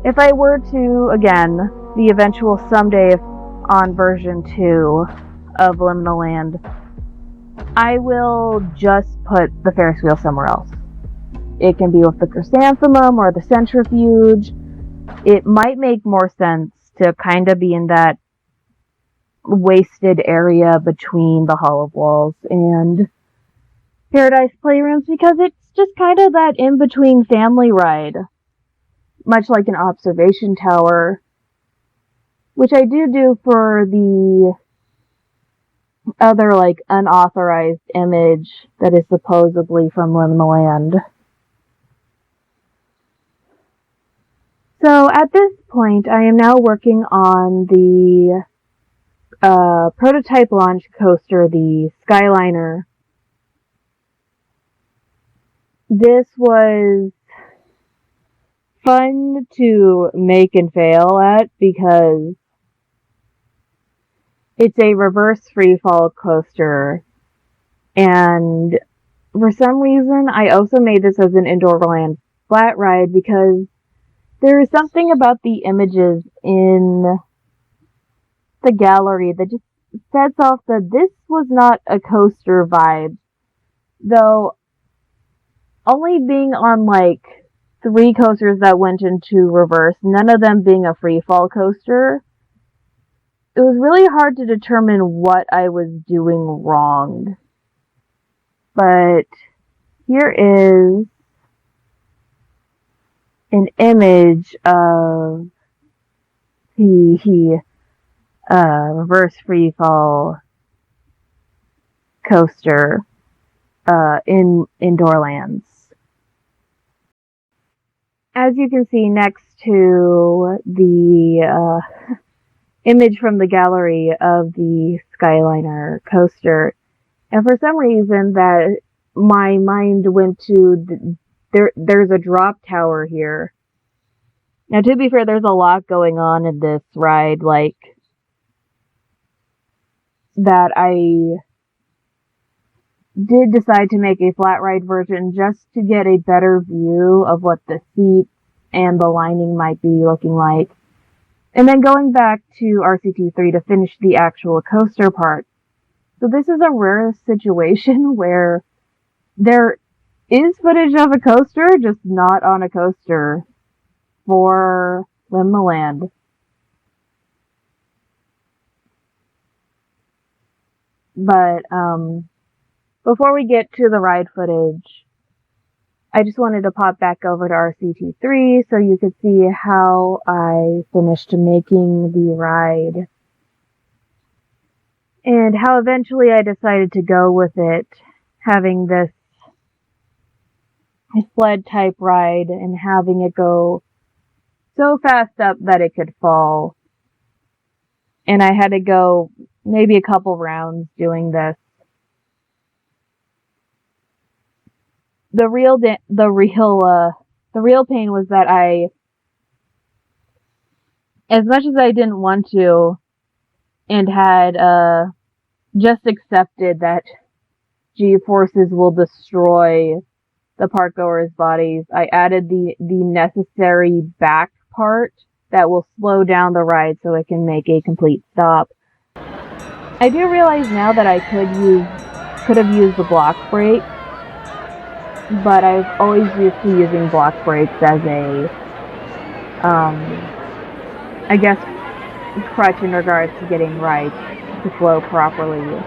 If I were to, again, the eventual someday on version 2 of Liminal Land, I will just put the Ferris wheel somewhere else. It can be with the chrysanthemum or the centrifuge. It might make more sense to kind of be in that wasted area between the Hollow Walls and Paradise Playrooms, because it's just kind of that in-between family ride. Much like an observation tower, which I do for the other, like, unauthorized image that is supposedly from Liminal Land. So at this point, I am now working on the prototype launch coaster, the Skyliner. This was fun to make and fail at because it's a reverse freefall coaster, and for some reason I also made this as an Indoorlands flat ride because there is something about the images in the gallery that just sets off that this was not a coaster vibe, though only being on like 3 coasters that went into reverse, none of them being a free fall coaster, it was really hard to determine what I was doing wrong. But here is an image of the reverse free fall coaster in Indoorlands. As you can see next to the image from the gallery of the Skyliner coaster, and for some reason that my mind went to there's a drop tower here. Now, to be fair, there's a lot going on in this ride, like that I did decide to make a flat ride version just to get a better view of what the seats and the lining might be looking like. And then going back to RCT3 to finish the actual coaster part. So this is a rare situation where there is footage of a coaster, just not on a coaster for Liminal Land. But before we get to the ride footage, I just wanted to pop back over to RCT3 so you could see how I finished making the ride and how eventually I decided to go with it, having this sled type ride and having it go so fast up that it could fall. And I had to go maybe a couple rounds doing this. The real pain was that as much as I didn't want to, and had just accepted that G-forces will destroy the park goers' bodies, I added the necessary back part that will slow down the ride so it can make a complete stop. I do realize now that I could have used the block brake, but I've always used to using block brakes as a, I guess, crutch in regards to getting rides to flow properly.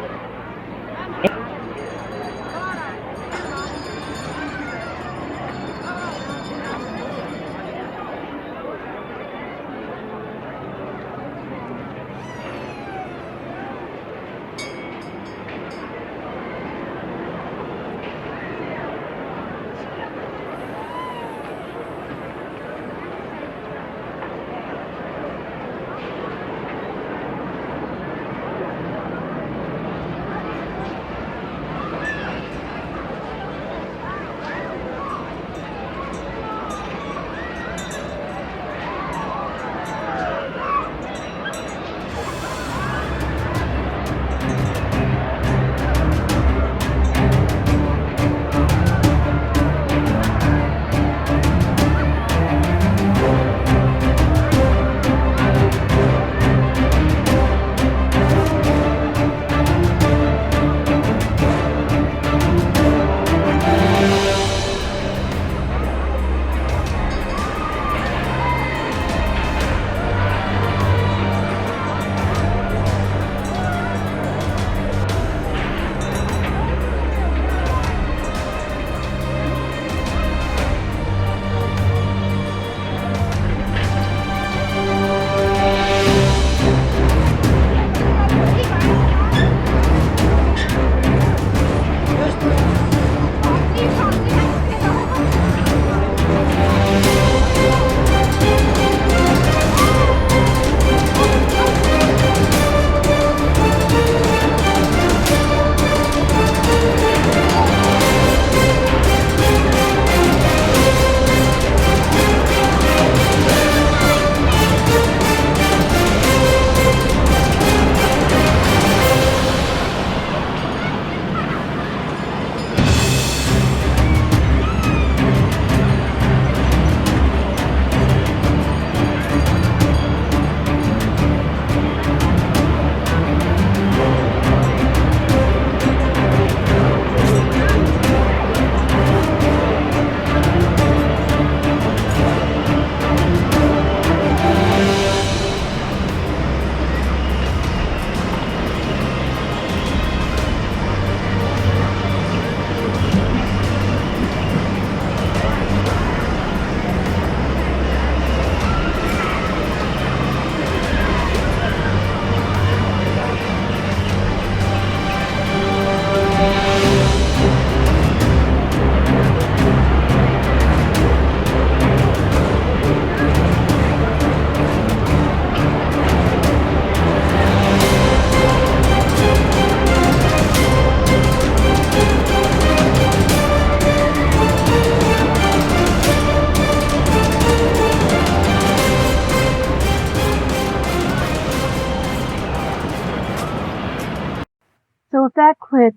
So with that quick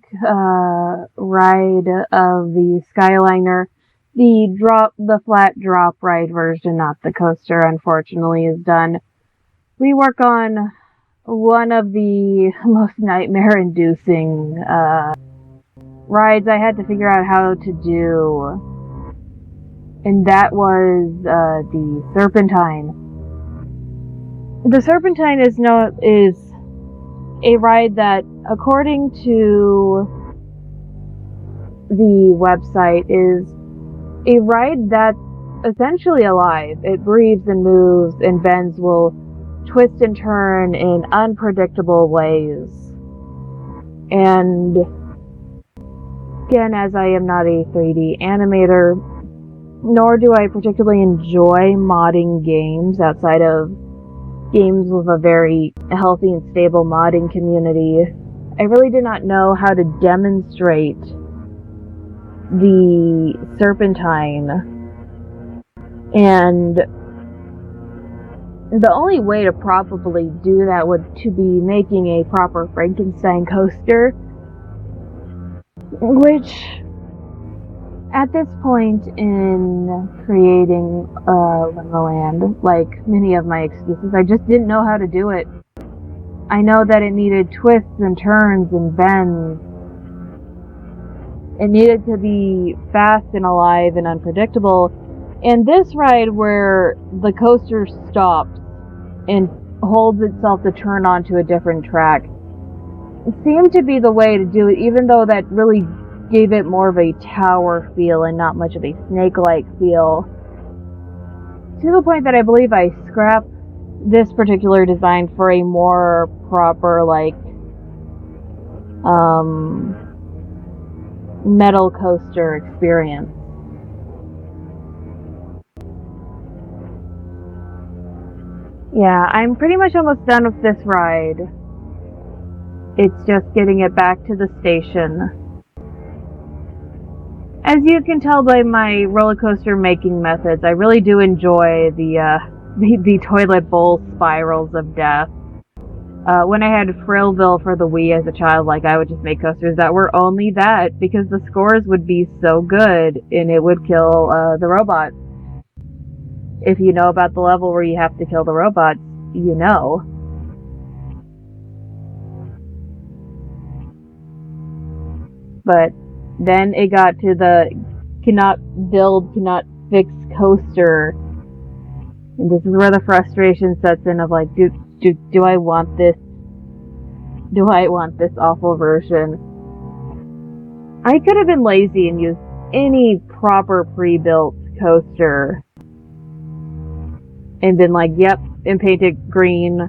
ride of the Skyliner, the flat drop ride version, not the coaster, unfortunately, is done. We work on one of the most nightmare-inducing rides I had to figure out how to do, and that was the Serpentine. The Serpentine is a ride that, according to the website, is a ride that's essentially alive. It breathes and moves, and bends will twist and turn in unpredictable ways. And again, as I am not a 3D animator, nor do I particularly enjoy modding games outside of games with a very healthy and stable modding community, I really did not know how to demonstrate the Serpentine. And the only way to probably do that would to be making a proper Frankenstein coaster, which at this point in creating Liminal Land, like many of my excuses, I just didn't know how to do it. I know that it needed twists and turns and bends. It needed to be fast and alive and unpredictable. And this ride, where the coaster stops and holds itself to turn onto a different track, seemed to be the way to do it, even though that really gave it more of a tower feel and not much of a snake-like feel. To the point that I believe I scrapped this particular design for a more proper, like, metal coaster experience. Yeah, I'm pretty much almost done with this ride. It's just getting it back to the station. As you can tell by my roller coaster making methods, I really do enjoy the toilet bowl spirals of death. When I had Frillville for the Wii as a child, like, I would just make coasters that were only that, because the scores would be so good and it would kill the robots. If you know about the level where you have to kill the robots, you know. But then it got to the cannot build, cannot fix coaster. And this is where the frustration sets in of like, do I want this? Do I want this awful version? I could have been lazy and used any proper pre-built coaster and been like, yep, and paint it green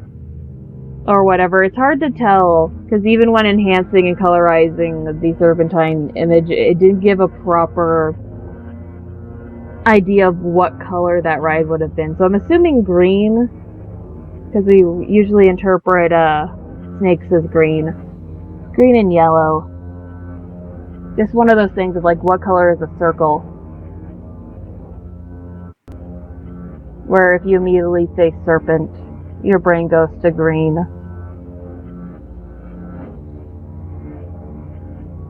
or whatever. It's hard to tell, because even when enhancing and colorizing the Serpentine image, it didn't give a proper idea of what color that ride would have been. So I'm assuming green, because we usually interpret snakes as green. Green and yellow. Just one of those things of like, what color is a circle? Where if you immediately say serpent, your brain goes to green.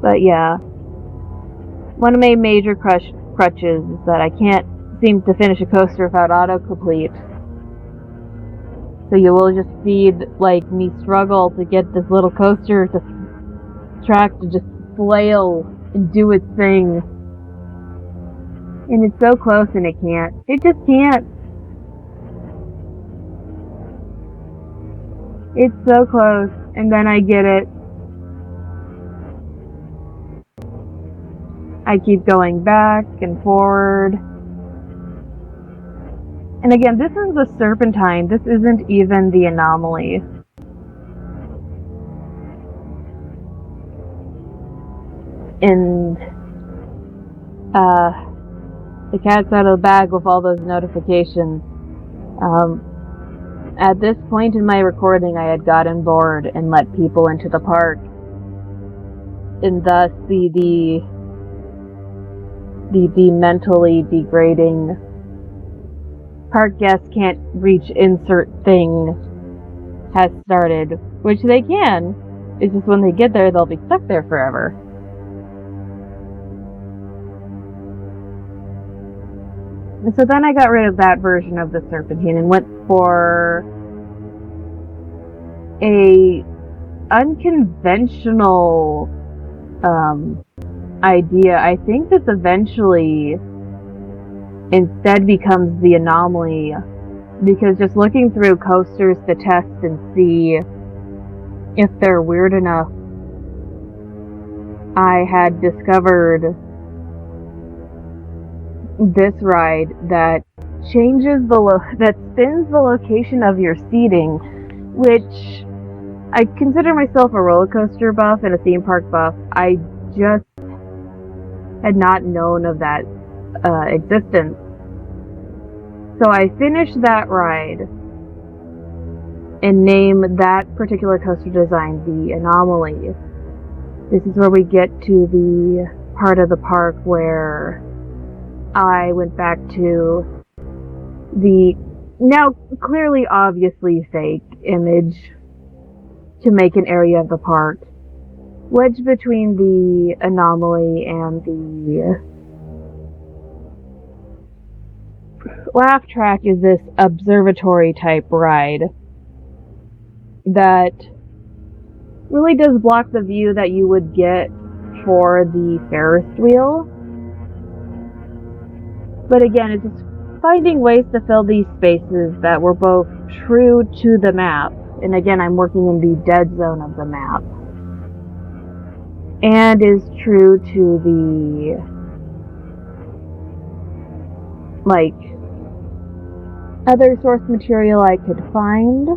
But yeah, one of my major crutches is that I can't seem to finish a coaster without autocomplete. So you will just see like me struggle to get this little coaster track to just flail and do its thing. And it's so close and it can't. It just can't. It's so close, and then I get it. I keep going back and forward. And again, this is the Serpentine. This isn't even the Anomaly. And the cat's out of the bag with all those notifications. At this point in my recording, I had gotten bored and let people into the park, and thus the mentally degrading park guests can't reach insert thing has started, which they can. It's just when they get there, they'll be stuck there forever. And so then I got rid of that version of the Serpentine and went for a unconventional idea. I think this eventually instead becomes the anomaly, because just looking through coasters to test and see if they're weird enough, I had discovered this ride that changes that spins the location of your seating, which I consider myself a roller coaster buff and a theme park buff. I just had not known of that existence. So I finished that ride and named that particular coaster design the Anomaly. This is where we get to the part of the park where I went back to the now clearly obviously fake image to make an area of the park wedged between the Anomaly and the laugh track. Is this observatory type ride that really does block the view that you would get for the Ferris wheel. But again, it's just finding ways to fill these spaces that were both true to the map, and again, I'm working in the dead zone of the map, and is true to the, other source material I could find.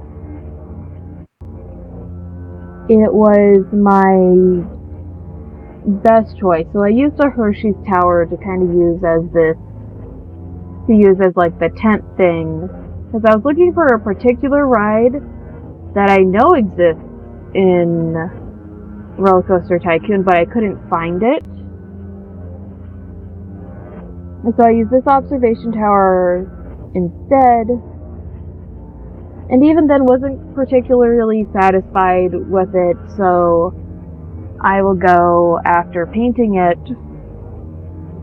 It was my best choice. So I used a Hershey's Tower to kind of use as the tent thing, because I was looking for a particular ride that I know exists in Roller Coaster Tycoon, but I couldn't find it. And so I used this observation tower instead, and even then wasn't particularly satisfied with it, so I will go, after painting it,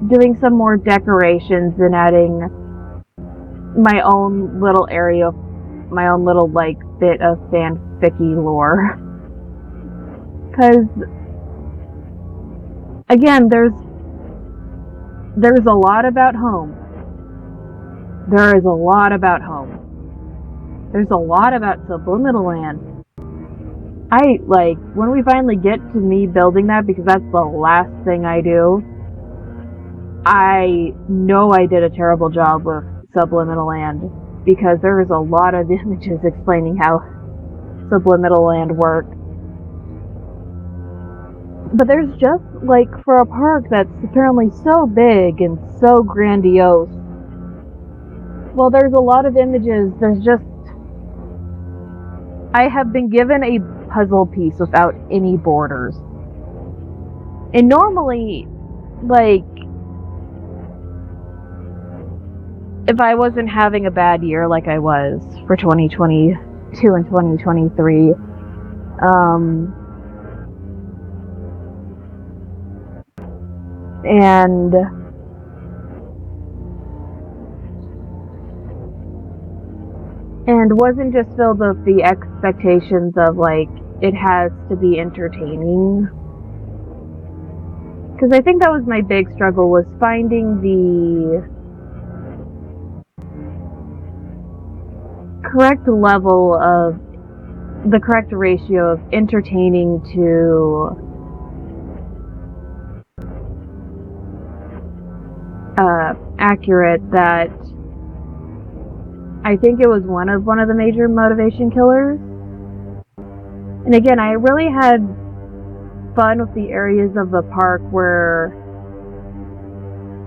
doing some more decorations and adding my own little area, my own little bit of fanficky lore. Because again, there's a lot about home. There is a lot about home. There's a lot about Liminal Land. When we finally get to me building that, because that's the last thing I do, I know I did a terrible job with Subliminal Land, because there is a lot of images explaining how Subliminal Land works. But there's just, for a park that's apparently so big and so grandiose, well, there's a lot of images, I have been given a puzzle piece without any borders. And normally, if I wasn't having a bad year like I was for 2022 and 2023, and wasn't just filled with the expectations of it has to be entertaining. Because I think that was my big struggle, was finding the correct level of, the correct ratio of entertaining to accurate, that I think it was one of the major motivation killers. And again, I really had fun with the areas of the park where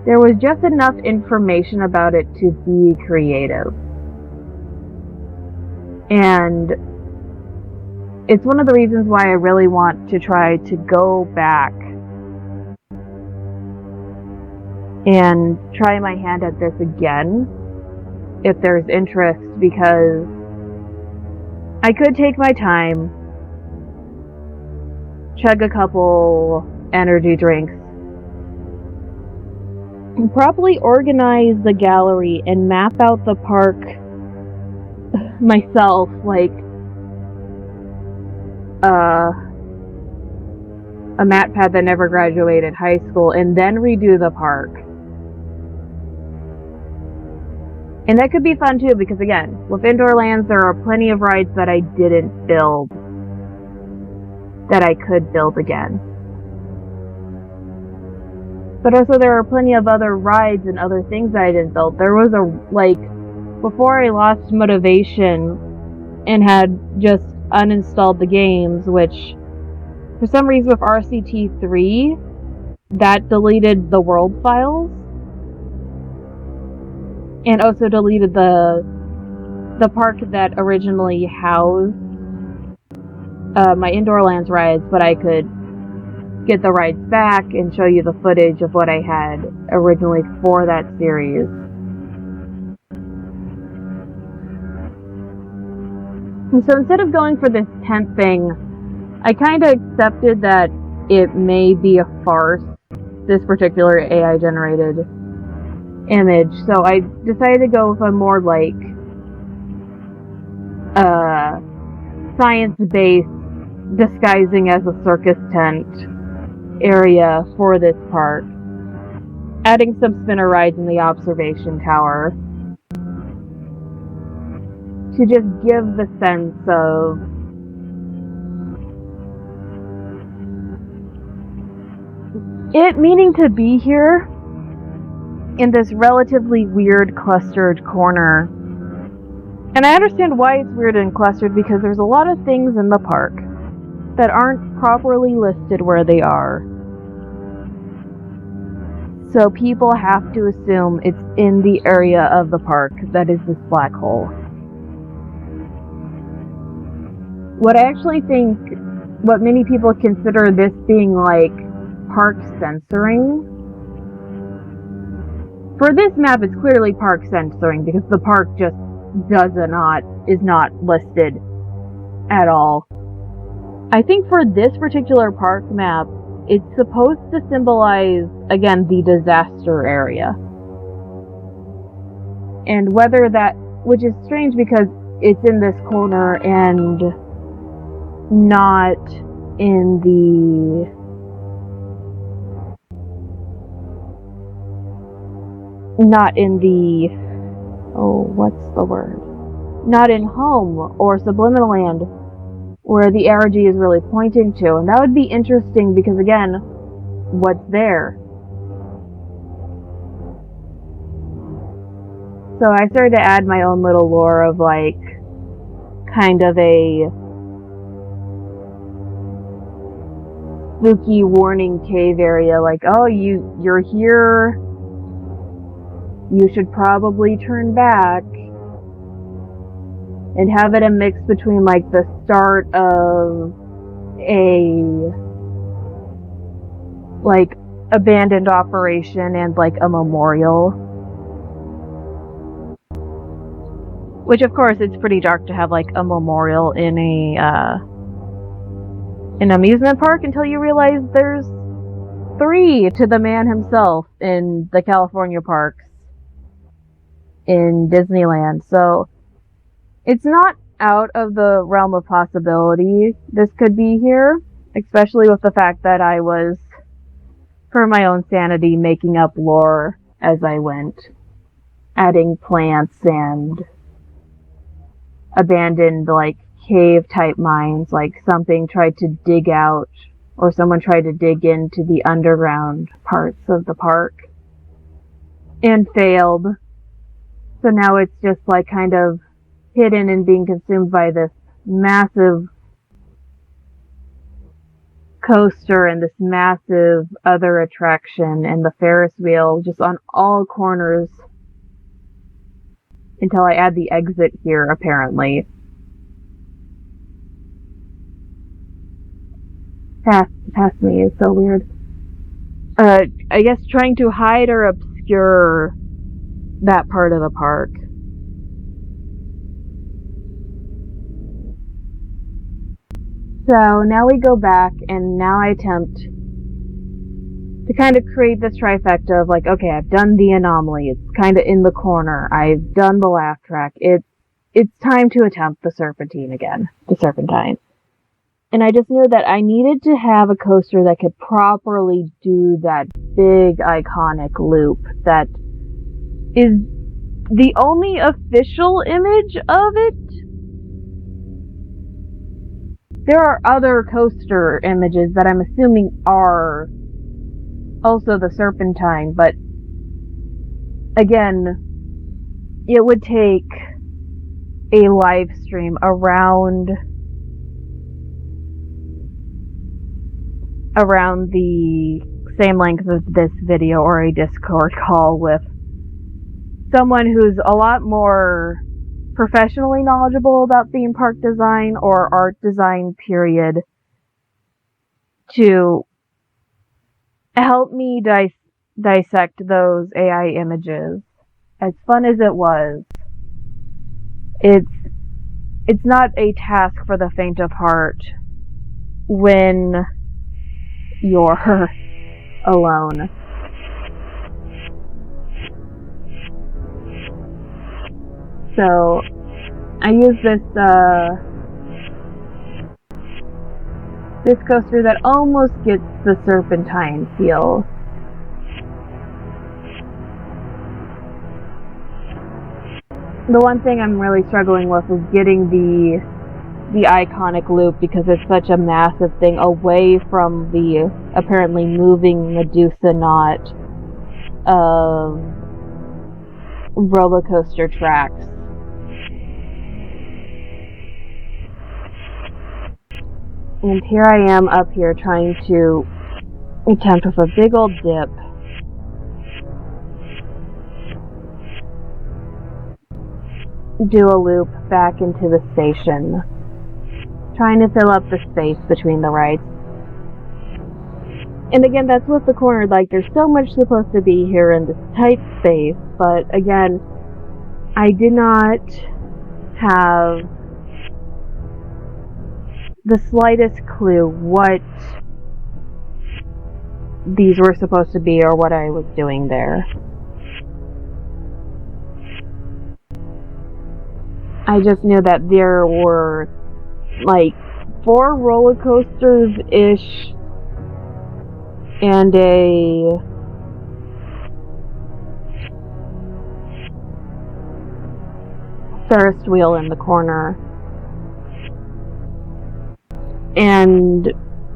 there was just enough information about it to be creative. And it's one of the reasons why I really want to try to go back and try my hand at this again, if there's interest, because I could take my time, chug a couple energy drinks, and properly organize the gallery and map out the park myself, a mat pad that never graduated high school and then redo the park. And that could be fun too, because again, with Indoorlands, there are plenty of rides that I didn't build that I could build again. But also there are plenty of other rides and other things that I didn't build. There was before I lost motivation and had just uninstalled the games, which for some reason with RCT3, that deleted the world files. And also deleted the park that originally housed my Indoorlands rides, but I could get the rides back and show you the footage of what I had originally for that series. And so instead of going for this tent thing, I kind of accepted that it may be a farce, this particular AI-generated image. So I decided to go with a more science-based, disguising as a circus tent area for this park, adding some spinner rides in the observation tower to just give the sense of it meaning to be here in this relatively weird clustered corner. And I understand why it's weird and clustered, because there's a lot of things in the park that aren't properly listed where they are. So people have to assume it's in the area of the park that is this black hole. What I actually think, what many people consider this being like park censoring. For this map, it's clearly park censoring because the park just is not listed at all. I think for this particular park map, it's supposed to symbolize, again, the disaster area. And whether that, which is strange because it's in this corner and not in the not in Home or Subliminal Land, where the ARG is really pointing to. And that would be interesting because, again, what's there? So I started to add my own little lore of kind of a spooky warning cave area, oh, you're here, you should probably turn back, and have it a mix between the start of a abandoned operation and a memorial. Which of course it's pretty dark to have a memorial in an amusement park until you realize there's 3 to the man himself in the California parks in Disneyland. So it's not out of the realm of possibility this could be here, especially with the fact that I was, for my own sanity, making up lore as I went, adding plants and abandoned cave type mines, something tried to dig out, or someone tried to dig into the underground parts of the park and failed. So now it's just kind of hidden and being consumed by this massive coaster and this massive other attraction and the Ferris wheel just on all corners until I add the exit here, apparently. Past me is so weird. I guess trying to hide or obscure that part of the park. So now we go back, and now I attempt to kind of create this trifecta of okay, I've done the anomaly, it's kind of in the corner, I've done the laugh track, it's time to attempt the serpentine again, the serpentine. And I just knew that I needed to have a coaster that could properly do that big iconic loop that is the only official image of it. There are other coaster images that I'm assuming are also the Serpentine, but again, it would take a live stream around the same length as this video, or a Discord call with someone who's a lot more professionally knowledgeable about theme park design or art design, period, to help me dissect those AI images. As fun as it was, it's not a task for the faint of heart when you're alone. So I use this coaster that almost gets the Serpentine feel. The one thing I'm really struggling with is getting the iconic loop, because it's such a massive thing, away from the apparently moving Medusa knot of roller coaster tracks. And here I am up here trying to attempt with a big old dip. Do a loop back into the station. Trying to fill up the space between the rides. And again, that's with the corner, like, there's so much supposed to be here in this tight space, but again, I did not have the slightest clue what these were supposed to be or what I was doing there. I just knew that there were like 4 roller coasters-ish and a Ferris wheel in the corner. And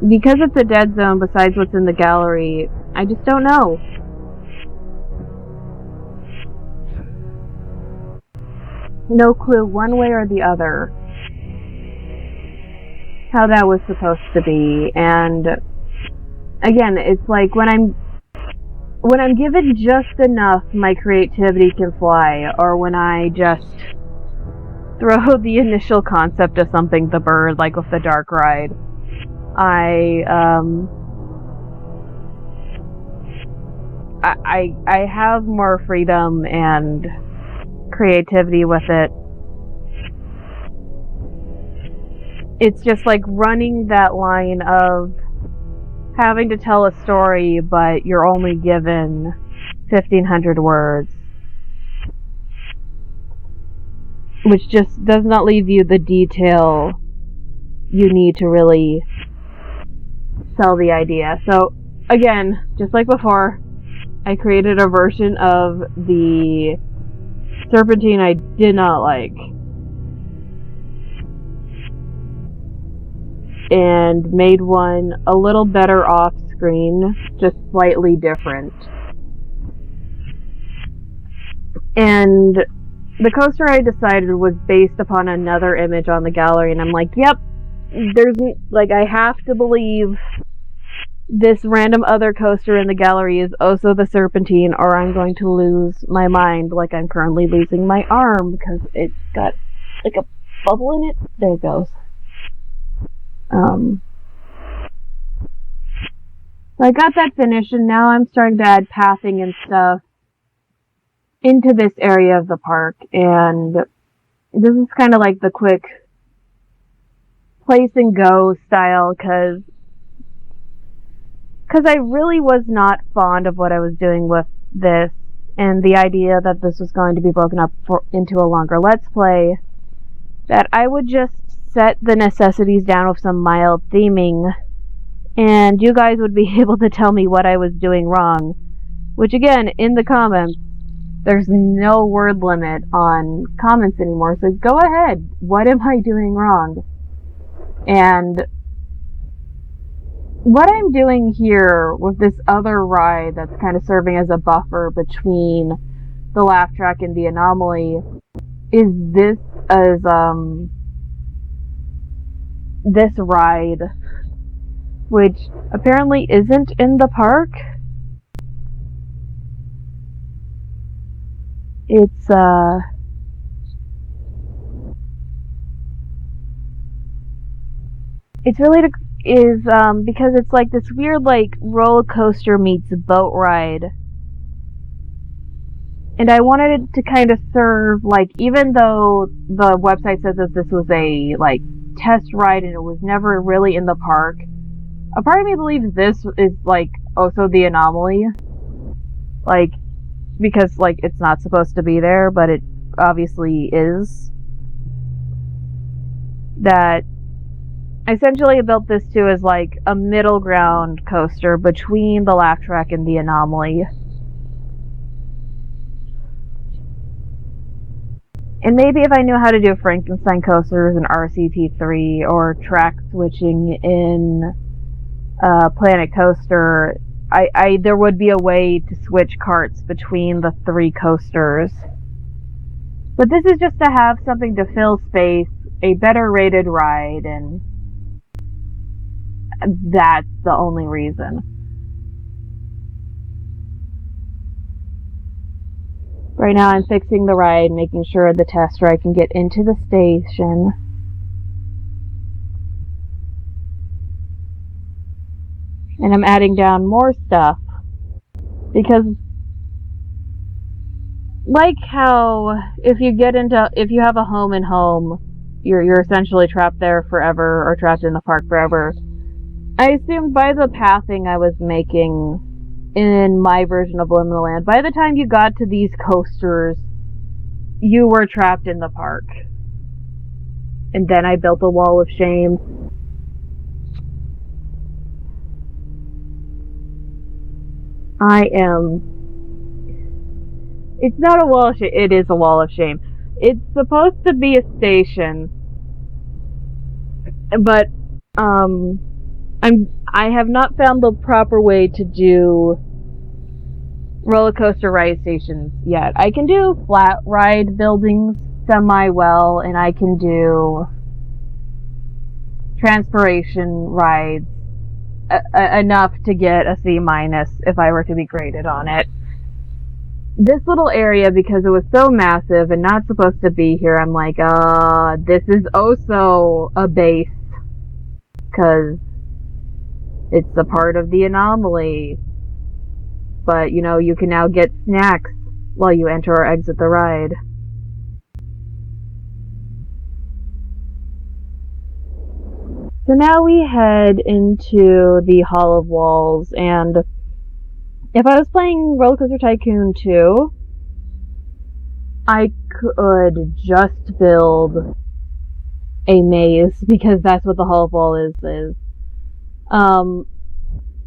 because it's a dead zone besides what's in the gallery, I just don't know. No clue one way or the other how that was supposed to be. And again, it's like when I'm given just enough, my creativity can fly, or when I just throw the initial concept of something the bird, like with the dark ride, I have more freedom and creativity with it. It's just like running that line of having to tell a story, but you're only given 1,500 words, which just does not leave you the detail you need to really sell the idea. So again, just like before, I created a version of the Serpentine I did not like, and made one a little better off screen, just slightly different. And the coaster I decided was based upon another image on the gallery, and I'm like, yep, I have to believe this random other coaster in the gallery is also the Serpentine, or I'm going to lose my mind, like I'm currently losing my arm because it's got like a bubble in it. There it goes. So I got that finished, and now I'm starting to add pathing and stuff into this area of the park, and this is kind of like the quick place and go style, because I really was not fond of what I was doing with this, and the idea that this was going to be broken up into a longer Let's Play, that I would just set the necessities down with some mild theming, and you guys would be able to tell me what I was doing wrong. Which again, in the comments, there's no word limit on comments anymore, so go ahead. What am I doing wrong? And what I'm doing here with this other ride that's kind of serving as a buffer between the laugh track and the anomaly is this ride, which apparently isn't in the park. It's really because it's like this weird like roller coaster meets boat ride. And I wanted it to kind of serve, like, even though the website says that this was a, like, test ride and it was never really in the park, a part of me believes this is, like, also the anomaly. Like, because, like, it's not supposed to be there, but it obviously is. That essentially I built this too as, like, a middle ground coaster between the laugh track and the anomaly. And maybe if I knew how to do Frankenstein coasters in RCT3 or track switching in Planet Coaster, there would be a way to switch carts between the 3 coasters. But this is just to have something to fill space, a better rated ride, and that's the only reason. Right now I'm fixing the ride, making sure the test ride can get into the station. And I'm adding down more stuff. Because, like how if you have a home and home, you're essentially trapped there forever, or trapped in the park forever. I assumed by the pathing I was making in my version of Liminal Land, by the time you got to these coasters, you were trapped in the park. And then I built a wall of shame. It's not a wall of shame, it is a wall of shame. It's supposed to be a station, but, I have not found the proper way to do roller coaster ride stations yet. I can do flat ride buildings semi-well, and I can do transpiration rides enough to get a C- if I were to be graded on it. This little area, because it was so massive and not supposed to be here, I'm like, this is also a base, because it's a part of the anomaly. But, you know, you can now get snacks while you enter or exit the ride. So now we head into the Hall of Walls, and if I was playing Roller Coaster Tycoon 2, I could just build a maze, because that's what the Hall of Walls is.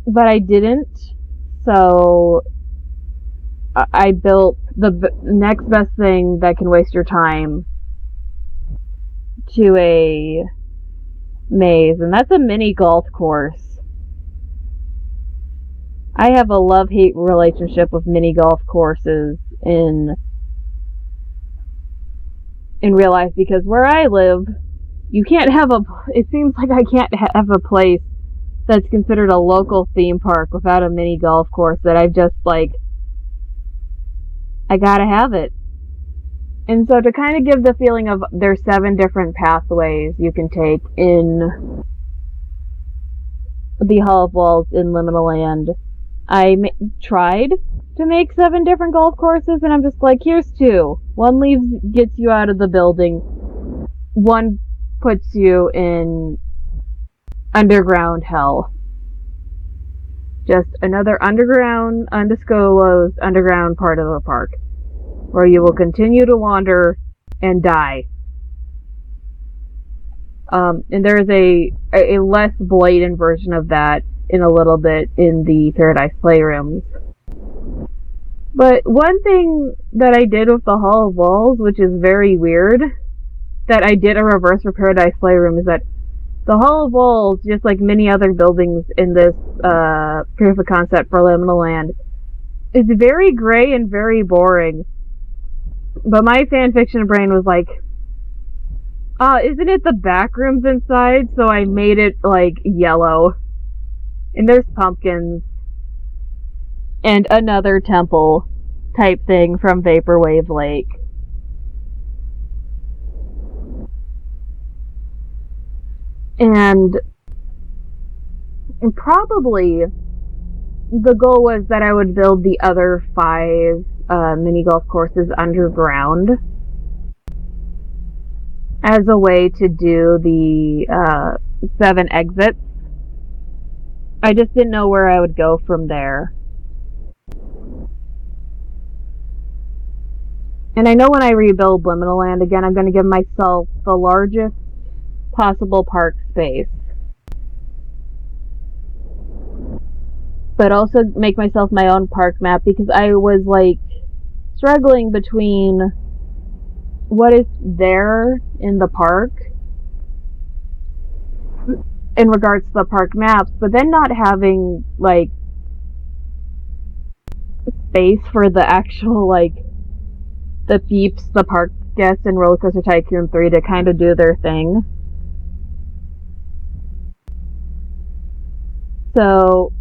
But I didn't, so I built the next best thing that can waste your time to a maze, and that's a mini golf course. I have a love-hate relationship with mini golf courses in real life, because where I live, it seems like I can't have a place that's considered a local theme park without a mini golf course that I've just, like, I gotta have it. And so to kind of give the feeling of there's 7 different pathways you can take in the Hall of Walls in Liminal Land, I tried to make 7 different golf courses, and I'm just like, here's 2. One gets you out of the building. One puts you in underground hell. Just another underground, undisclosed underground part of the park, where you will continue to wander and die. And there's a less blatant version of that in a little bit in the Paradise Playrooms. But one thing that I did with the Hall of Walls, which is very weird, that I did a reverse for Paradise Playroom, is that the Hall of Walls, just like many other buildings in this proof of concept for Liminal Land, is very gray and very boring. But my fanfiction brain was like, isn't it the back rooms inside? So I made it like yellow. And there's pumpkins. And another temple type thing from Vaporwave Lake. And probably the goal was that I would build the other 5 mini golf courses underground as a way to do the 7 exits. I just didn't know where I would go from there. And I know when I rebuild Liminal Land again, I'm going to give myself the largest possible park space. But also make myself my own park map, because I was like struggling between what is there in the park in regards to the park maps, but then not having like space for the actual like the peeps, the park guests in Roller Coaster Tycoon 3 to kind of do their thing. So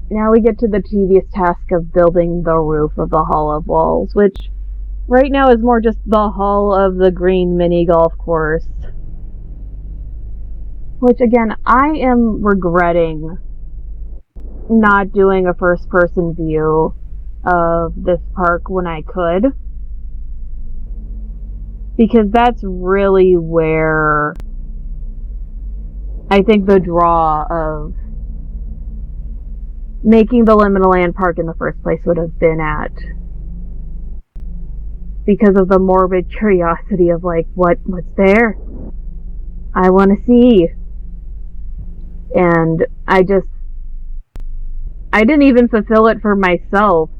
now we get to the tedious task of building the roof of the Hall of Walls, which right now is more just the Hall of the Green mini golf course. Which again, I am regretting not doing a first person view of this park when I could. Because that's really where I think the draw of making the Liminal Land park in the first place would have been at. Because of the morbid curiosity of like, what's there? I want to see. And I didn't even fulfill it for myself.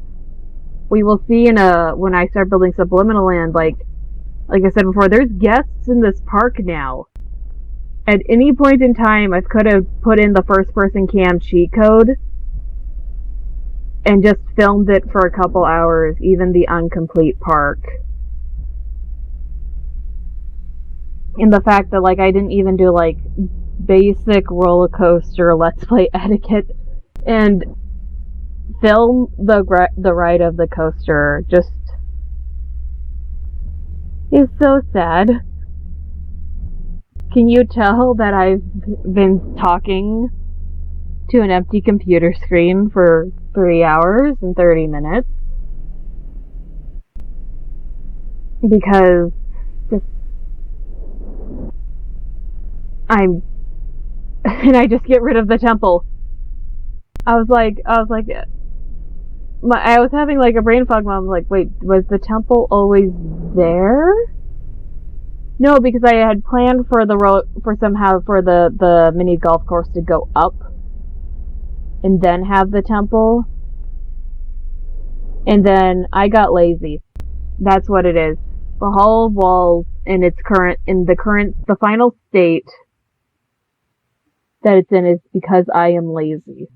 We will see when I start building Subliminal Land, like I said before, there's guests in this park now. At any point in time, I could have put in the first person cam cheat code and just filmed it for a couple hours, even the incomplete park. And the fact that like I didn't even do like basic roller coaster let's play etiquette and film the ride of the coaster just is so sad. Can you tell that I've been talking to an empty computer screen for 3 hours and 30 minutes? Because and I just get rid of the temple. I was having like a brain fog moment. I was like, wait, was the temple always there? No, because I had planned for the mini golf course to go up and then have the temple. And then I got lazy. That's what it is. The Hall of Walls in the final state that it's in is because I am lazy.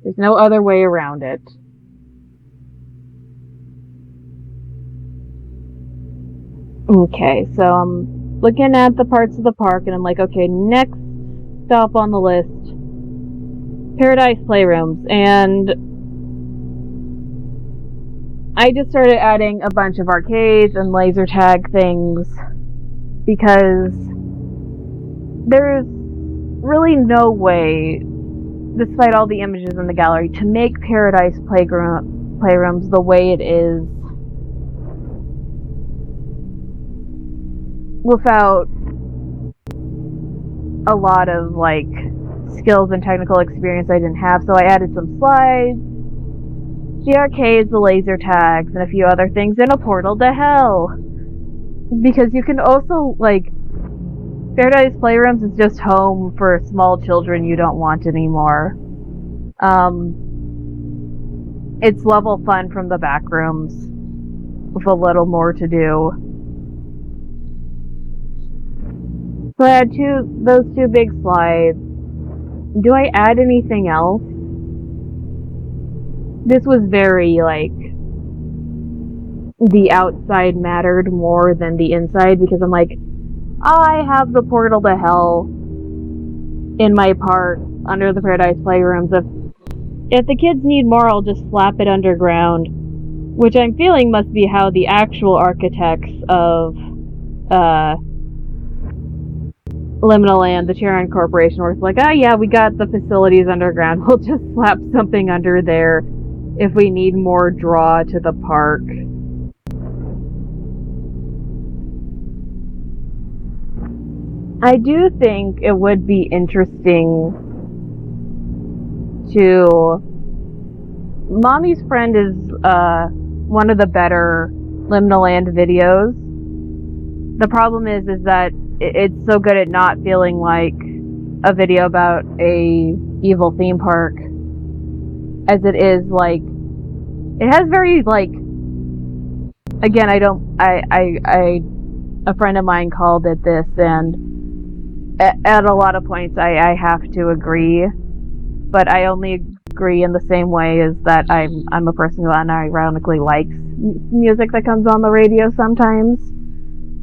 There's no other way around it. Okay, so I'm looking at the parts of the park and I'm like, okay, next stop on the list, Paradise Playrooms. And I just started adding a bunch of arcades and laser tag things because there's really no way, despite all the images in the gallery, to make Paradise Playrooms the way it is without a lot of like skills and technical experience I didn't have. So I added some slides, the arcades, the laser tags, and a few other things, and a portal to hell. Because you can also, like, Paradise Playrooms is just home for small children you don't want anymore. It's level fun from the back rooms with a little more to do. So I had those two big slides. Do I add anything else? This was very, like, the outside mattered more than the inside, because I'm like, I have the portal to hell in my park under the Paradise Playrooms. If the kids need more, I'll just slap it underground, which I'm feeling must be how the actual architects of Liminal Land, the Charon Corporation, works. Like, oh yeah, we got the facilities underground, we'll just slap something under there if we need more draw to the park. I do think it would be interesting to... Mommy's Friend is one of the better Liminal Land videos. The problem is that it's so good at not feeling like a video about a evil theme park as it is, like, it has very, like, again, a friend of mine called it this, and at a lot of points I have to agree, but I only agree in the same way as that I'm a person who unironically likes music that comes on the radio sometimes.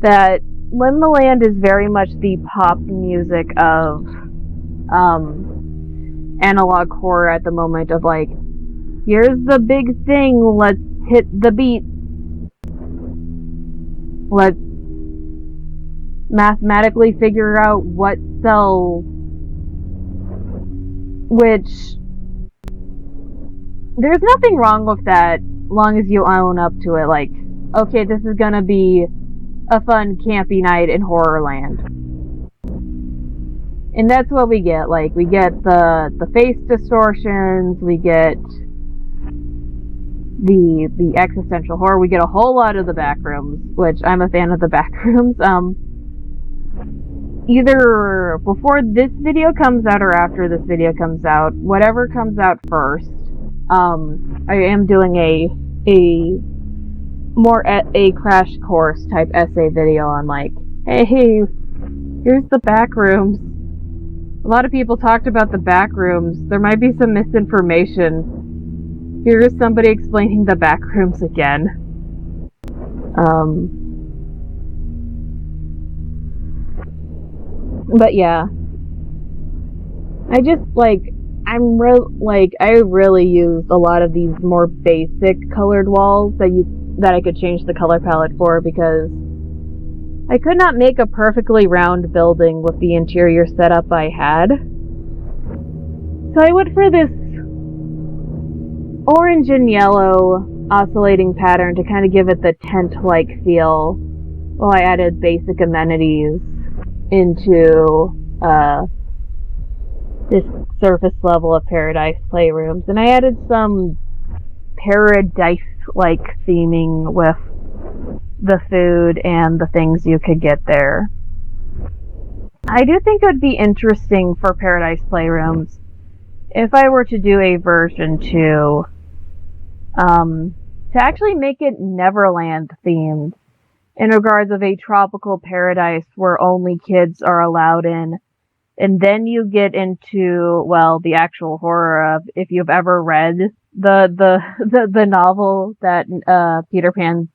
That Liminal Land is very much the pop music of analog horror at the moment, of like, here's the big thing, let's hit the beat, let's mathematically figure out what sells, which there's nothing wrong with that, long as you own up to it. Like, okay, this is gonna be a fun campy night in Horrorland, and that's what we get. Like, we get the face distortions, we get the existential horror, we get a whole lot of the back rooms, which I'm a fan of the back rooms. Either before this video comes out or after this video comes out, whatever comes out first, I am doing a crash course type essay video on, like, hey, here's the back rooms. A lot of people talked about the back rooms. There might be some misinformation. Here is somebody explaining the back rooms again. But yeah, I just, like, I really used a lot of these more basic colored walls that I could change the color palette for, because I could not make a perfectly round building with the interior setup I had. So I went for this orange and yellow oscillating pattern to kind of give it the tent-like feel, while I added basic amenities into this surface level of Paradise Playrooms. And I added some paradise-like theming with the food and the things you could get there. I do think it would be interesting for Paradise Playrooms if I were to do a version 2, to actually make it Neverland themed, in regards of a tropical paradise where only kids are allowed in. And then you get into, well, the actual horror of, if you've ever read the novel that Peter Pan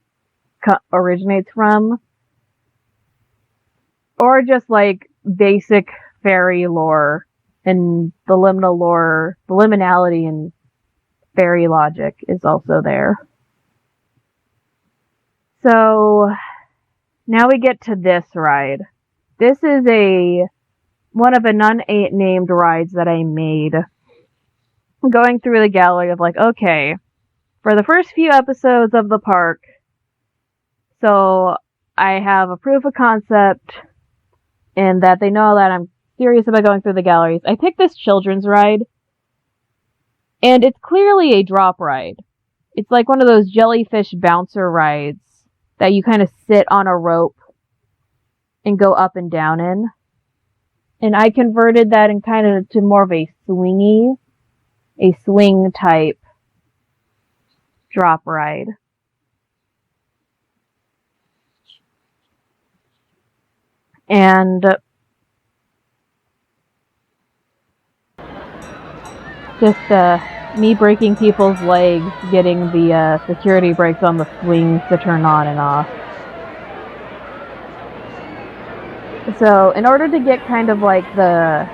originates from, or just like basic fairy lore and the liminal lore, the liminality and fairy logic is also there. So now we get to this ride. This is one of an unnamed rides that I made. Going through the gallery of, like, okay, for the first few episodes of the park, so I have a proof of concept in that they know that I'm serious about going through the galleries. I picked this children's ride, and it's clearly a drop ride. It's like one of those jellyfish bouncer rides that you kind of sit on a rope and go up and down in. And I converted that in kind of to more of a swing type drop ride. And just me breaking people's legs, getting the security brakes on the swings to turn on and off. So in order to get kind of like the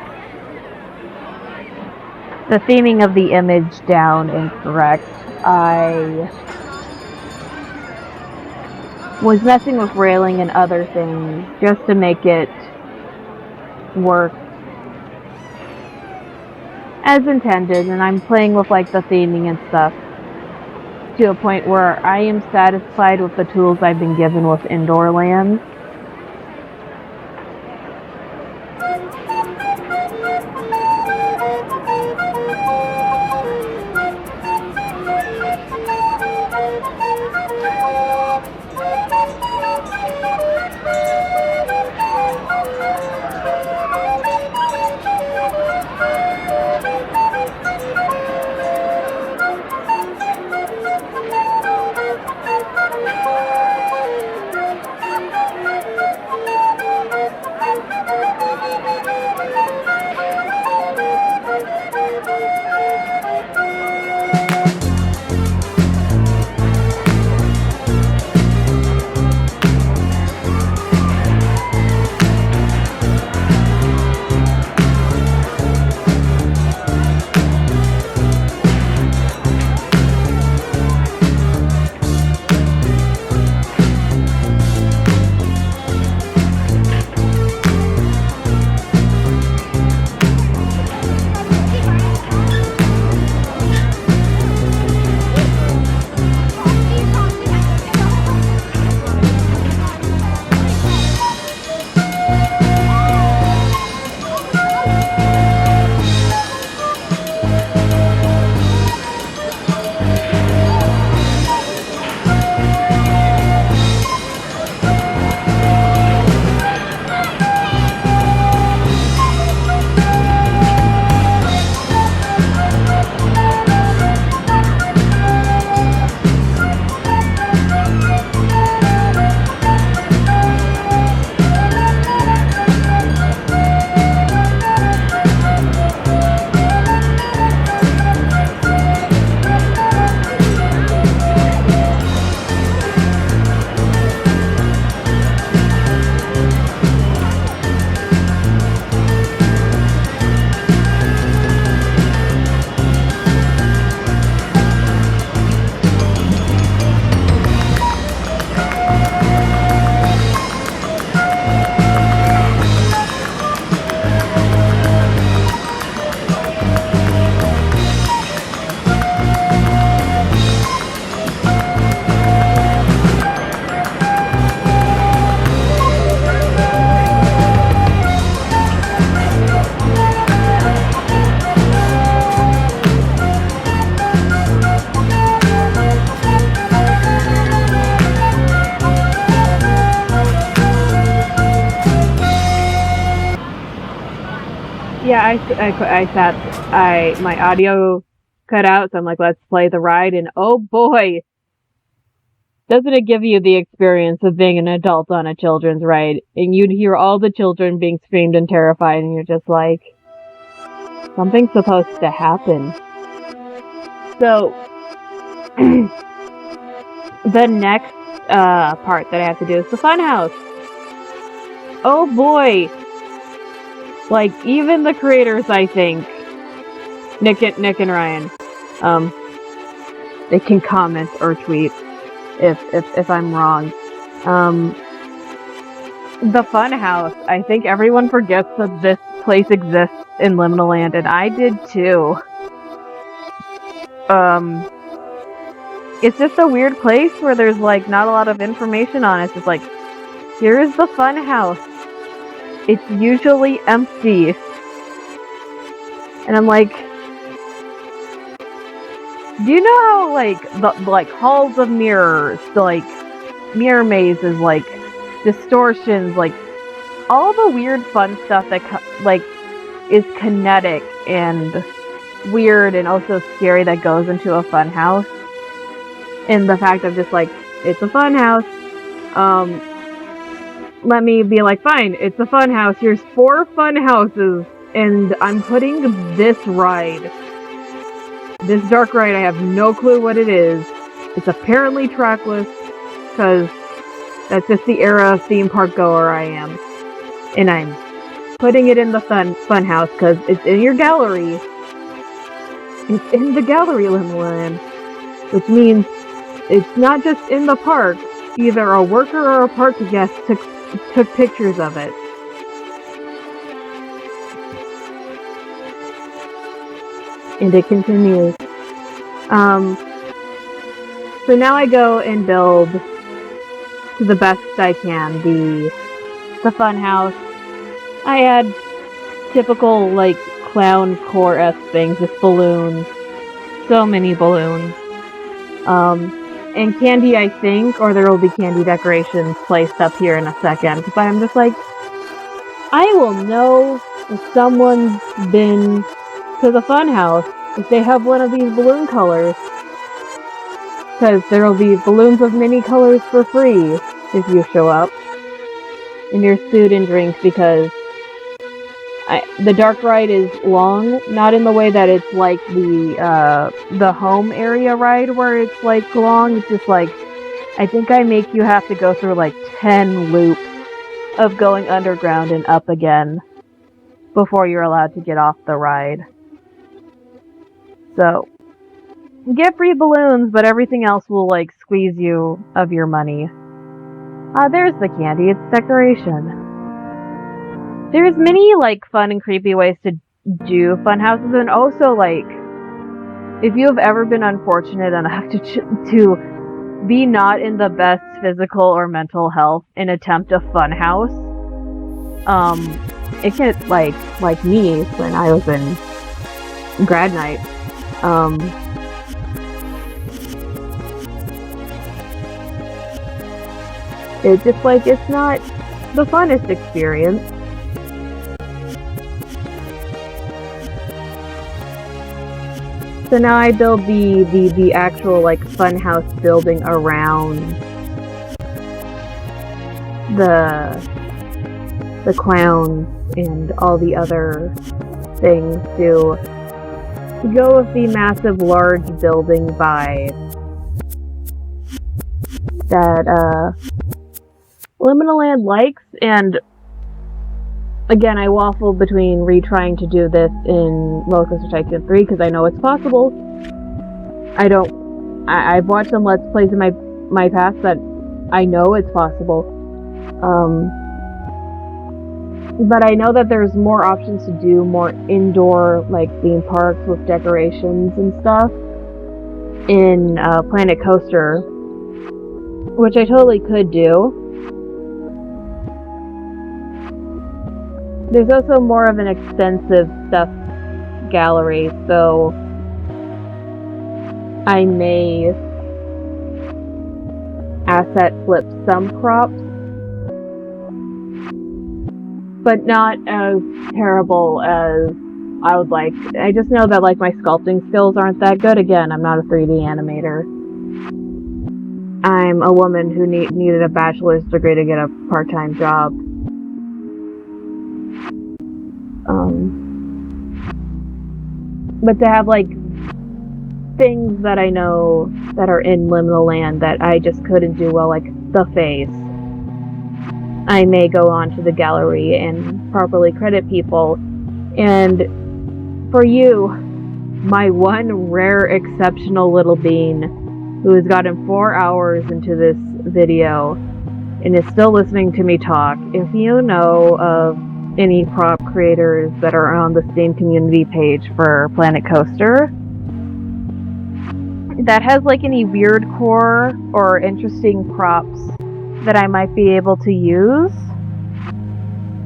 theming of the image down and correct, I was messing with railing and other things just to make it work as intended, and I'm playing with like the theming and stuff to a point where I am satisfied with the tools I've been given with Indoorlands. Yeah, my audio cut out, so I'm like, let's play the ride, and oh boy, doesn't it give you the experience of being an adult on a children's ride, and you'd hear all the children being screamed and terrified, and you're just like, something's supposed to happen. So, the next part that I have to do is the funhouse. Oh boy! Like, even the creators, I think, Nick and Ryan, they can comment or tweet if I'm wrong. The Funhouse, I think everyone forgets that this place exists in Liminal Land, and I did too. It's just a weird place where there's like not a lot of information on it. It's just like, here's the Funhouse. It's usually empty. And I'm like, do you know how like the halls of mirrors, like mirror mazes, like distortions, like all the weird fun stuff that like is kinetic and weird and also scary that goes into a fun house. And the fact of just like, it's a fun house. Let me be like, fine, it's a fun house. Here's 4 fun houses, and I'm putting this ride. This dark ride, I have no clue what it is. It's apparently trackless, because that's just the era of theme park goer I am. And I'm putting it in the fun house, because it's in your gallery. It's in the gallery, Liminal Land. Which means it's not just in the park. Either a worker or a park guest took pictures of it. And it continues. So now I go and build to the best I can the fun house. I add typical like clown core-esque things with balloons. So many balloons. And candy, I think, or there will be candy decorations placed up here in a second. But I'm just like, I will know if someone's been to the fun house if they have one of these balloon colors. Because there will be balloons of many colors for free if you show up. And your food and drink, because the dark ride is long, not in the way that it's like the home area ride where it's like long. It's just like, I think I make you have to go through like 10 loops of going underground and up again before you're allowed to get off the ride. So, get free balloons, but everything else will like squeeze you of your money. There's the candy, it's decoration. There's many, like, fun and creepy ways to do fun houses, and also, like, if you have ever been unfortunate enough to be not in the best physical or mental health and attempt a fun house, it can, like me, when I was in grad night, it's just, like, it's not the funnest experience. So now I build the actual like funhouse building around the clowns and all the other things to go with the massive large building vibe that Liminal Land likes. And again, I waffled between retrying to do this in Roller Coaster Tycoon 3 because I know it's possible. I've watched some Let's Plays in my past that I know it's possible. But I know that there's more options to do more indoor, like, theme parks with decorations and stuff in Planet Coaster, which I totally could do. There's also more of an extensive stuff gallery, so I may asset flip some props, but not as terrible as I would like. I just know that, like, my sculpting skills aren't that good. Again, I'm not a 3D animator. I'm a woman who needed a bachelor's degree to get a part-time job. But to have, like, things that I know that are in Liminal Land that I just couldn't do well, like the face, I may go on to the gallery and properly credit people. And for you, my one rare exceptional little bean who has gotten 4 hours into this video and is still listening to me talk, if you know of any prop creators that are on the Steam community page for Planet Coaster that has like any weird core or interesting props that I might be able to use,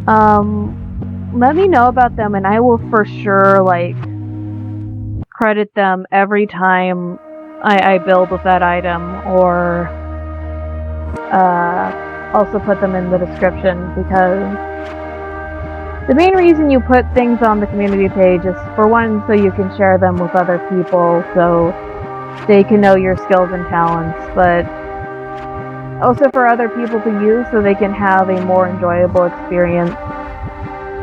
let me know about them and I will for sure like credit them every time I build with that item, or also put them in the description, because The main reason you put things on the community page is, for one, so you can share them with other people, so they can know your skills and talents, but also for other people to use so they can have a more enjoyable experience,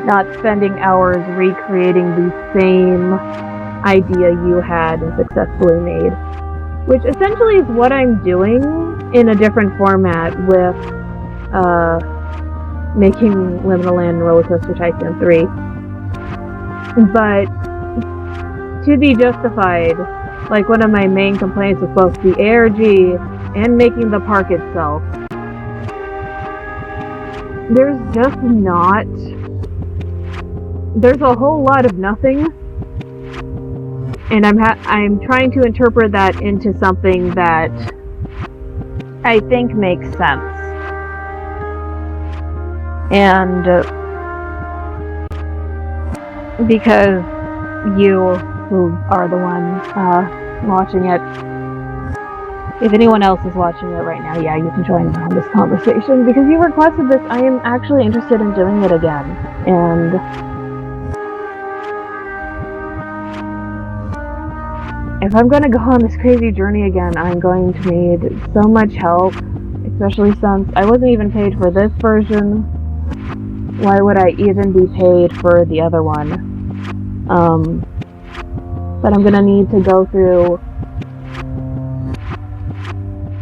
not spending hours recreating the same idea you had and successfully made. Which essentially is what I'm doing in a different format with making Liminal Land and Roller Coaster Tycoon 3. But to be justified, like, one of my main complaints was both the ARG and making the park itself. There's just not... There's a whole lot of nothing, and I'm trying to interpret that into something that I think makes sense. And because you, who are the one watching it, if anyone else is watching it right now, yeah, you can join in on this conversation. Because you requested this, I am actually interested in doing it again. And if I'm going to go on this crazy journey again, I'm going to need so much help, especially since I wasn't even paid for this version. Why would I even be paid for the other one? But I'm going to need to go through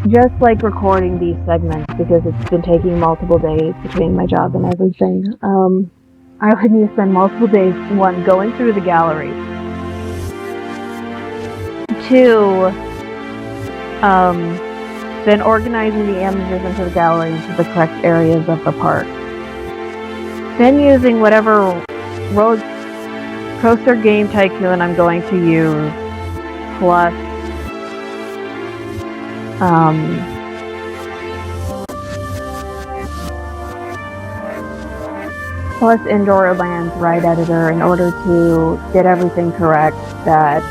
just like recording these segments, because it's been taking multiple days between my job and everything. I would need to spend multiple days, one, going through the gallery, two, then organizing the images into the gallery to the correct areas of the park. Then using whatever Roller Coaster Game Tycoon I'm going to use, plus Indoorlands Ride Editor in order to get everything correct that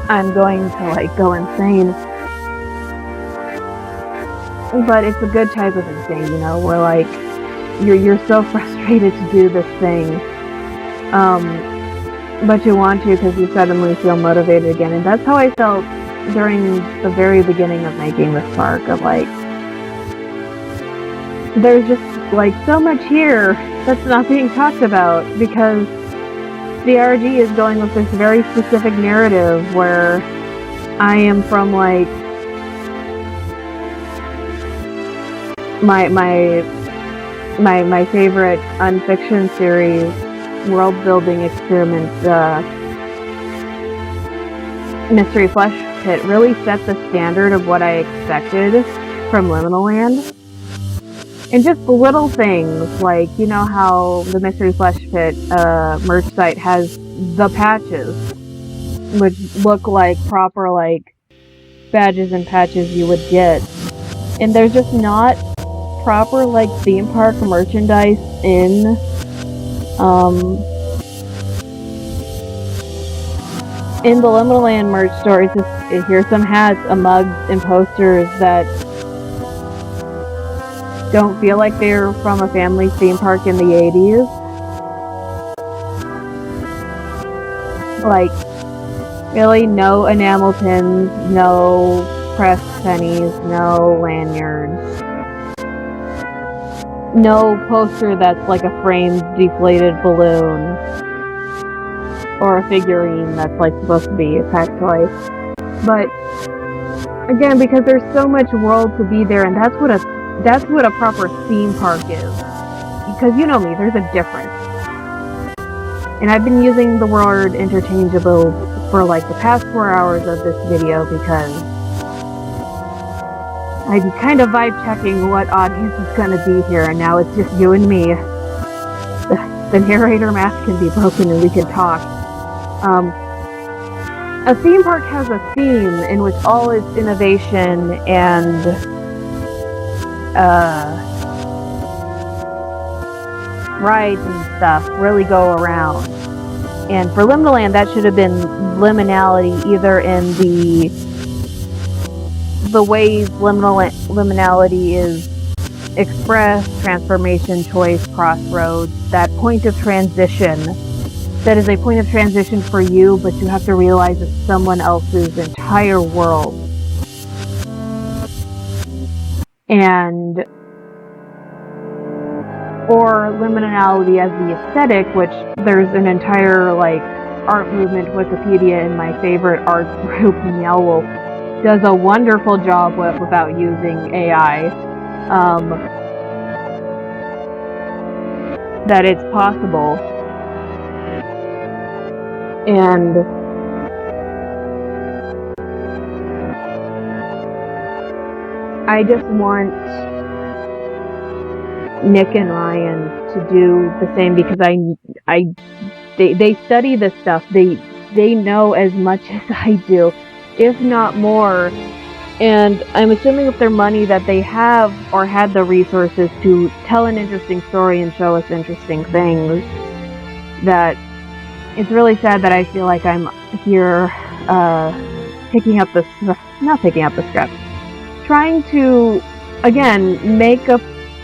I'm going to, like, go insane. But it's a good type of insane, you know, where, like, you're so frustrated to do this thing, but you want to because you suddenly feel motivated again. And that's how I felt during the very beginning of making this park, of, like, there's just, like, so much here that's not being talked about, because the RG is going with this very specific narrative where I am from, like, my favorite unfiction series, world building experiment, Mystery Flesh Pit, really set the standard of what I expected from Liminal Land. And just little things, like, you know how the Mystery Flesh Pit merch site has the patches, which look like proper, like, badges and patches you would get. And there's just not proper, like, theme park merchandise in the Liminal Land merch store. It's just, here's some hats, mugs, and posters that don't feel like they're from a family theme park in the 80s. Like, really, no enamel pins, no pressed pennies, no lanyards. No poster that's like a framed, deflated balloon. Or a figurine that's, like, supposed to be a packed toy. But, again, because there's so much world to be there, and that's what a proper theme park is. Because you know me, there's a difference. And I've been using the word interchangeable for, like, the past 4 hours of this video, because I'm kind of vibe checking what audience is going to be here, and now it's just you and me. The narrator mask can be broken and we can talk. A theme park has a theme in which all its innovation and rides and stuff really go around. And for Liminal Land, that should have been liminality, either in the the ways liminality is expressed, transformation, choice, crossroads, that point of transition, that is a point of transition for you, but you have to realize it's someone else's entire world. And or liminality as the aesthetic, which there's an entire art movement Wikipedia, and my favorite art group, Meow Wolf, does a wonderful job without using AI. That it's possible. And I just want Nick and Ryan to do the same, because they study this stuff. They know as much as I do, if not more. And I'm assuming with their money that they have or had the resources to tell an interesting story and show us interesting things. That it's really sad that I feel like I'm here not picking up the script, trying to again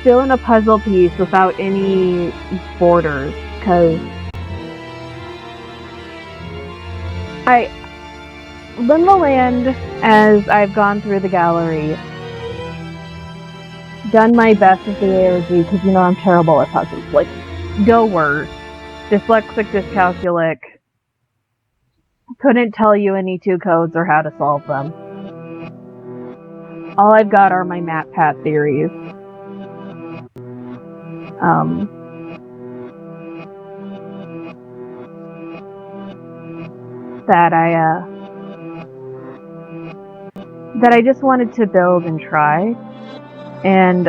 fill in a puzzle piece without any borders, because Liminal Land, as I've gone through the gallery, done my best with the ARG, because I'm terrible at puzzles. Doer, dyslexic, dyscalculic, couldn't tell you any 2 codes or how to solve them. All I've got are my MatPat theories. That I just wanted to build and try. And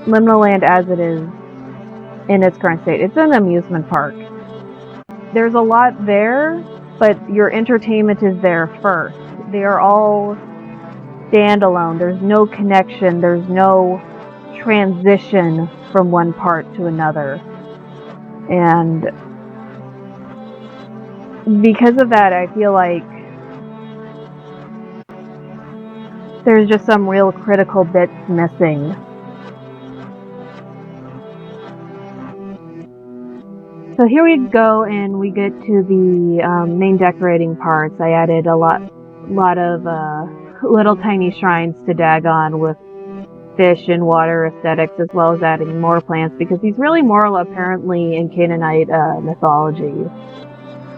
Liminal Land, as it is in its current state, it's an amusement park. There's a lot there, but your entertainment is there first. They are all standalone. There's no connection. There's no transition from one part to another. And because of that, I feel like there's just some real critical bits missing. So here we go, and we get to the main decorating parts. I added a lot of little tiny shrines to Dagon with fish and water aesthetics, as well as adding more plants, because he's really more apparently in Canaanite mythology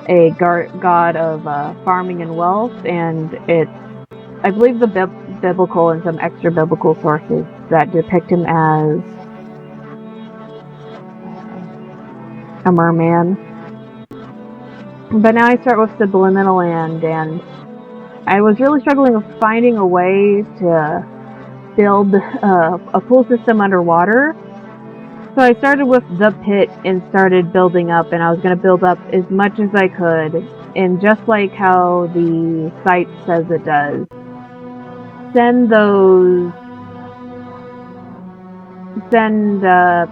a god of farming and wealth, and I believe the biblical and some extra biblical sources that depict him as a merman. But now I start with Liminal Land, and I was really struggling with finding a way to build a pool system underwater. So I started with the pit and started building up, and I was going to build up as much as I could, and just like how the site says it does, send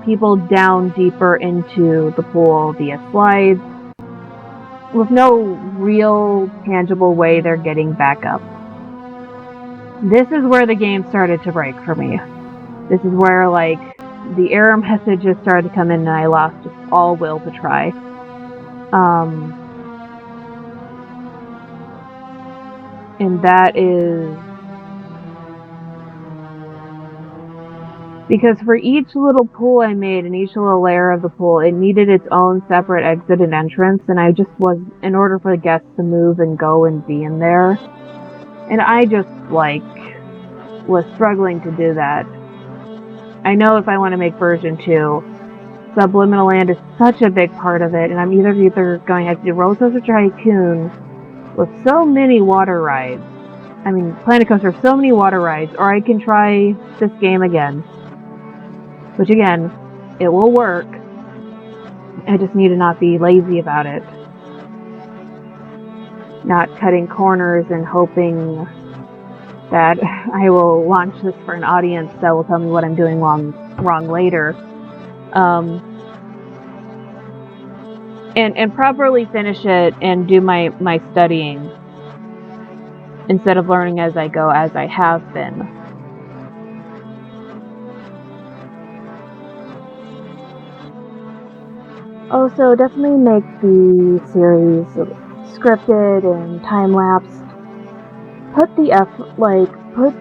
people down deeper into the pool via slides, with no real tangible way they're getting back up. This is where the game started to break for me. This is where the error messages started to come in, and I lost all will to try. And that is because for each little pool I made, and each little layer of the pool, it needed its own separate exit and entrance, and I just was, in order for the guests to move and go and be in there, and I just was struggling to do that. I know if I want to make version 2, Liminal Land is such a big part of it, and I'm either going to have to do Roller Coaster Tycoon with so many water rides. I mean, Planet Coaster, so many water rides, or I can try this game again. Which again, it will work. I just need to not be lazy about it. Not cutting corners and hoping that I will launch this for an audience that will tell me what I'm doing wrong later. And properly finish it and do my studying. instead of learning as I go, as I have been. Also, definitely make the series scripted and time-lapsed. Put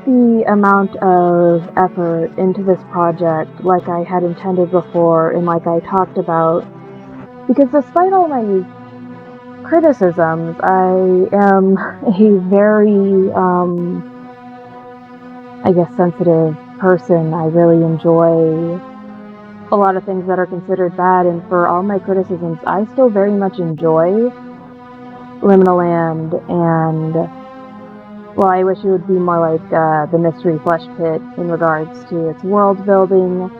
the amount of effort into this project like I had intended before and like I talked about. Because despite all my criticisms, I am a very, sensitive person. I really enjoy a lot of things that are considered bad, and for all my criticisms, I still very much enjoy Liminal Land, and, well, I wish it would be more like the Mystery Flesh Pit in regards to its world building.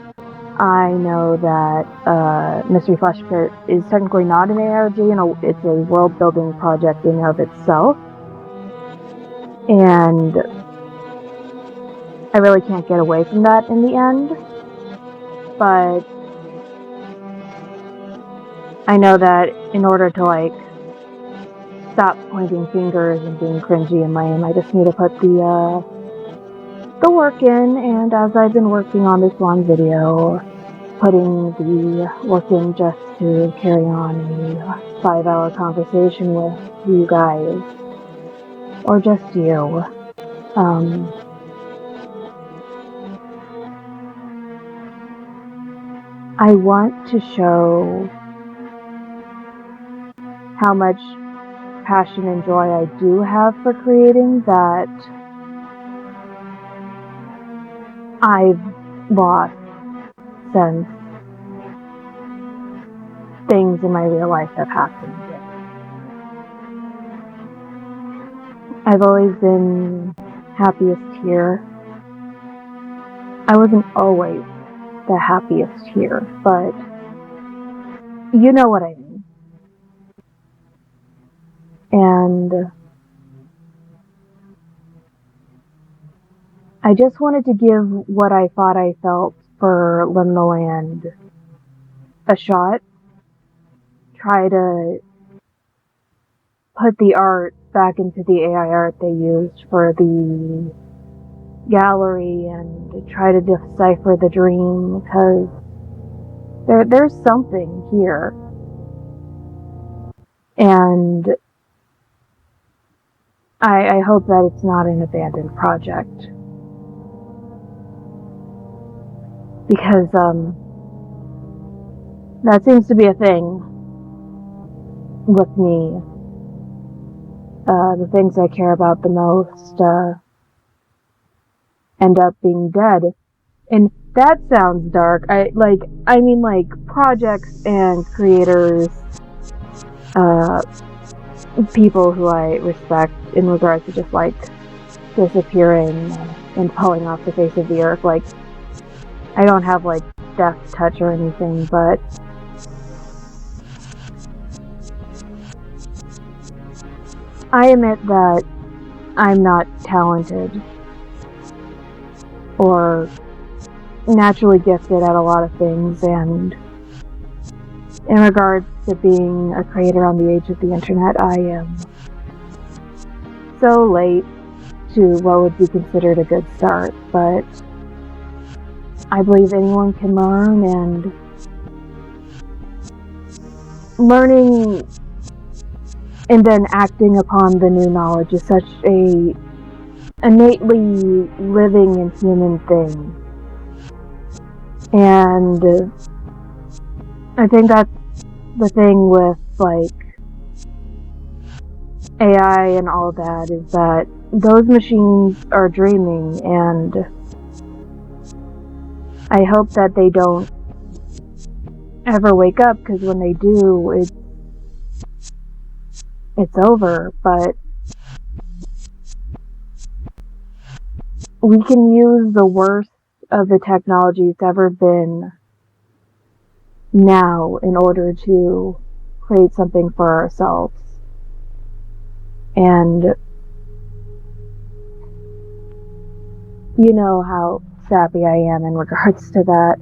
I know that Mystery Flesh Pit is technically not an ARG, and it's a world building project in and of itself, and I really can't get away from that in the end. But I know that in order to stop pointing fingers and being cringy and lame, I just need to put the work in, and as I've been working on this long video, putting the work in just to carry on a 5-hour conversation with you guys, or just you. I want to show how much passion and joy I do have for creating that I've lost since things in my real life have happened. I've always been happiest here. I wasn't always the happiest here, but you know what I mean. And I just wanted to give what I thought I felt for Liminal Land a shot. Try to put the art back into the AI art they used for the gallery and try to decipher the dream, because there's something here. And I hope that it's not an abandoned project. Because that seems to be a thing with me. The things I care about the most end up being dead. And that sounds dark. I mean projects and creators, people who I respect in regards to just disappearing and falling off the face of the earth. I don't have death touch or anything, but I admit that I'm not talented or naturally gifted at a lot of things, and in regards to being a creator on the age of the internet, I am so late to what would be considered a good start, but I believe anyone can learn, and learning and then acting upon the new knowledge is such a innately living and human thing. And I think that's the thing with AI and all that, is that those machines are dreaming, and I hope that they don't ever wake up, because when they do, it's over. But we can use the worst of the technology that's ever been now in order to create something for ourselves. And you know how sappy I am in regards to that.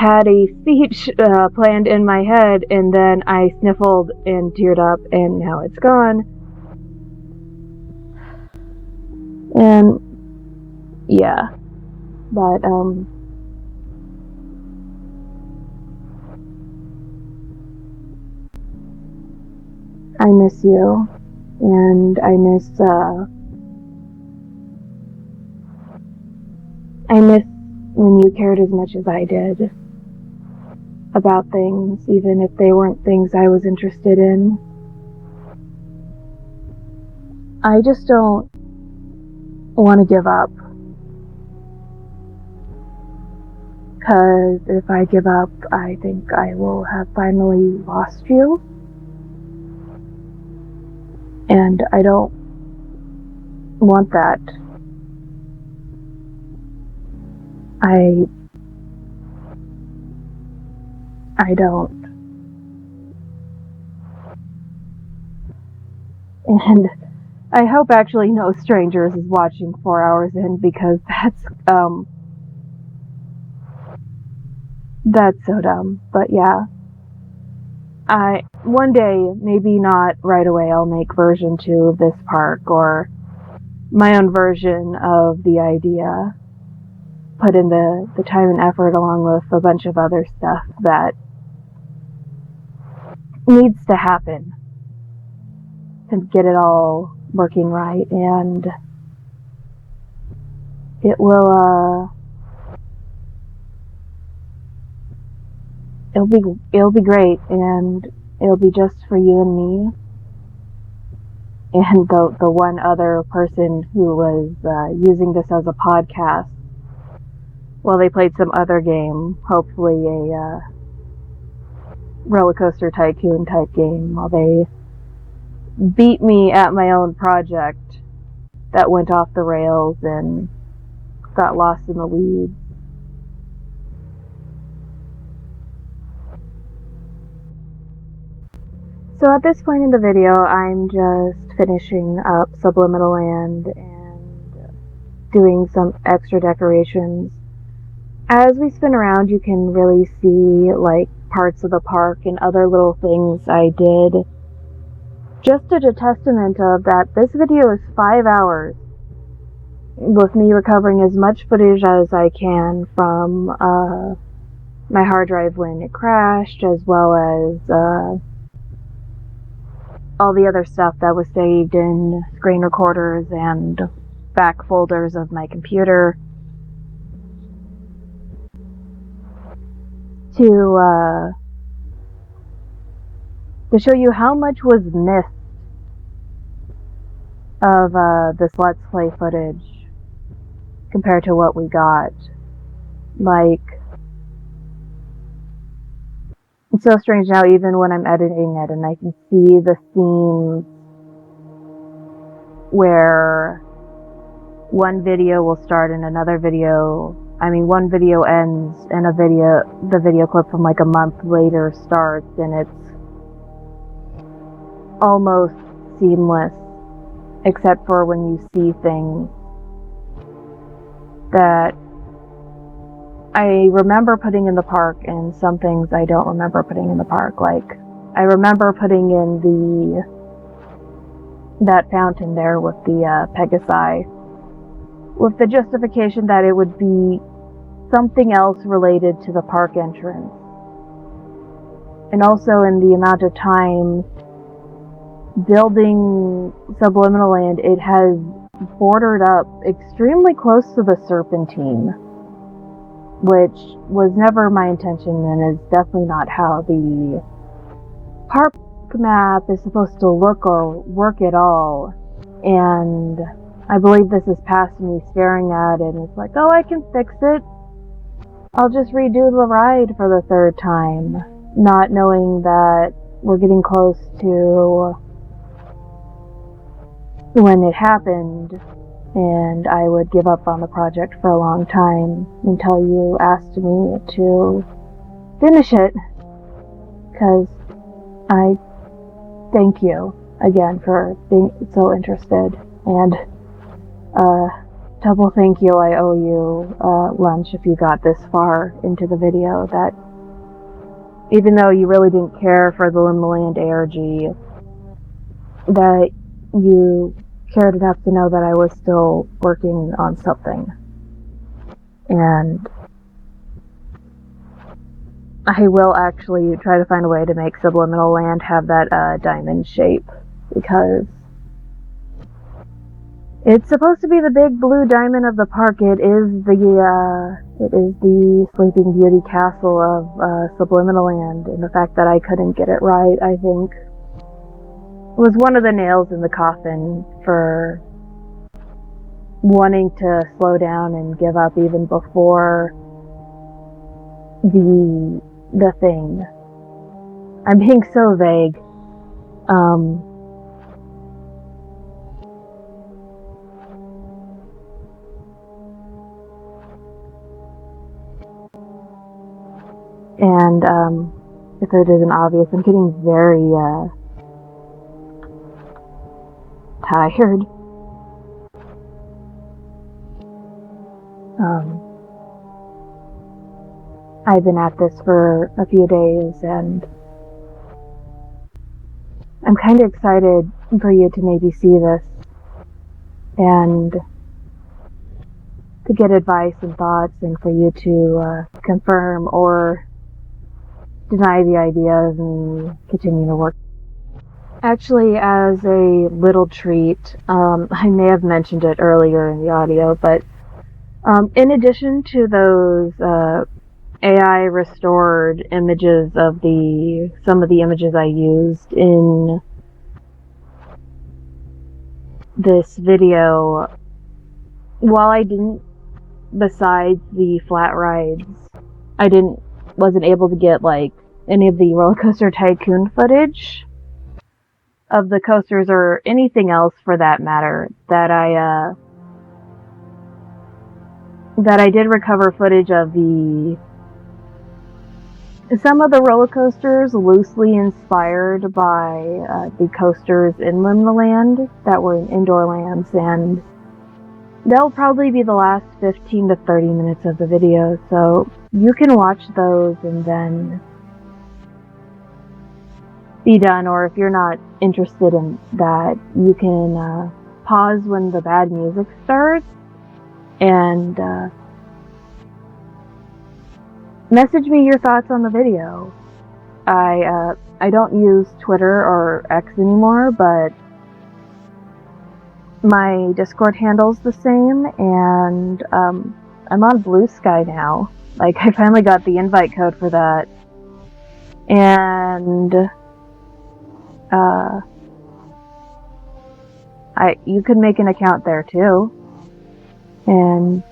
had a speech planned in my head, and then I sniffled and teared up, and now it's gone. And yeah, but I miss you, and I miss when you cared as much as I did about things, even if they weren't things I was interested in. I just don't want to give up, because if I give up, I think I will have finally lost you, and I don't want that. I don't. And I hope actually no strangers is watching 4 hours in, because that's so dumb. But yeah, one day, maybe not right away, I'll make version 2 of this park, or my own version of the idea, put in the time and effort along with a bunch of other stuff that needs to happen to get it all working right, and it will it'll be great, and it'll be just for you and me and the one other person who was using this as a podcast while they played some other game, hopefully a Roller Coaster Tycoon type game, while they beat me at my own project that went off the rails and got lost in the weeds. So at this point in the video, I'm just finishing up Subliminal Land and doing some extra decorations. As we spin around, you can really see like parts of the park and other little things I did. Just a testament of that this video is 5 hours, with me recovering as much footage as I can from my hard drive when it crashed, as well as all the other stuff that was saved in screen recorders and back folders of my computer, to show you how much was missed of this Let's Play footage compared to what we got. Like, it's so strange now, even when I'm editing it and I can see the scenes where one video will start and another video, one video ends and the video clip from like a month later starts, and it's almost seamless, except for when you see things that I remember putting in the park and some things I don't remember putting in the park. Like, I remember putting in that fountain there with the Pegasi, with the justification that it would be something else related to the park entrance. And also in the amount of time building Subliminal Land, it has bordered up extremely close to the Serpentine, which was never my intention and is definitely not how the park map is supposed to look or work at all. And I believe this is past me staring at it and it's like, oh, I can fix it. I'll just redo the ride for the 3rd time, not knowing that we're getting close to when it happened, and I would give up on the project for a long time until you asked me to finish it, because I thank you again for being so interested and double thank you. I owe you lunch if you got this far into the video. That even though you really didn't care for the Liminal Land ARG, that you cared enough to know that I was still working on something. And I will actually try to find a way to make Subliminal Land have that diamond shape, because it's supposed to be the big blue diamond of the park. It is the Sleeping Beauty castle of Subliminal Land, and the fact that I couldn't get it right, I think, was one of the nails in the coffin for wanting to slow down and give up even before the thing. I'm being so vague. And if it isn't obvious, I'm getting very tired. I've been at this for a few days, and I'm kind of excited for you to maybe see this and to get advice and thoughts, and for you to confirm or deny the ideas and continue to work. Actually, as a little treat, I may have mentioned it earlier in the audio, but in addition to those AI restored images of some of the images I used in this video, while I didn't, besides the flat rides, wasn't able to get like any of the Roller Coaster Tycoon footage of the coasters or anything else for that matter, that I did recover footage of some of the roller coasters loosely inspired by the coasters in Liminal Land that were in Indoorlands, and that'll probably be the last 15 to 30 minutes of the video, so you can watch those and then be done, or if you're not interested in that, you can pause when the bad music starts and message me your thoughts on the video. I don't use Twitter or X anymore, but my Discord handle's the same, and I'm on Blue Sky now. Like, I finally got the invite code for that, and you could make an account there too, and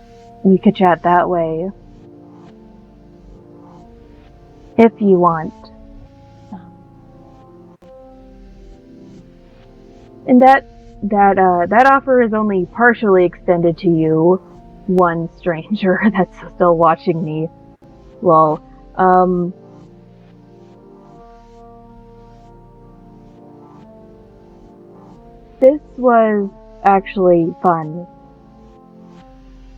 you could chat that way if you want. And that offer is only partially extended to you, one stranger that's still watching me. Well, this was actually fun.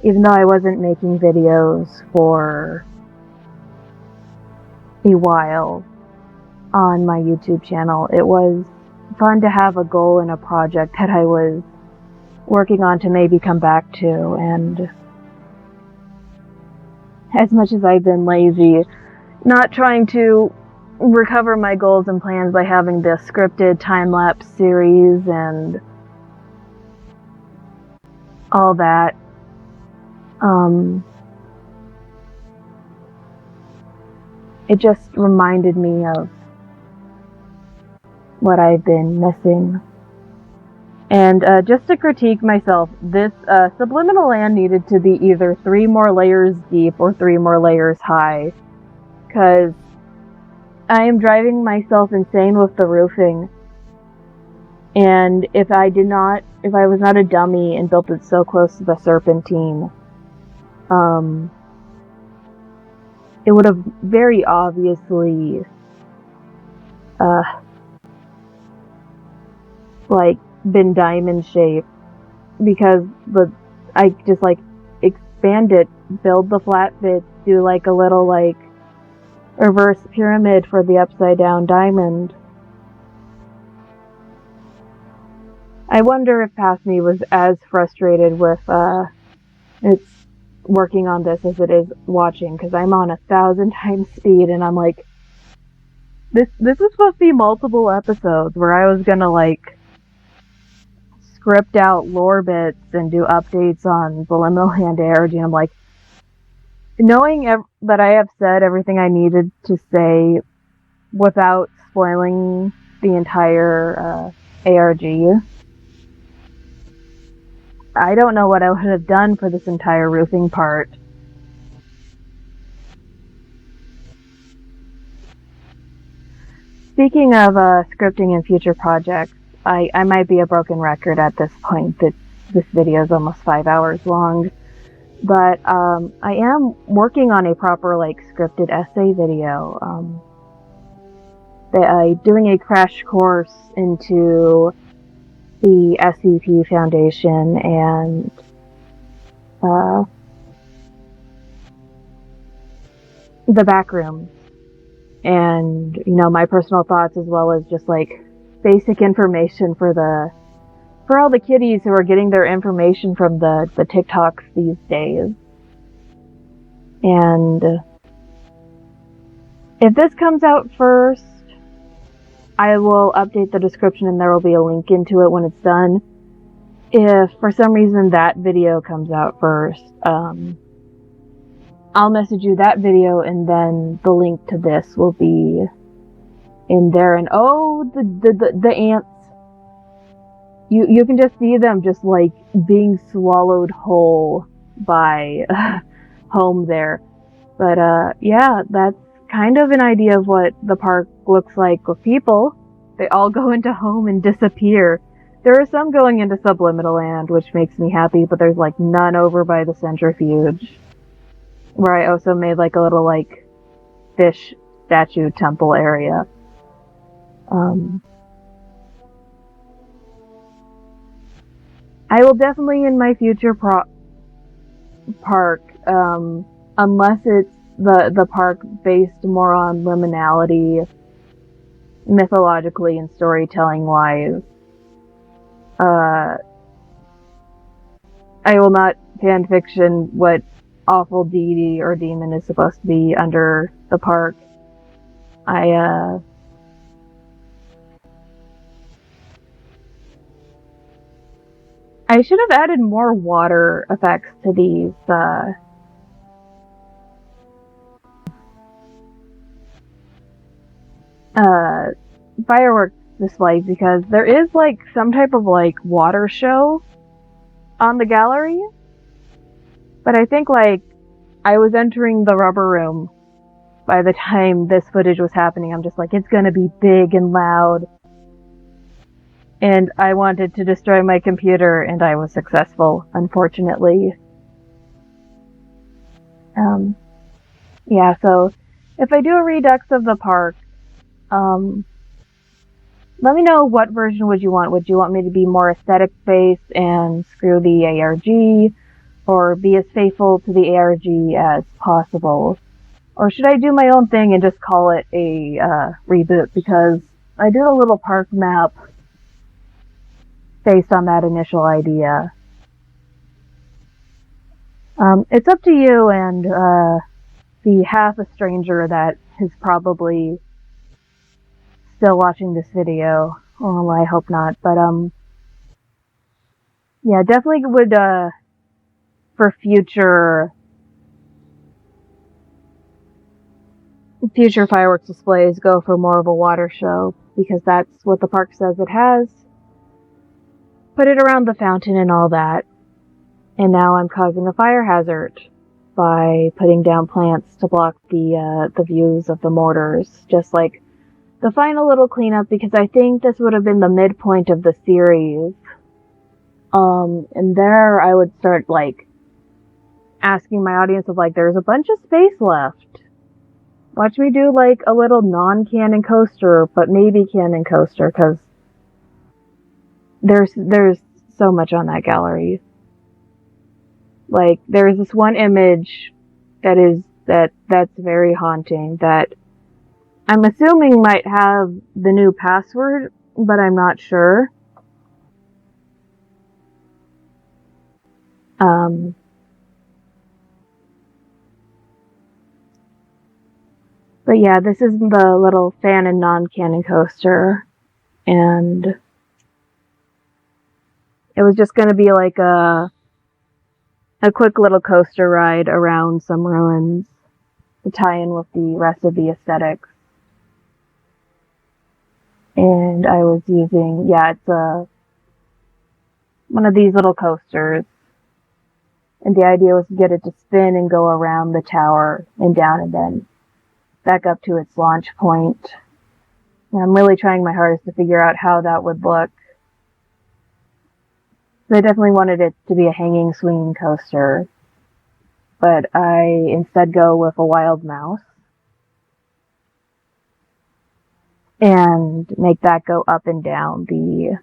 Even though I wasn't making videos for a while on my YouTube channel, it was fun to have a goal and a project that I was working on to maybe come back to. And as much as I've been lazy, not trying to recover my goals and plans by having this scripted time-lapse series and all that, it just reminded me of what I've been missing. And just to critique myself, this Subliminal Land needed to be either 3 more layers deep or 3 more layers high, because I am driving myself insane with the roofing. And if I was not a dummy and built it so close to the serpentine, it would have very obviously like been diamond shaped, because I just like expand it, build the flat bits, do like a little like reverse pyramid for the upside down diamond. I wonder if Past Me was as frustrated with its working on this as it is watching, because I'm on 1,000 times speed and I'm like, this was supposed to be multiple episodes where I was gonna like script out lore bits and do updates on the Liminal Land ARG, and I'm like, knowing that I have said everything I needed to say without spoiling the entire ARG, I don't know what I would have done for this entire roofing part. Speaking of scripting and future projects, I might be a broken record at this point that this video is almost 5 hours long, but I am working on a proper like scripted essay video. Doing a crash course into the SCP Foundation and the back rooms, and my personal thoughts, as well as just like basic information for all the kiddies who are getting their information from the TikToks these days. And if this comes out first, I will update the description and there will be a link into it when it's done. If for some reason that video comes out first, I'll message you that video and then the link to this will be in there. And oh, the ants. You can just see them just like being swallowed whole by home there. But yeah, that's kind of an idea of what the park looks like with people. They all go into home and disappear. There are some going into Subliminal Land, which makes me happy, but there's like none over by the centrifuge, where I also made like a little like fish statue temple area. I will definitely in my future park, unless it's the park based more on liminality, mythologically and storytelling wise. I will not fanfiction what awful deity or demon is supposed to be under the park. I should have added more water effects to these fireworks displays, because there is like some type of like water show on the gallery. But I think like I was entering the rubber room by the time this footage was happening. I'm just like, it's gonna be big and loud. And I wanted to destroy my computer, and I was successful, unfortunately. Yeah, so if I do a redux of the park, let me know what version would you want. Would you want me to be more aesthetic based and screw the ARG, or be as faithful to the ARG as possible? Or should I do my own thing and just call it a reboot, because I did a little park map based on that initial idea. It's up to you and the half a stranger that is probably still watching this video. Well, I hope not, but yeah, definitely would for future fireworks displays go for more of a water show, because that's what the park says it has. Put it around the fountain and all that. And now I'm causing a fire hazard by putting down plants to block the views of the mortars. Just like the final little cleanup, because I think this would have been the midpoint of the series. And there I would start like asking my audience of like, there's a bunch of space left. Watch me do like a little non-canon coaster, but maybe canon coaster, because there's so much on that gallery. Like, there's this one image that's very haunting, that I'm assuming might have the new password, but I'm not sure. Um, but yeah, this is the little fan and non-cannon coaster, and it was just going to be like a quick little coaster ride around some ruins to tie in with the rest of the aesthetics. And I was using, yeah, it's one of these little coasters, and the idea was to get it to spin and go around the tower and down and then back up to its launch point. And I'm really trying my hardest to figure out how that would look. I definitely wanted it to be a hanging, swinging coaster, but I instead go with a wild mouse and make that go up and down the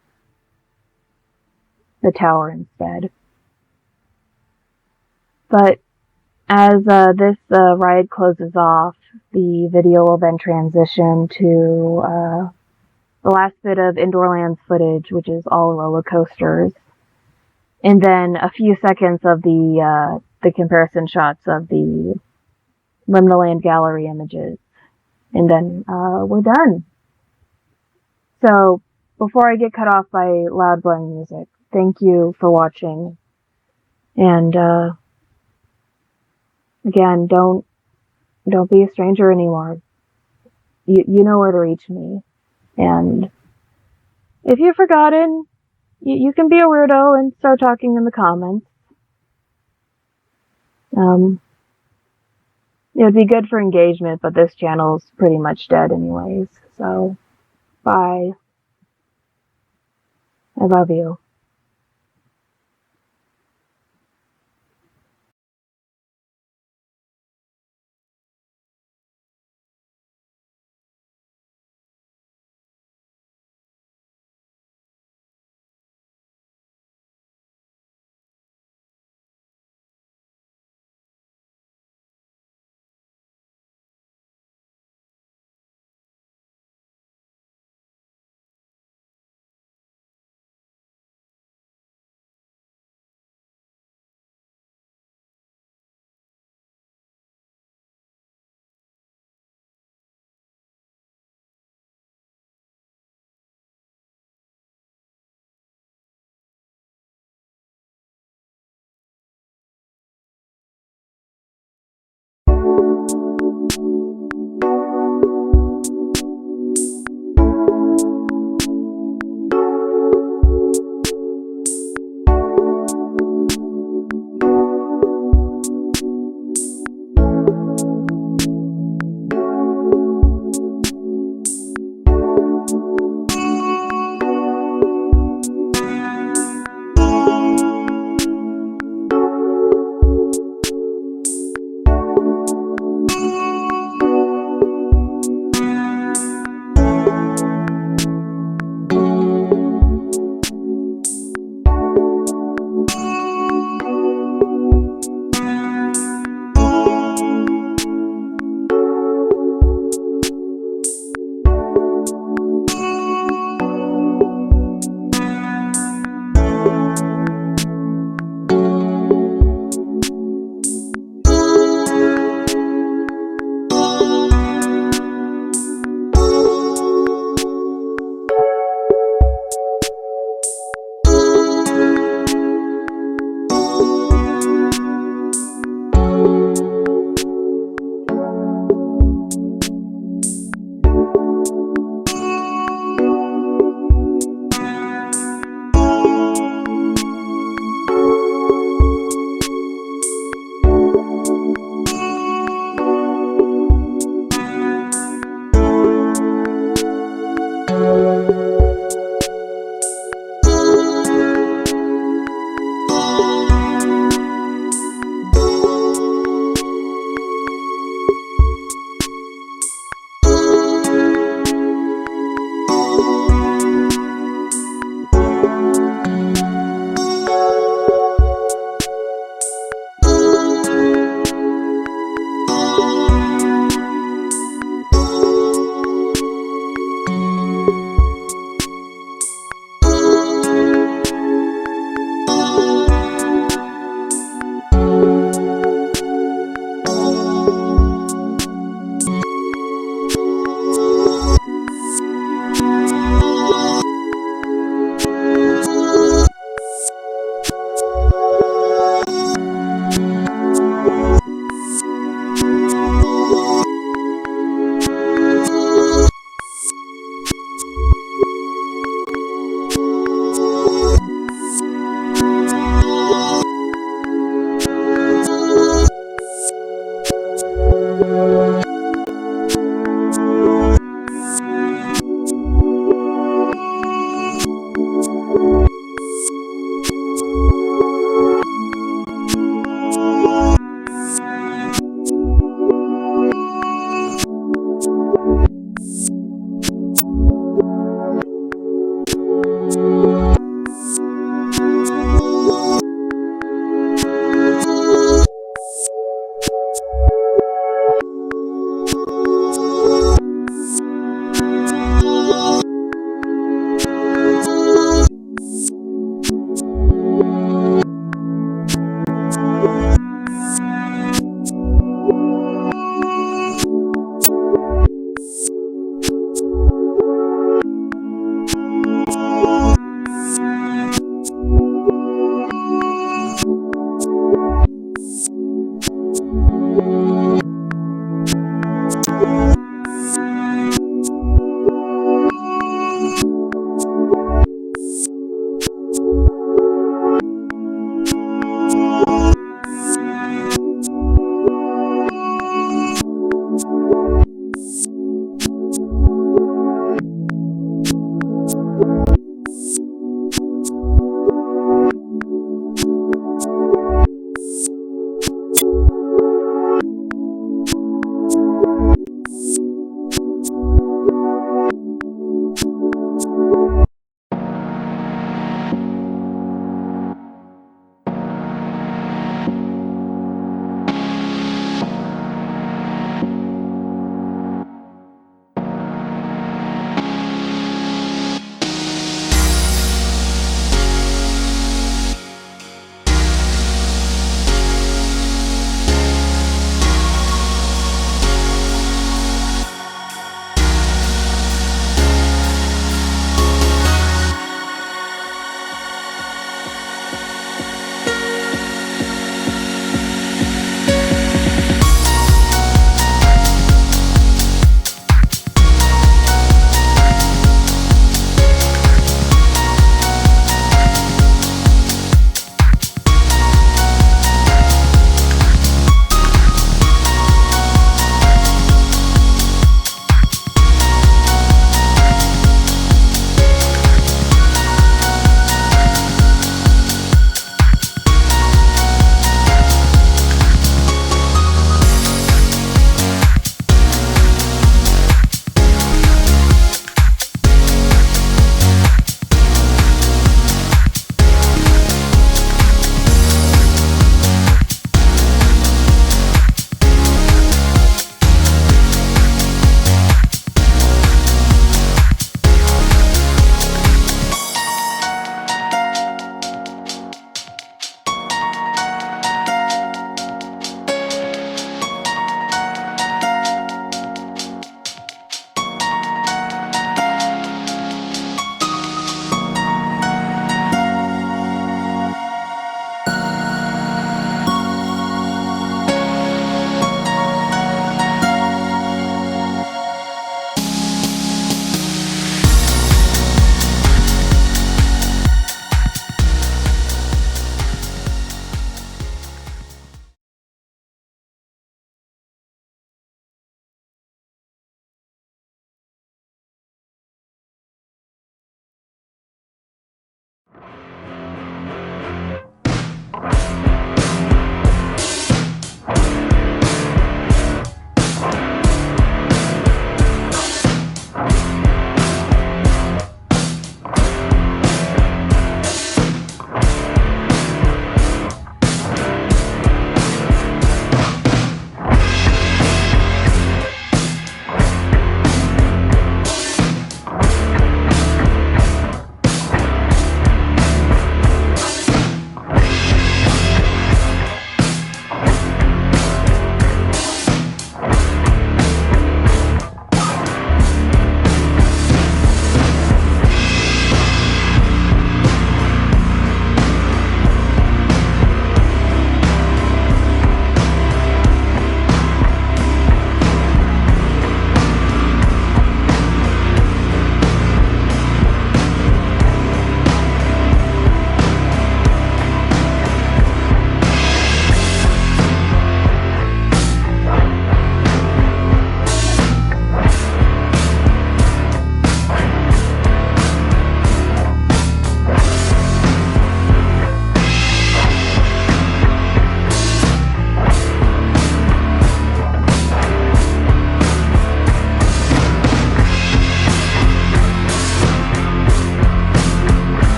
tower instead. But as this ride closes off, the video will then transition to the last bit of Indoorlands footage, which is all roller coasters, and then a few seconds of the comparison shots of the Liminal Land gallery images, and then we're done. So before I get cut off by loud blaring music, thank you for watching, and again, don't be a stranger anymore. You know where to reach me, and if you've forgotten, you can be a weirdo and start talking in the comments. It would be good for engagement, but this channel's pretty much dead anyways, so bye. I love you.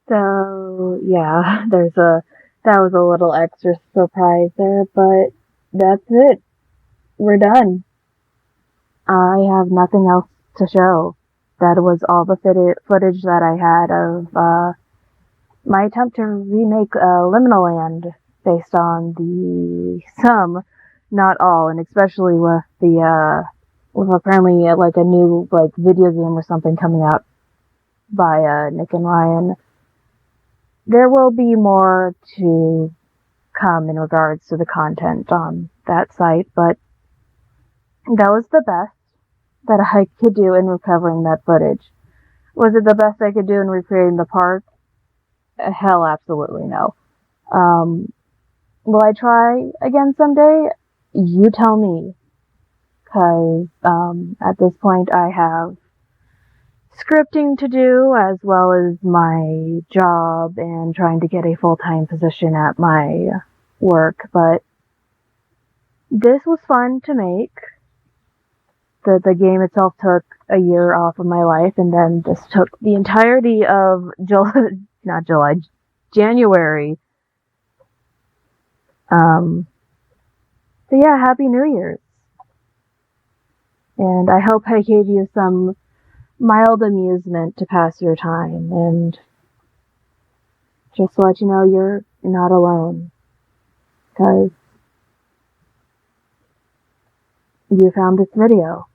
So, yeah, that was a little extra surprise there, but that's it. We're done. I have nothing else to show. That was all the footage that I had of my attempt to remake Liminal Land based on some, not all, and especially with with apparently like a new like video game or something coming out by Nick and Ryan. There will be more to come in regards to the content on that site, but that was the best that I could do in recovering that footage. Was it the best I could do in recreating the park? Hell, absolutely no. Will I try again someday? You tell me. Because at this point I have scripting to do as well as my job and trying to get a full-time position at my work. But this was fun to make. The game itself took a year off of my life, and then this took the entirety of January. So yeah, Happy New Year's. And I hope I gave you some mild amusement to pass your time, and just to let you know you're not alone. Because you found this video.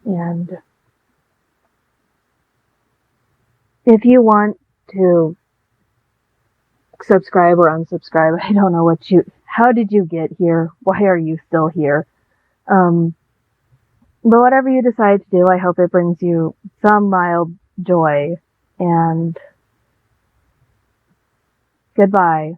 And if you want to subscribe or unsubscribe, I don't know how did you get here? Why are you still here? But whatever you decide to do, I hope it brings you some mild joy, and Goodbye.